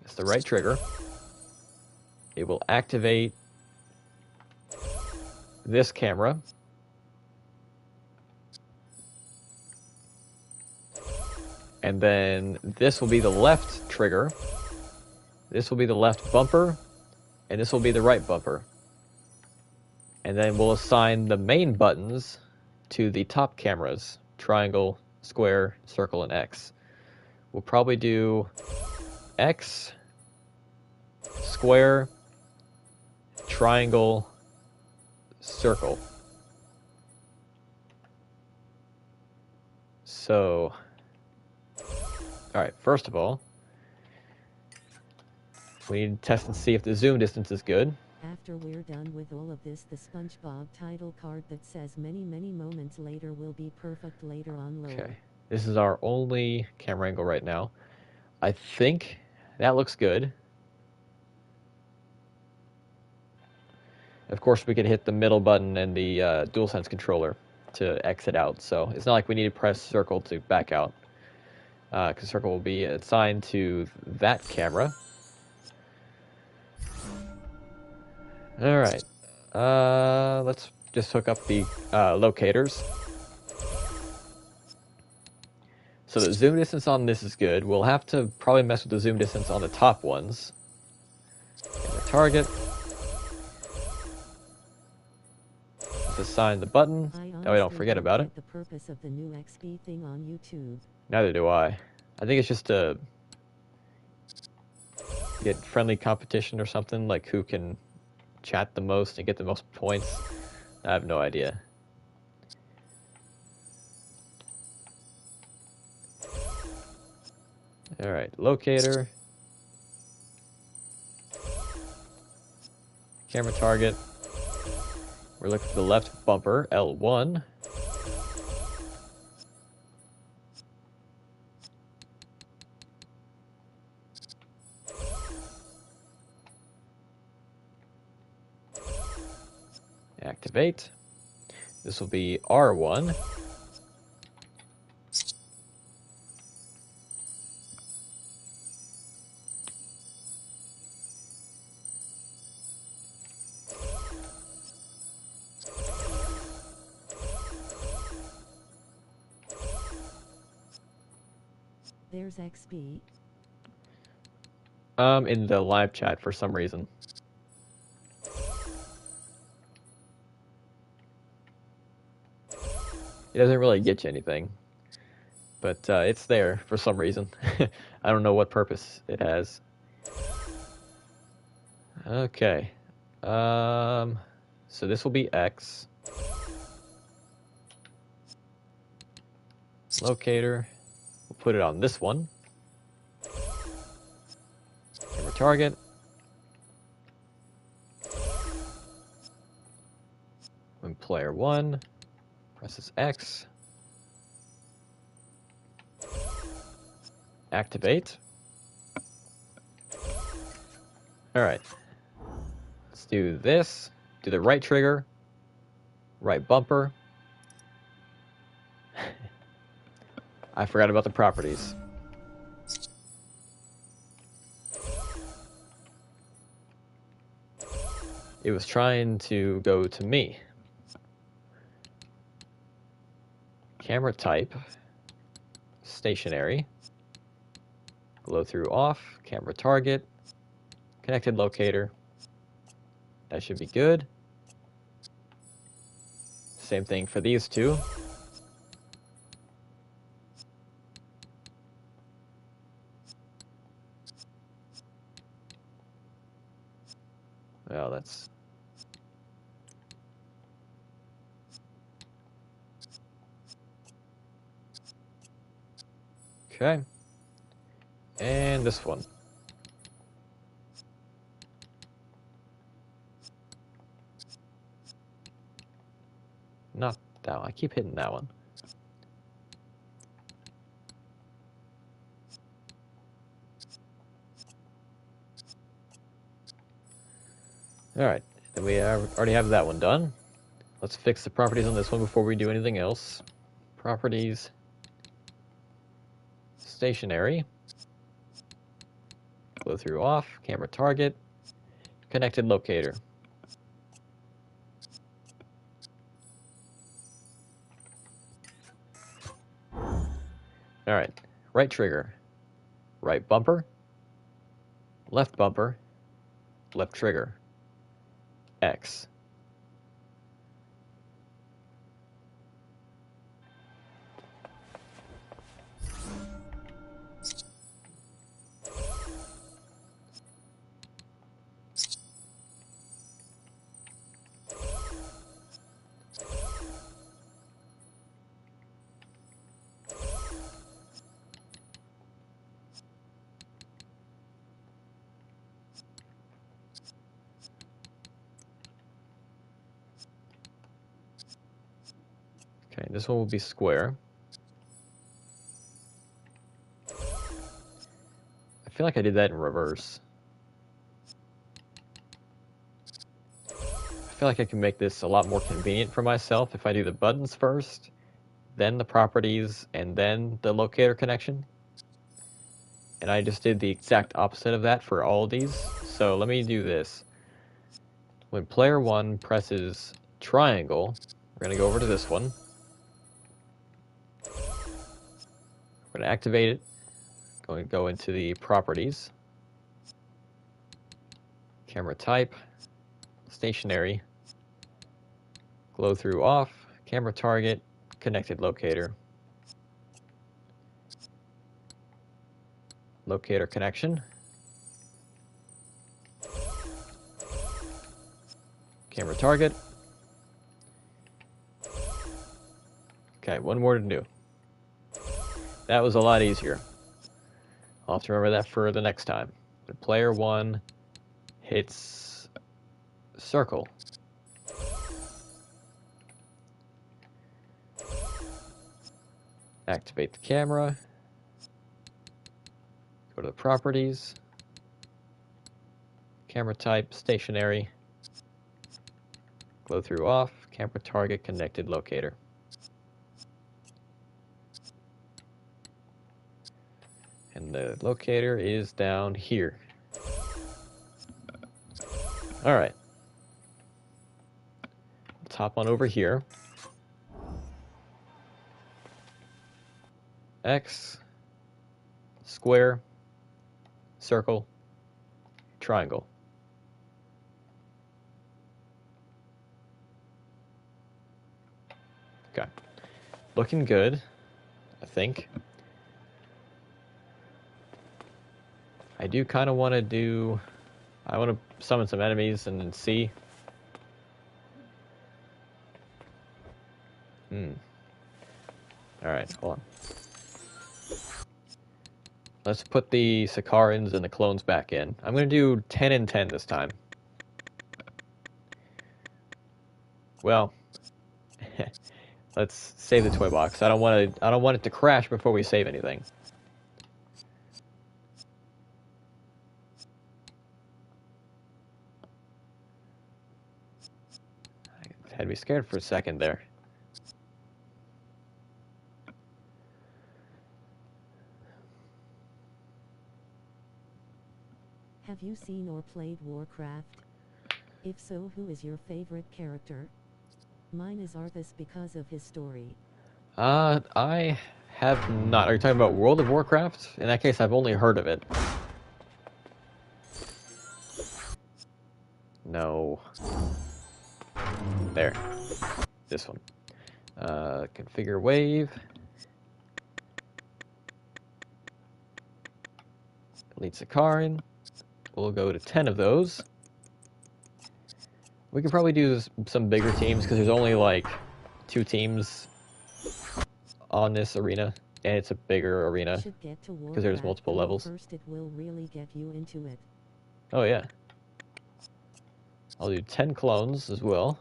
it's the right trigger, it will activate this camera. And then this will be the left trigger. This will be the left bumper. And this will be the right bumper. And then we'll assign the main buttons to the top cameras. Triangle, square, circle, and X. We'll probably do X, square, triangle, circle. So, alright, first of all, we need to test and see if the zoom distance is good. After we're done with all of this, the SpongeBob title card that says many moments later will be perfect later on load. Okay, this is our only camera angle right now. I think that looks good. Of course, we could hit the middle button and the DualSense controller to exit out, so it's not like we need to press circle to back out. Because circle will be assigned to that camera. Alright, let's just hook up the locators. So the zoom distance on this is good. We'll have to probably mess with the zoom distance on the top ones. And the target. Let's assign the button. That way we don't forget about it. The purpose of the new XP thing on YouTube. Neither do I. I think it's just to get friendly competition or something, like who can chat the most and get the most points. I have no idea. Alright, locator. Camera target. We're looking for the left bumper, L1. Activate. This will be R1. There's XP. In the live chat for some reason. It doesn't really get you anything, but it's there for some reason. I don't know what purpose it has. Okay, so this will be X. Locator. We'll put it on this one. Camera target. When player 1 Presses X. Activate. Alright. Let's do this. Do the right trigger. Right bumper. I forgot about the properties. It was trying to go to me. Camera type. Stationary. Glow through off. Camera target. Connected locator. That should be good. Same thing for these two. Well, that's... Okay. And this one. Not that one. I keep hitting that one. Alright, then we already have that one done. Let's fix the properties on this one before we do anything else. Properties. Stationary. Glow through off. Camera target. Connected locator. Alright, right trigger. Right bumper. Left bumper. Left trigger. X. Okay, this one will be square. I feel like I did that in reverse. I feel like I can make this a lot more convenient for myself if I do the buttons first, then the properties, and then the locator connection. And I just did the exact opposite of that for all of these. So let me do this. When player 1 presses triangle, we're going to go over to this one. We're going to activate it. Going to go into the properties. Camera type. Stationary. Glow through off. Camera target. Connected locator. Locator connection. Camera target. Okay, one more to do. That was a lot easier. I'll have to remember that for the next time. When player 1 hits circle. Activate the camera. Go to the properties. Camera type, stationary. Glow through off. Camera target, connected locator. And the locator is down here. Alright. Let's hop on over here. X, square, circle, triangle. Okay. Looking good, I think. I do kind of want to do... I want to summon some enemies and then see. Alright, hold on. Let's put the Sicarans and the clones back in. I'm going to do 10 and 10 this time. Well, Let's save the toy box. I don't want it to crash before we save anything. I had me scared for a second there. Have you seen or played Warcraft? If so, who is your favorite character? Mine is Arthas because of his story. I have not. Are you talking about World of Warcraft? In that case, I've only heard of it. No. There. This one. Configure wave. Delete Sakarin. We'll go to 10 of those. We could probably do some bigger teams because there's only like 2 teams on this arena, and it's a bigger arena because there's multiple levels. First, it will really get you into it. Oh yeah. I'll do 10 clones as well.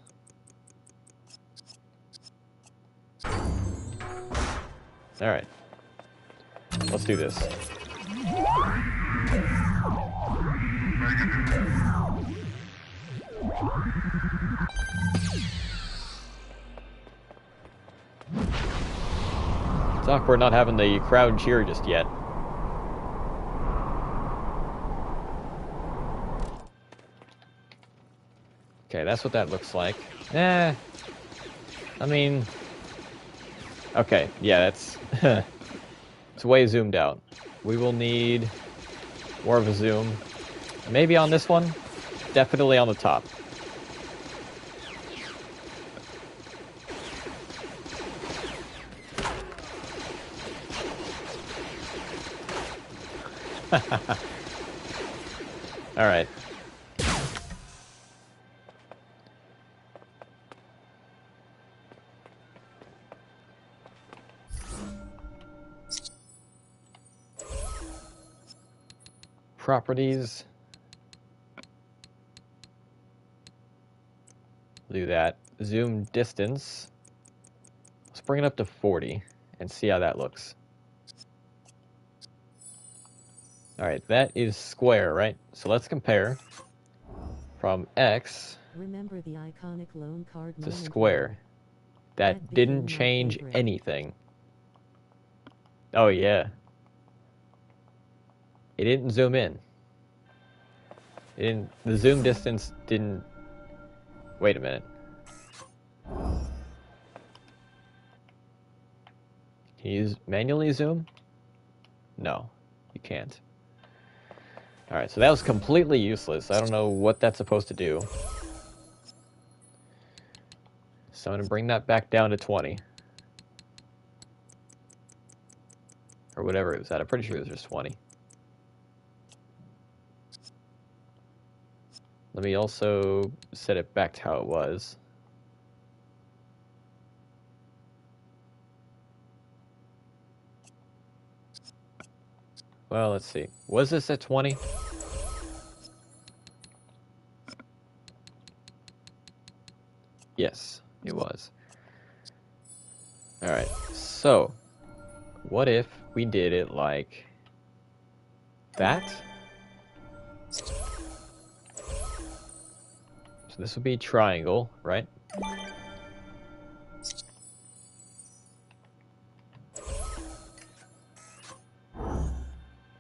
Alright. Let's do this. It's awkward not having the crowd cheer just yet. Okay, that's what that looks like. I mean... Okay, yeah, that's... it's way zoomed out. We will need more of a zoom. Maybe on this one. Definitely on the top. All right. Properties. Do that. Zoom distance. Let's bring it up to 40 and see how that looks. Alright, that is square, right? So let's compare from X Remember the iconic loan card to moment square. That didn't change anything. Oh yeah. It didn't zoom in. It didn't, the zoom distance didn't... Wait a minute. Can you manually zoom? No, you can't. Alright, so that was completely useless. I don't know what that's supposed to do. So I'm going to bring that back down to 20. Or whatever it was at. I'm pretty sure it was just 20. Let me also set it back to how it was. Well, let's see. Was this at 20? Yes, it was. Alright, so what if we did it like that? So this would be triangle, right?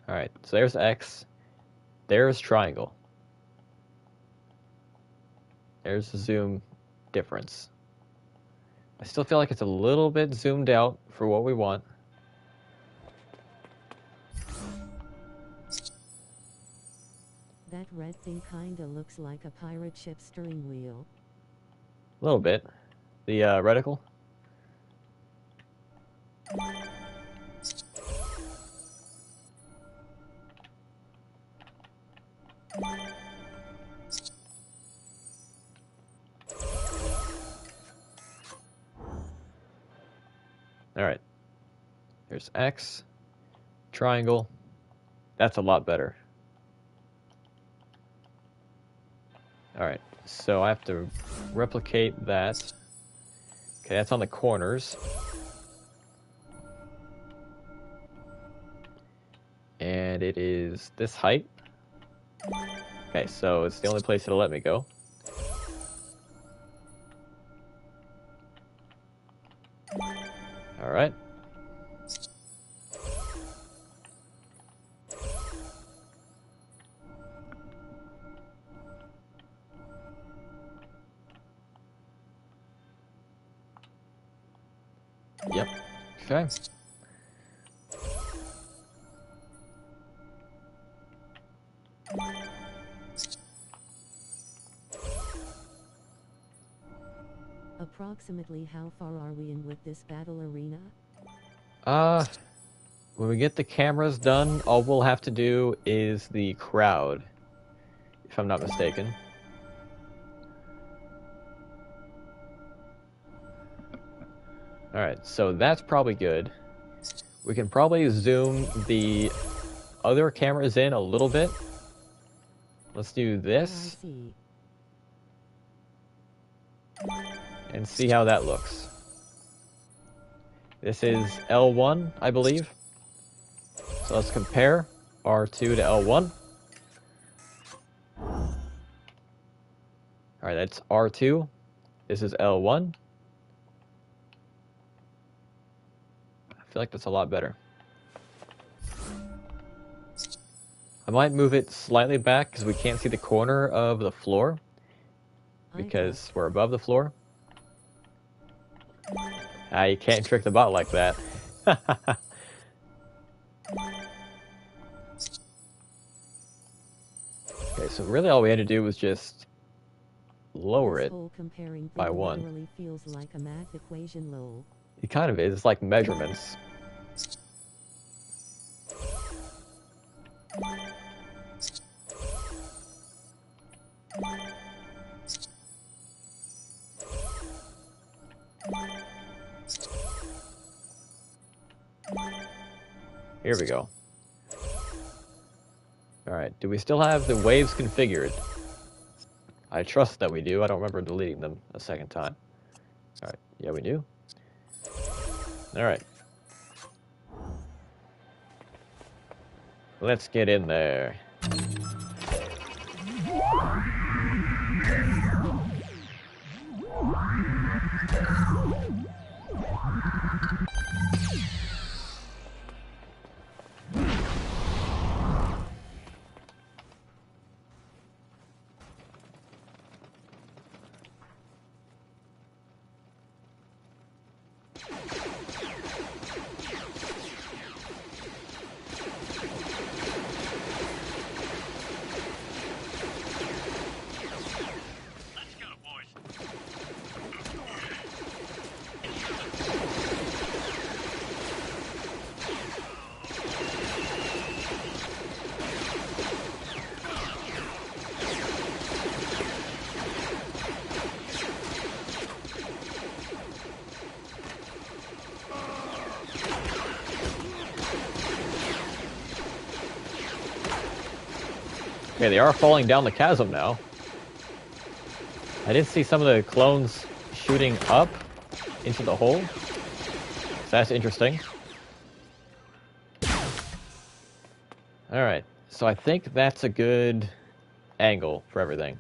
Alright, so there's X. There's triangle. There's the zoom difference. I still feel like it's a little bit zoomed out for what we want. That red thing kinda looks like a pirate ship steering wheel. A little bit. The reticle. Alright. There's X. Triangle. That's a lot better. Alright, so I have to replicate that Okay, that's on the corners. And it is this height. Okay, so it's the only place it'll let me go. Alright. Yep. Okay. Approximately how far are we in with this battle arena? When we get the cameras done, all we'll have to do is the crowd, if I'm not mistaken. Alright, so that's probably good. We can probably zoom the other cameras in a little bit. Let's do this I see. and see how that looks. This is L1, I believe. So let's compare R2 to L1. Alright, that's R2. This is L1. I feel like that's a lot better. I might move it slightly back because we can't see the corner of the floor because we're above the floor. You can't trick the bot like that. Okay, so really all we had to do was just lower This it whole comparing by thing one. literally feels like a math equation, lol. It kind of is. It's like measurements. Here we go. Alright, do we still have the waves configured? I trust that we do. I don't remember deleting them a second time. Alright, yeah we do. Alright. Let's get in there. Okay, they are falling down the chasm now. I did see some of the clones shooting up into the hole. So that's interesting. Alright, so I think that's a good angle for everything.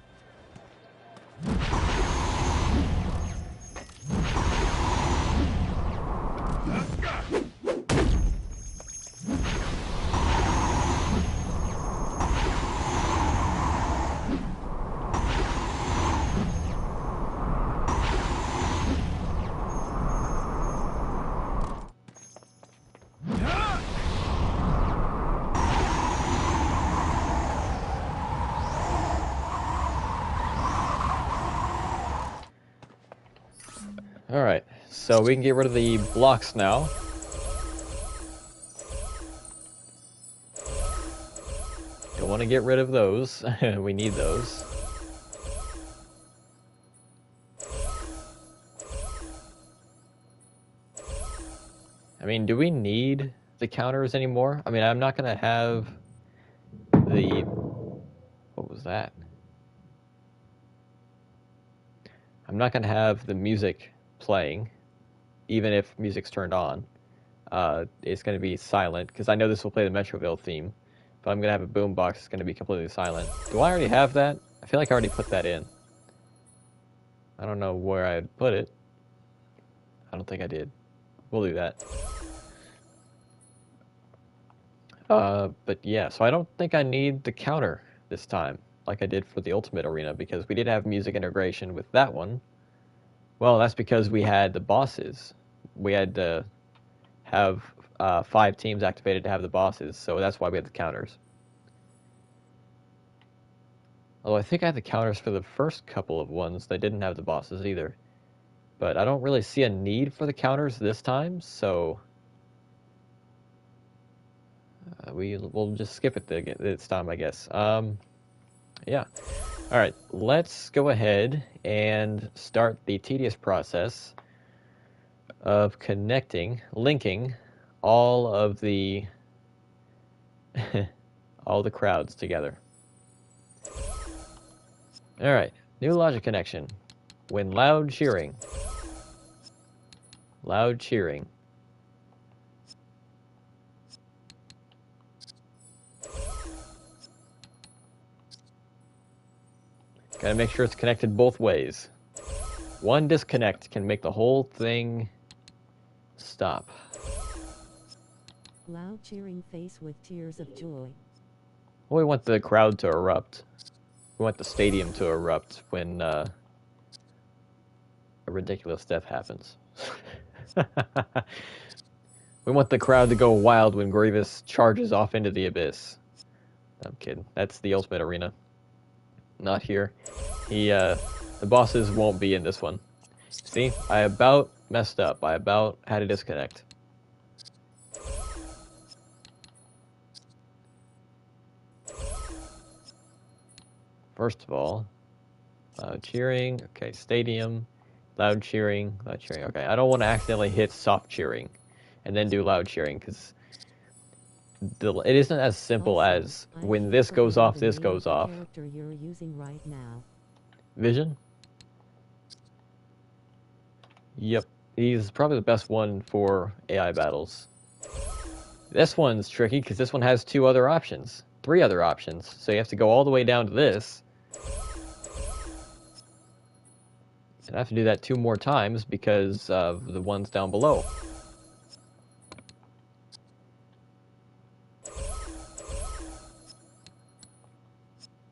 Alright, so we can get rid of the blocks now. Don't want to get rid of those. We need those. I mean, do we need the counters anymore? I mean, I'm not going to have the... What was that? I'm not going to have the music playing, even if music's turned on. It's going to be silent, because I know this will play the Metroville theme. If I'm going to have a boombox, it's going to be completely silent. Do I already have that? I feel like I already put that in. I don't know where I'd put it. I don't think I did. We'll do that. But yeah, so I don't think I need the counter this time, like I did for the Ultimate Arena, because we did have music integration with that one. Well, that's because we had the bosses. We had to have 5 teams activated to have the bosses, so that's why we had the counters. Although I think I had the counters for the first couple of ones that didn't have the bosses either. But I don't really see a need for the counters this time, so we'll just skip it this time, I guess. Yeah. All right, let's go ahead and start the tedious process of linking all of the all the crowds together. All right, new logic connection. When loud cheering. Loud cheering. Gotta make sure it's connected both ways. One disconnect can make the whole thing stop. Loud cheering face with tears of joy. Well, we want the crowd to erupt. We want the stadium to erupt when a ridiculous death happens. We want the crowd to go wild when Grievous charges off into the abyss. I'm kidding. That's the Ultimate Arena. Not here. The bosses won't be in this one. See, I about messed up. I about had a disconnect. First of all, loud cheering. Okay, stadium. Loud cheering. Loud cheering. Okay, I don't want to accidentally hit soft cheering and then do loud cheering, because it isn't as simple Also, as when this goes off, this goes off. Character you're using right now. Vision? Yep, he's probably the best one for AI battles. This one's tricky because this one has 3 other options. So you have to go all the way down to this. And I have to do that 2 more times because of the ones down below.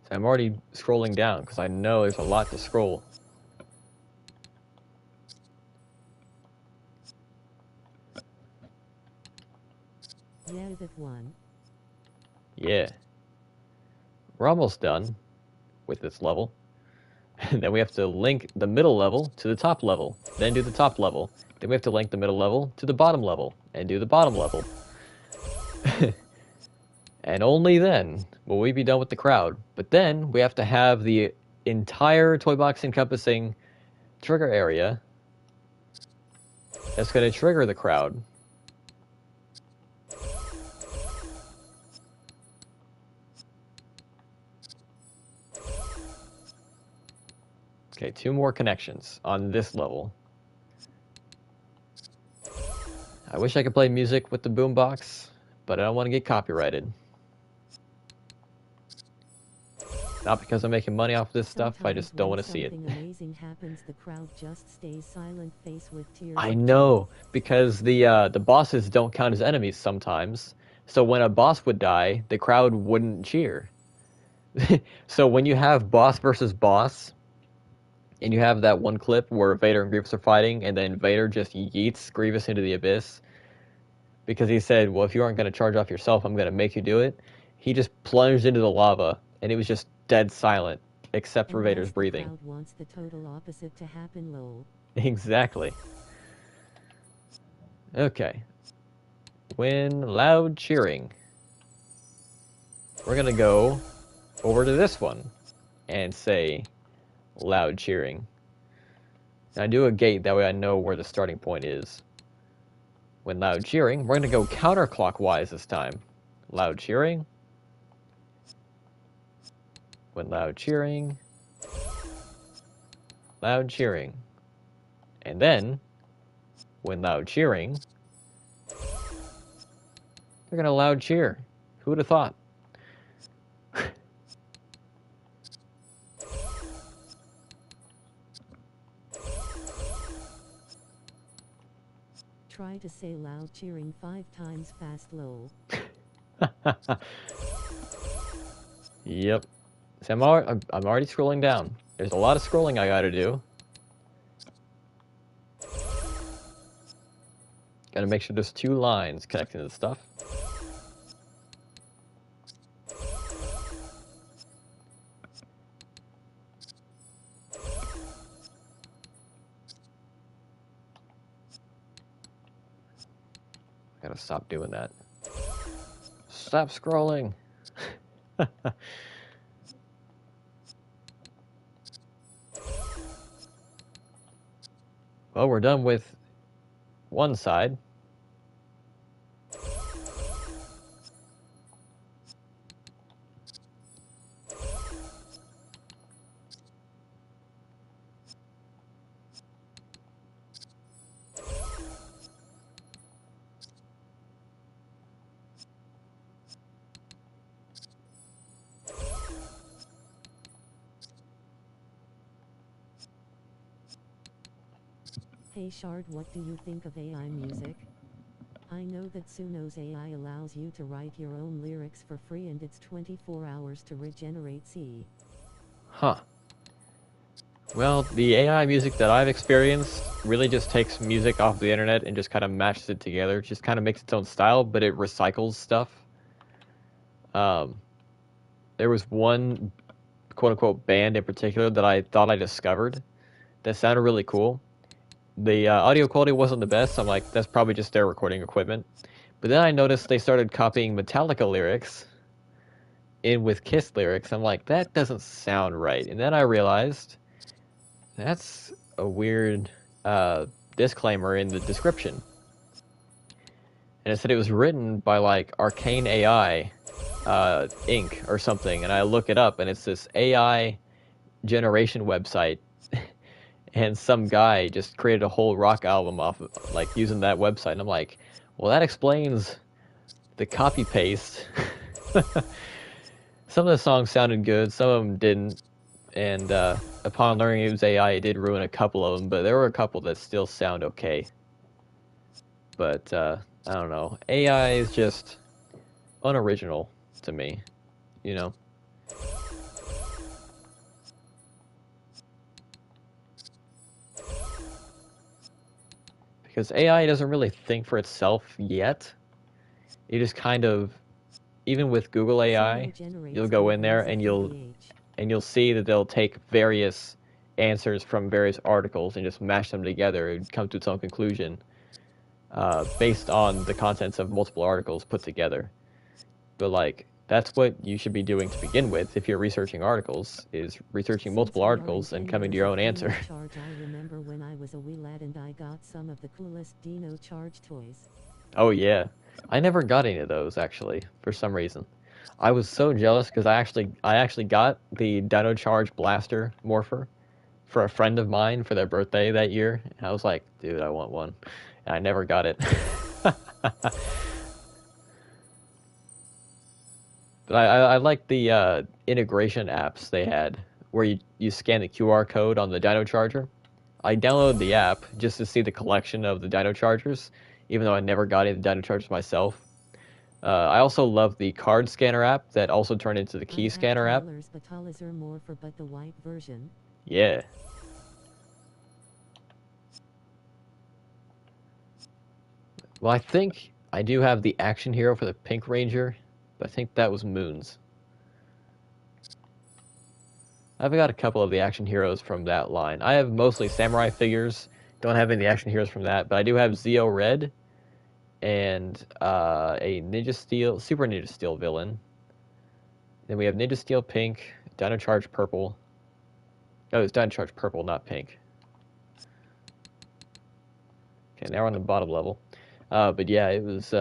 So I'm already scrolling down because I know there's a lot to scroll. Yeah, that one. Yeah. We're almost done with this level. And then we have to link the middle level to the top level, then do the top level. Then we have to link the middle level to the bottom level, and do the bottom level. And only then will we be done with the crowd. But then we have to have the entire toy box encompassing trigger area that's going to trigger the crowd. Okay, 2 more connections on this level. I wish I could play music with the boombox, but I don't want to get copyrighted. Not because I'm making money off this stuff, I just don't want to see it. Something amazing happens, the crowd just stays silent, face with tears. I know, because the bosses don't count as enemies sometimes. So when a boss would die, the crowd wouldn't cheer. So when you have boss versus boss, and you have that one clip where Vader and Grievous are fighting, and then Vader just yeets Grievous into the abyss, because he said, well, if you aren't going to charge off yourself, I'm going to make you do it. He just plunged into the lava, and it was just dead silent, except for Vader's breathing. The crowd wants the total opposite to happen, lol. Exactly. Okay. When loud cheering, we're going to go over to this one and say loud cheering. Now do a gate, that way I know where the starting point is. When loud cheering, we're going to go counterclockwise this time. Loud cheering. When loud cheering. Loud cheering. And then, when loud cheering, they're gonna loud cheer. Who would have thought? Try to say loud cheering 5 times fast, lol. Yep. See, I'm already scrolling down. There's a lot of scrolling I gotta do. Gotta make sure there's 2 lines connecting the stuff. Gotta stop doing that. Stop scrolling. Well, we're done with one side. Hey Shard, what do you think of AI music? I know that Suno's AI allows you to write your own lyrics for free and it's 24 hours to regenerate C. Huh. Well, the AI music that I've experienced really just takes music off the internet and just kind of matches it together. It just kind of makes its own style, but it recycles stuff. There was one quote-unquote band in particular that I thought I discovered that sounded really cool. The audio quality wasn't the best. I'm like, that's probably just their recording equipment. But then I noticed they started copying Metallica lyrics in with Kiss lyrics. I'm like, that doesn't sound right. And then I realized that's a weird disclaimer in the description. And it said it was written by like Arcane AI Inc. or something. And I look it up, and it's this AI generation website. And some guy just created a whole rock album off of, like, using that website. And I'm like, well, that explains the copy paste. Some of the songs sounded good, some of them didn't. And upon learning it was AI, it did ruin a couple of them, but there were a couple that still sound okay. But I don't know. AI is just unoriginal to me, you know? Because AI doesn't really think for itself yet. It just kind of, even with Google AI, you'll go in there and you'll see that they'll take various answers from various articles and just mash them together and come to its own conclusion based on the contents of multiple articles put together. But like, that's what you should be doing to begin with if you're researching articles, is researching multiple articles and coming to your own answer. Charge, I remember when I was a wee lad and I got some of the coolest Dino Charge toys. Oh yeah. I never got any of those, actually, for some reason. I was so jealous because I actually got the Dino Charge Blaster Morpher for a friend of mine for their birthday that year. And I was like, dude, I want one. And I never got it. But I like the integration apps they had where you scan the QR code on the Dino Charger. I downloaded the app just to see the collection of the Dino Chargers, even though I never got any of the Dino Chargers myself. I also love the card scanner app that also turned into the key scanner app. Morpher, but the white version. Yeah. Well, I think I do have the action hero for the Pink Ranger, but I think that was Moon's. I've got a couple of the action heroes from that line. I have mostly samurai figures. Don't have any action heroes from that, but I do have Zeo Red and a Ninja Steel, Super Ninja Steel villain. Then we have Ninja Steel Pink, Dino Charge Purple. Oh, it's Dino Charge Purple, not pink. Okay, now we're on the bottom level. But yeah, it was...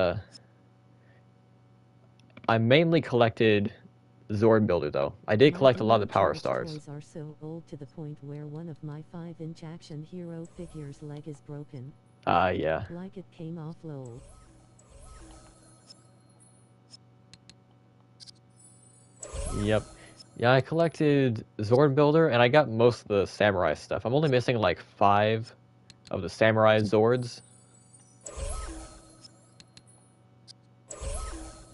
I mainly collected Zord Builder, though. I did My collect a lot of the Power Child's Stars. toys are so old to the point where one of my 5-inch action hero figure's leg is broken. Yeah. Like it came off lol. Yep. Yeah, I collected Zord Builder, and I got most of the Samurai stuff. I'm only missing like 5 of the Samurai Zords.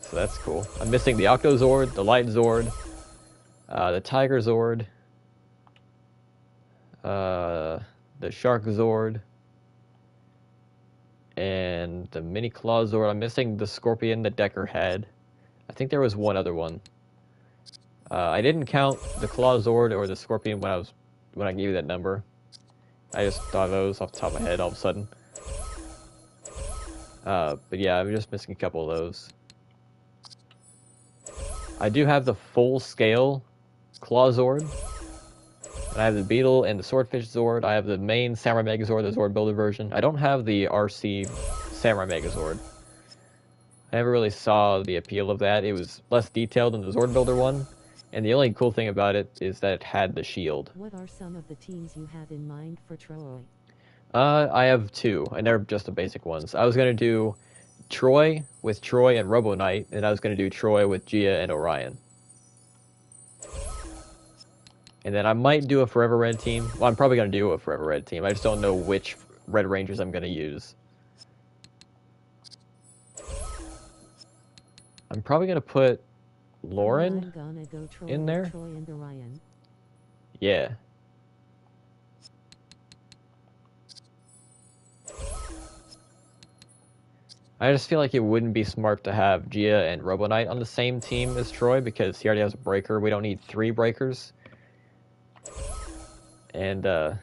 So that's cool. I'm missing the Octo Zord, the Light Zord, the Tiger Zord, the Shark Zord, and the Mini Claw Zord. I'm missing the Scorpion that Decker had. I think there was one other one. I didn't count the Claw Zord or the Scorpion when I gave you that number. I just thought of those off the top of my head all of a sudden. But yeah, I'm just missing a couple of those. I do have the full scale Claw Zord. And I have the Beetle and the Swordfish Zord. I have the main Samurai Megazord, the Zord Builder version. I don't have the RC Samurai Megazord. I never really saw the appeal of that. It was less detailed than the Zord Builder one. And the only cool thing about it is that it had the shield. What are some of the teams you have in mind for Troy? I have 2, and they're just the basic ones. I was going to do Troy with Troy and Robo Knight, and I was going to do Troy with Gia and Orion. And then I might do a Forever Red team. Well, I'm probably going to do a Forever Red team. I just don't know which Red Rangers I'm going to use. I'm probably going to put Lauren I'm gonna go Troy in with there. Troy and Orion. Yeah. I just feel like it wouldn't be smart to have Gia and Robo Knight on the same team as Troy because he already has a breaker. We don't need 3 breakers. And I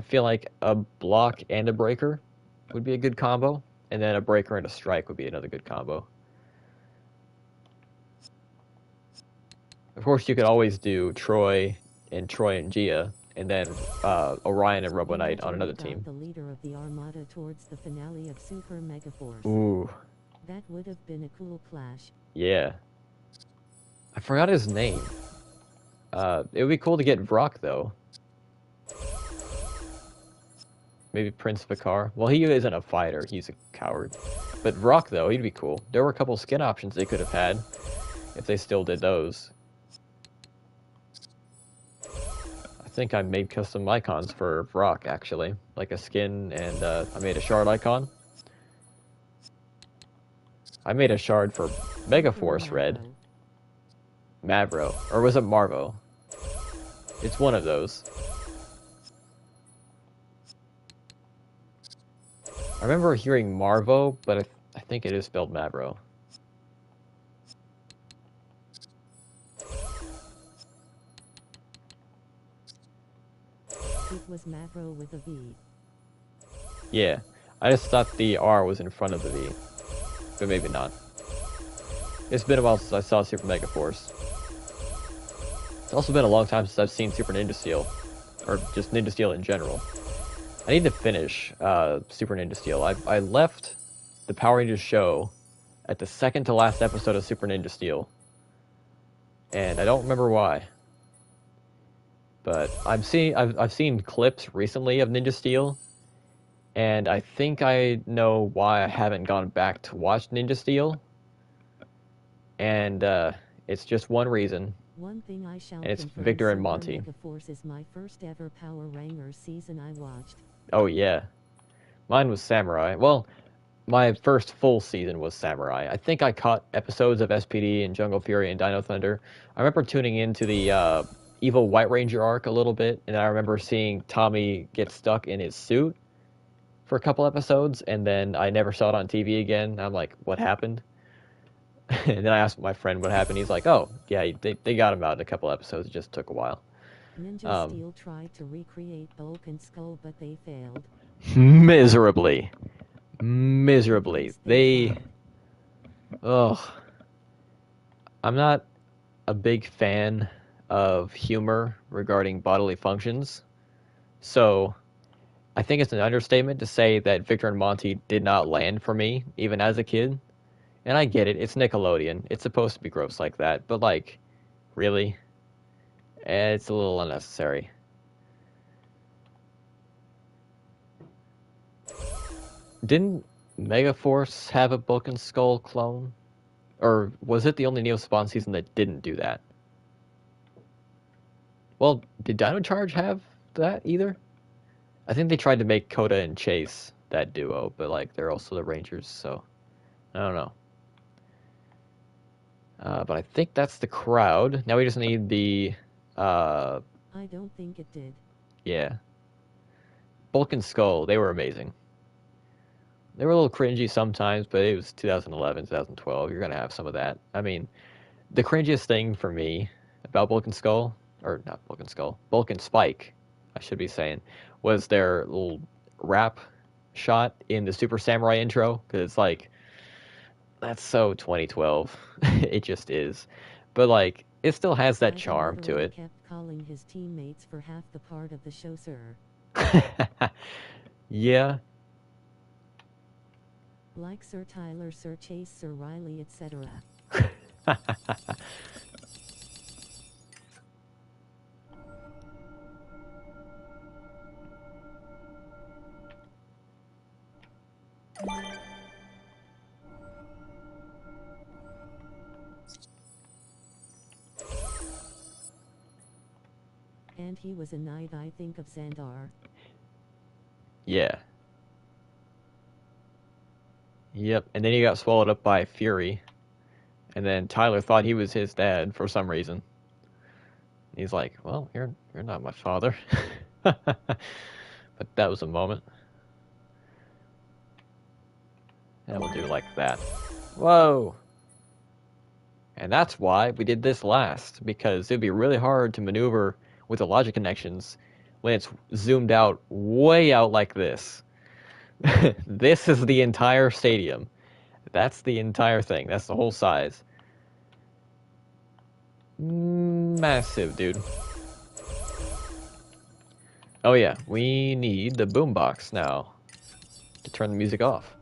feel like a block and a breaker would be a good combo. And then a breaker and a strike would be another good combo. Of course, you could always do Troy and Gia, and then Orion and Robo Knight on another team. The leader of the Armada towards the finale of Super Megaforce. Ooh. That would have been a cool clash. Yeah. I forgot his name. It would be cool to get Vrock, though. Maybe Prince Vicar. Well, he isn't a fighter. He's a coward. But Vrock, though, he'd be cool. There were a couple skin options they could have had if they still did those. I think I made custom icons for Vrock, actually. Like a skin, and I made a shard icon. I made a shard for Megaforce Red. Mavro. Or was it Marvo? It's one of those. I remember hearing Marvo, but I think it is spelled Mavro. It was Mavro with a V. Yeah, I just thought the R was in front of the V, but maybe not. It's been a while since I saw Super Mega Force. It's also been a long time since I've seen Super Ninja Steel, or just Ninja Steel in general. I need to finish Super Ninja Steel. I left the Power Rangers show at the second to last episode of Super Ninja Steel, and I don't remember why. But I've seen clips recently of Ninja Steel, and I think I know why I haven't gone back to watch Ninja Steel. And it's just one reason. One thing I shall And it's confirm, Victor and Super Monty. Megaforce is my first ever Power Rangers season I watched. Oh yeah, mine was Samurai. Well, my first full season was Samurai. I think I caught episodes of SPD and Jungle Fury and Dino Thunder. I remember tuning into the Evil White Ranger arc a little bit, and I remember seeing Tommy get stuck in his suit for a couple episodes, and then I never saw it on TV again. I'm like, what happened? And then I asked my friend what happened. He's like, oh, yeah, they got him out in a couple episodes. It just took a while. Ninja Steel tried to recreate Bulk and Skull, but they failed. Miserably. They... Ugh. I'm not a big fan of humor regarding bodily functions. So, I think it's an understatement to say that Victor and Monty did not land for me, even as a kid. And I get it, it's Nickelodeon. It's supposed to be gross like that, but like, really? It's a little unnecessary. Didn't Megaforce have a Bulk and Skull clone? Or was it the only Neo Spawn season that didn't do that? Well, did Dino Charge have that either? I think they tried to make Coda and Chase that duo, but like they're also the Rangers, so I don't know. But I think that's the crowd. Now we just need the I don't think it did. yeah. Bulk and Skull, they were amazing. They were a little cringy sometimes, but it was 2011, 2012. You're gonna have some of that. I mean, the cringiest thing for me about Bulk and Skull, or not Bulk and Skull, Bulk and Spike, I should be saying, was their little rap shot in the Super Samurai intro, because it's like, that's so 2012. It just is. But like, it still has that Ivan charm to literally it. kept calling his teammates for half the part of the show, sir. Yeah. Like Sir Tyler, Sir Chase, Sir Riley, etc. And he was a knight, I think, of Xandar. Yeah. Yep. And then he got swallowed up by Fury. And then Tyler thought he was his dad for some reason. He's like, well, you're not my father. But that was a moment. And we'll do like that. Whoa! And that's why we did this last, because it'd be really hard to maneuver with the logic connections when it's zoomed out, way out like this. This is the entire stadium. That's the entire thing. That's the whole size. Massive, dude. Oh yeah, we need the boombox now to turn the music off.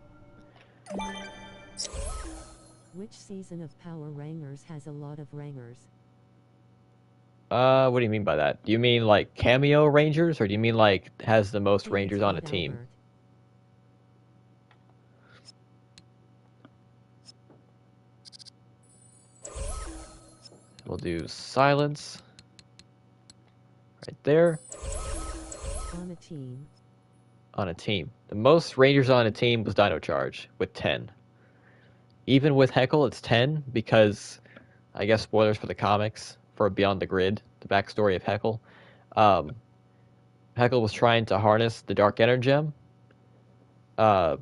Which season of Power Rangers has a lot of Rangers? What do you mean by that? Do you mean like cameo Rangers, or do you mean like has the most Think Rangers it's on a Red team? Albert. We'll do silence right there. On a team. On a team. The most Rangers on a team was Dino Charge with 10. Even with Heckle, it's 10 because, I guess, spoilers for the comics for Beyond the Grid, the backstory of Heckle. Heckle was trying to harness the Dark Energem, but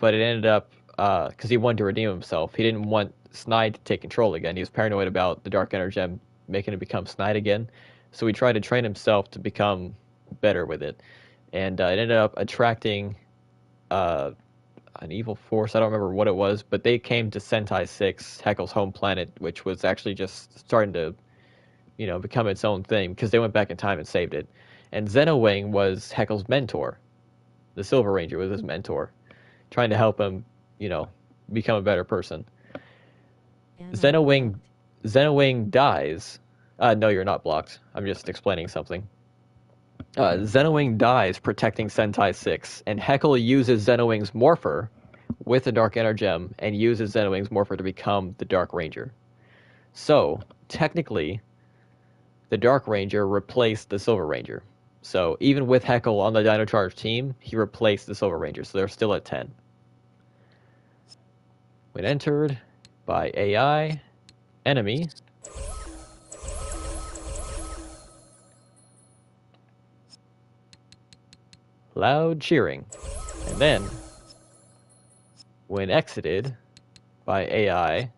it ended up because he wanted to redeem himself. He didn't want Snide to take control again. He was paranoid about the Dark Energem making him become Snide again. So he tried to train himself to become better with it. And it ended up attracting an evil force. I don't remember what it was, but they came to Sentai 6, Heckle's home planet, which was actually just starting to, become its own thing because they went back in time and saved it. And Zenowing was Heckle's mentor. The Silver Ranger was his mentor, trying to help him, become a better person. Am I Zenowing, blocked? Zenowing dies. No, you're not blocked. I'm just explaining something. Zenowing dies protecting Sentai 6, and Heckle uses Zenowing's Morpher with the Dark Energem and uses Zenowing's Morpher to become the Dark Ranger. So, technically, the Dark Ranger replaced the Silver Ranger. So, even with Heckle on the Dino Charge team, he replaced the Silver Ranger, so they're still at 10. When entered by AI, enemy, loud cheering. And then, when exited by AI, I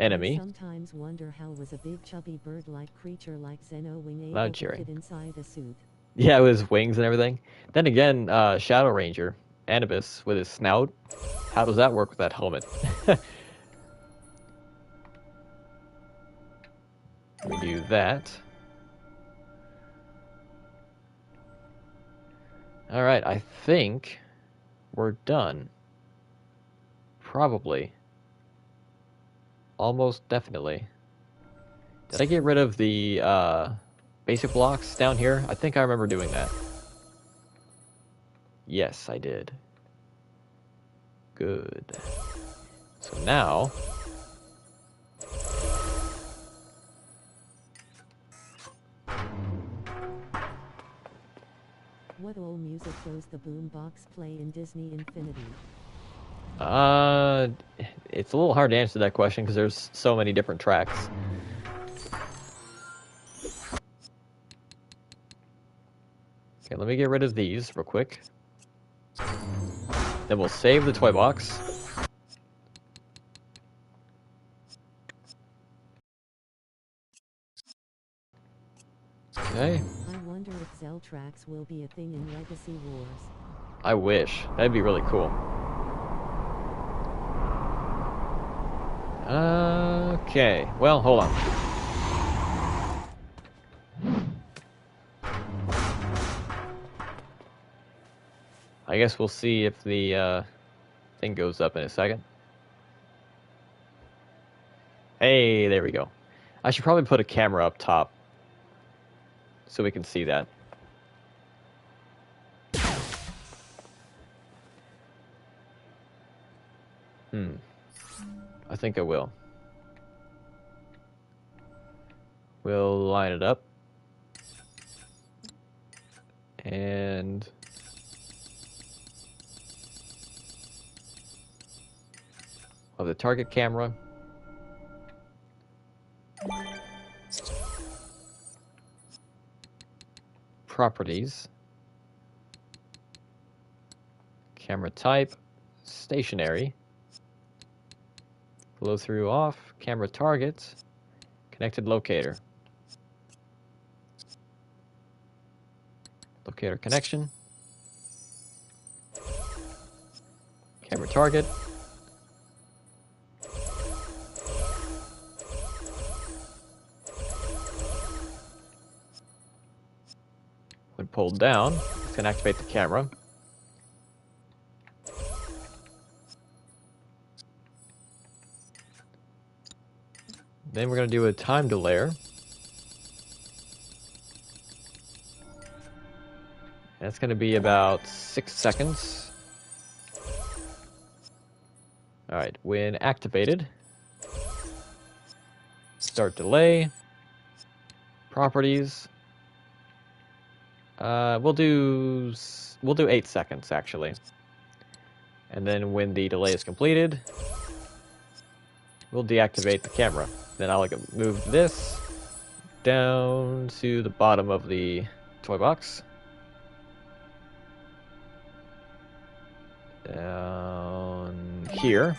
enemy, sometimes wonder how was a big chubby bird-like creature like Zenowing able Loud to cheering. fit inside a suit. yeah, with his wings and everything. Then again, Shadow Ranger, Anubis, with his snout. How does that work with that helmet? We do that. Alright, I think we're done. Probably. Almost definitely. Did I get rid of the basic blocks down here? I think I remember doing that. Yes, I did. Good. So now... What old music does the boombox play in Disney Infinity? It's a little hard to answer that question because there's so many different tracks. Okay, let me get rid of these real quick. Then we'll save the toy box. Okay. I wonder if Zeltrax will be a thing in Legacy Wars. I wish. That'd be really cool. Okay. Well, hold on. I guess we'll see if the thing goes up in a second. Hey, there we go. I should probably put a camera up top so we can see that. I think I will. We'll line it up. And... of the target camera. Properties. Camera type. Stationary. Flow through off. Camera targets. Connected locator. Locator connection. Camera target. When pulled down, it's going to activate the camera. Then we're going to do a time delayer. That's going to be about 6 seconds. Alright, when activated, start delay, properties. We'll do 8 seconds actually. And then when the delay is completed, we'll deactivate the camera. Then I'll move this down to the bottom of the toy box. Down here.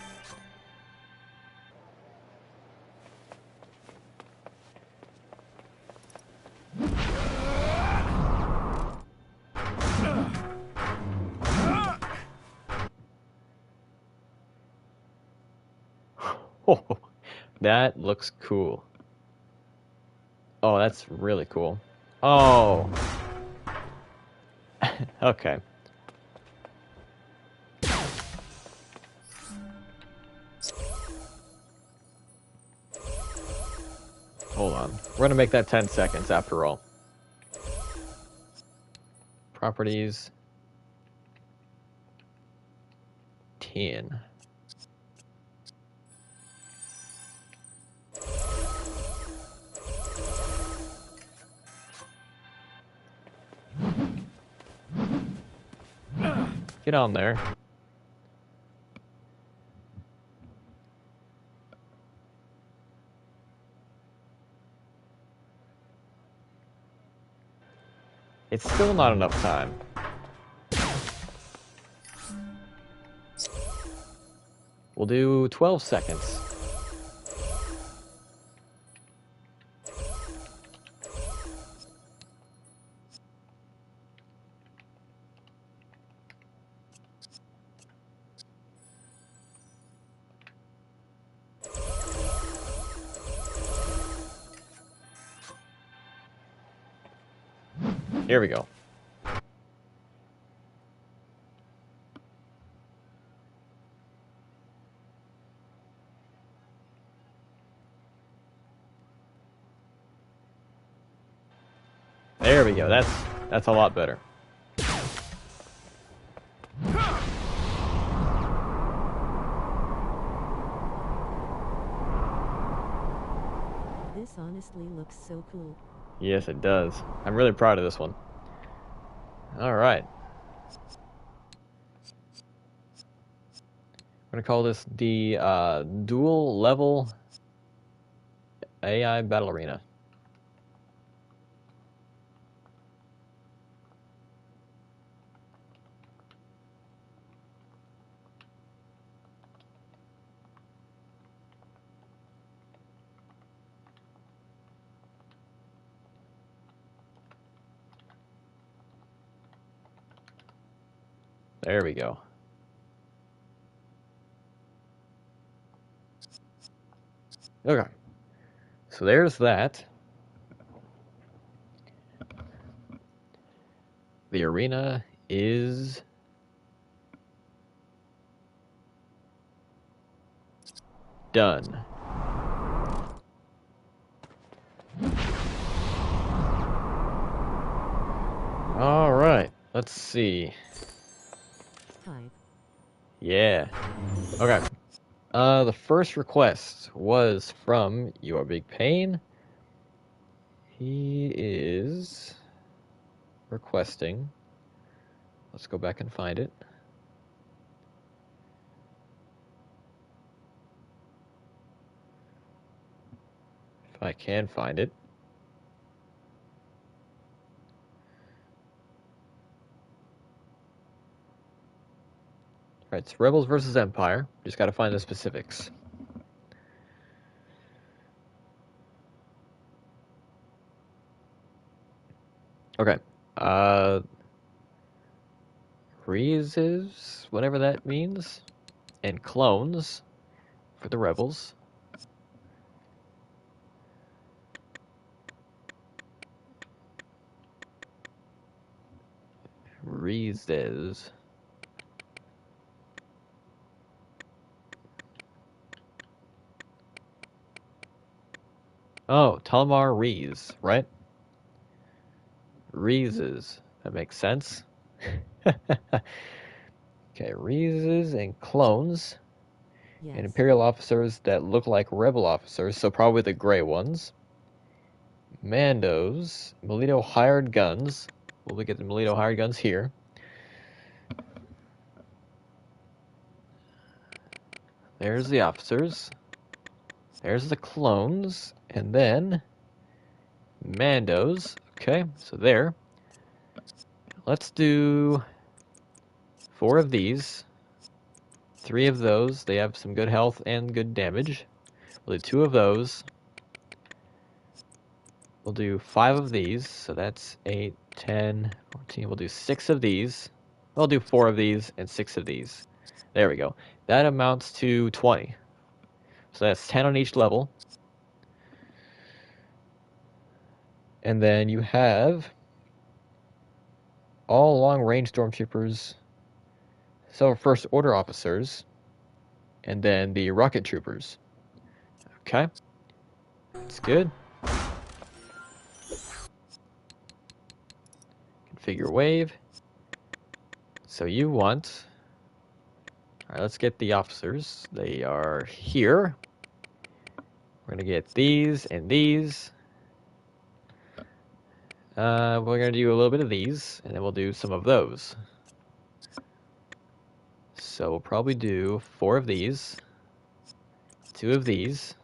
Oh, that looks cool. Oh, that's really cool. Oh. Okay. Hold on. We're going to make that 10 seconds after all. Properties. 10. Get on there. It's still not enough time. We'll do 12 seconds. Here we go. There we go. That's a lot better. This honestly looks so cool. Yes, it does. I'm really proud of this one. All right. I'm going to call this the dual level AI Battle Arena. There we go. Okay. So there's that. The arena is done. All right. Let's see. 5. Yeah. Okay. The first request was from Your Big Pain. He is requesting. Let's go back and find it. If I can find it. Alright, it's Rebels versus Empire. Just gotta find the specifics. Okay. Reeses, whatever that means, and clones for the Rebels. Reeses. Oh, Talmar Rees, right? Reeses. That makes sense. Okay, Reeses and clones. Yes. And Imperial officers that look like Rebel officers, so probably the gray ones. Mandos. Melito hired guns. We'll look at the Melito hired guns here. There's the officers. There's the clones. And then Mandos. Okay, so there. Let's do 4 of these. 3 of those. They have some good health and good damage. We'll do 2 of those. We'll do 5 of these. So that's 8, 10, 14. We'll do 6 of these. We'll do 4 of these and 6 of these. There we go. That amounts to 20. So that's 10 on each level. And then you have all long-range stormtroopers, several first order officers, and then the rocket troopers. Okay. That's good. Configure wave. So you want... Alright, let's get the officers. They are here. We're going to get these and these. We're going to do a little bit of these, and then we'll do some of those. So we'll probably do 4 of these, 2 of these,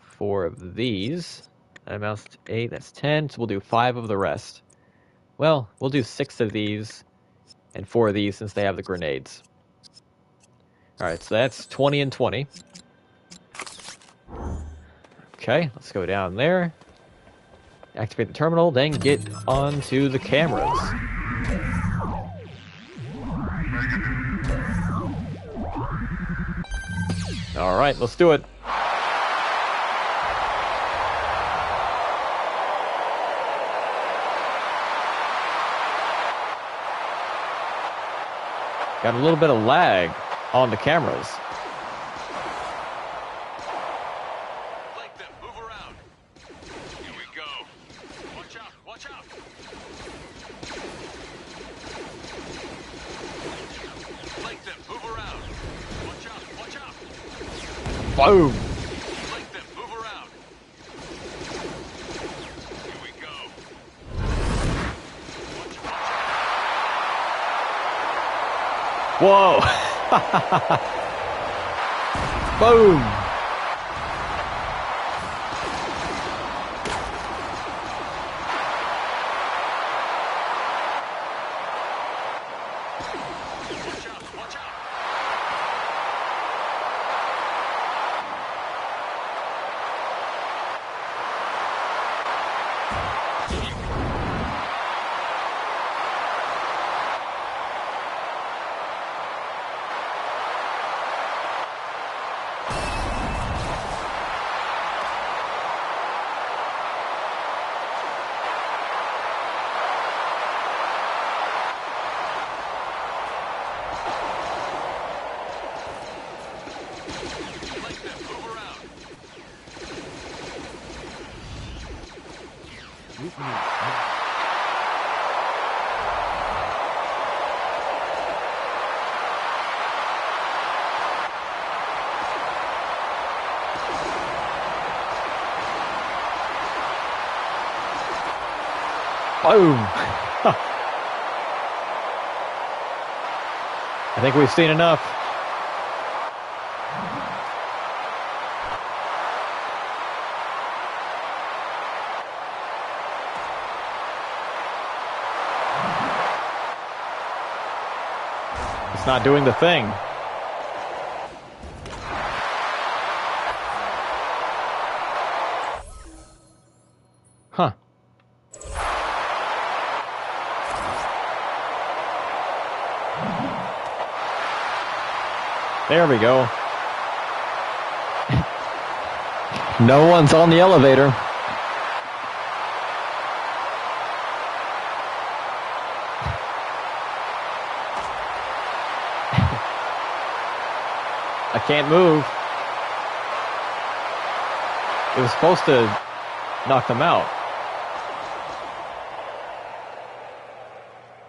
4 of these. That amounts to 8, that's 10, so we'll do 5 of the rest. Well, we'll do 6 of these and 4 of these since they have the grenades. Alright, so that's 20 and 20. Okay, let's go down there. Activate the terminal, then get onto the cameras. Alright, let's do it. Got a little bit of lag on the cameras. Watch out! Flank them. Move around. Watch out! Watch out! Boom! Flank them. Move around. Here we go. Watch out! Whoa! Boom! Watch out! Watch out! Flank them. Move around. Boom! I think we've seen enough. It's not doing the thing. Huh. There we go. No one's on the elevator. I can't move. It was supposed to knock them out.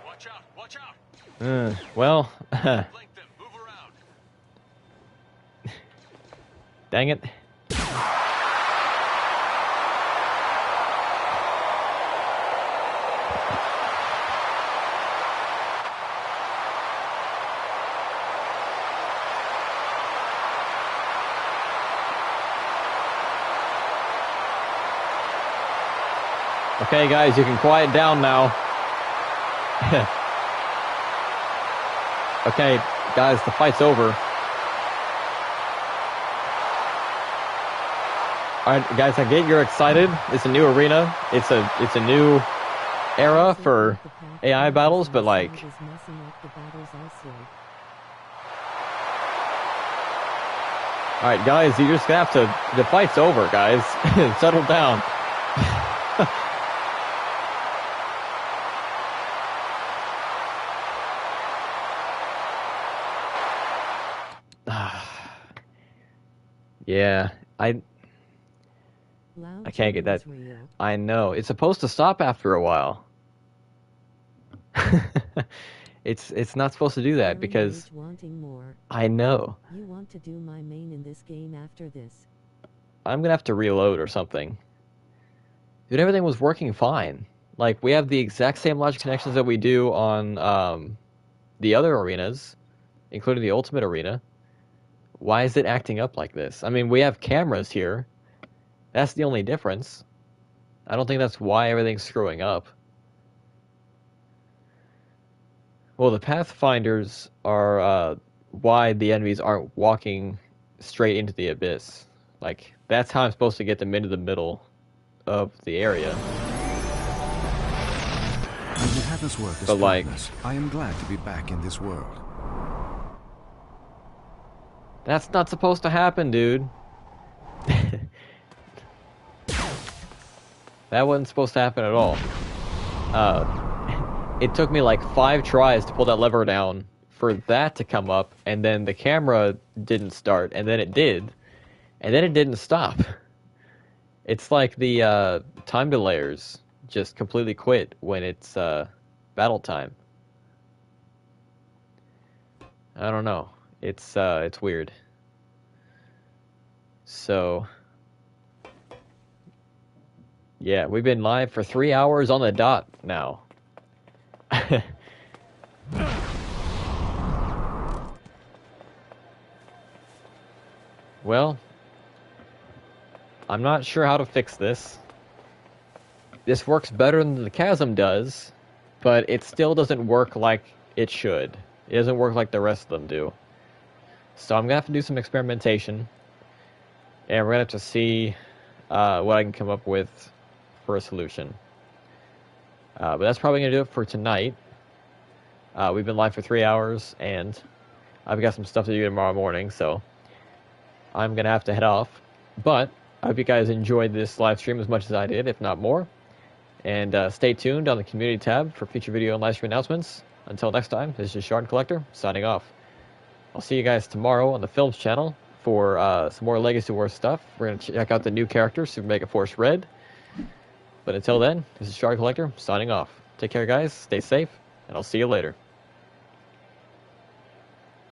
Watch out! Watch out! Well, Flank them. Move around. dang it. Okay, guys, you can quiet down now. Okay, guys, the fight's over. Alright, guys, I get you're excited. It's a new arena. It's a new era for AI battles, but like, alright, guys, you're just gonna have to. The fight's over, guys. Settle down. Yeah, I can't get that. I know. It's supposed to stop after a while. It's not supposed to do that because wanting more. I know. You want to do my main in this game after this. I'm gonna have to reload or something. Dude, everything was working fine. Like, we have the exact same logic connections that we do on the other arenas, including the Ultimate Arena. Why is it acting up like this? I mean, we have cameras here. That's the only difference. I don't think that's why everything's screwing up. Well, the Pathfinders are why the enemies aren't walking straight into the abyss. Like, that's how I'm supposed to get them into the middle of the area. You would have us work as But, like, partners. I am glad to be back in this world. That's not supposed to happen, dude. That wasn't supposed to happen at all. It took me like 5 tries to pull that lever down for that to come up, and then the camera didn't start, and then it did, and then it didn't stop. It's like the time delayers just completely quit when it's battle time. I don't know. It's weird. So yeah, we've been live for 3 hours on the dot now. Well, I'm not sure how to fix this. This works better than the Chasm does, but it still doesn't work like it should. It doesn't work like the rest of them do. So I'm going to have to do some experimentation, and we're going to have to see what I can come up with for a solution. But that's probably going to do it for tonight. We've been live for 3 hours, and I've got some stuff to do tomorrow morning, so I'm going to have to head off. But I hope you guys enjoyed this live stream as much as I did, if not more. And stay tuned on the community tab for future video and live stream announcements. Until next time, this is Shard Collector, signing off. I'll see you guys tomorrow on the Films channel for some more Legacy Wars stuff. We're going to check out the new character, Super Mega Force Red. But until then, this is Shard Collector, signing off. Take care, guys. Stay safe, and I'll see you later.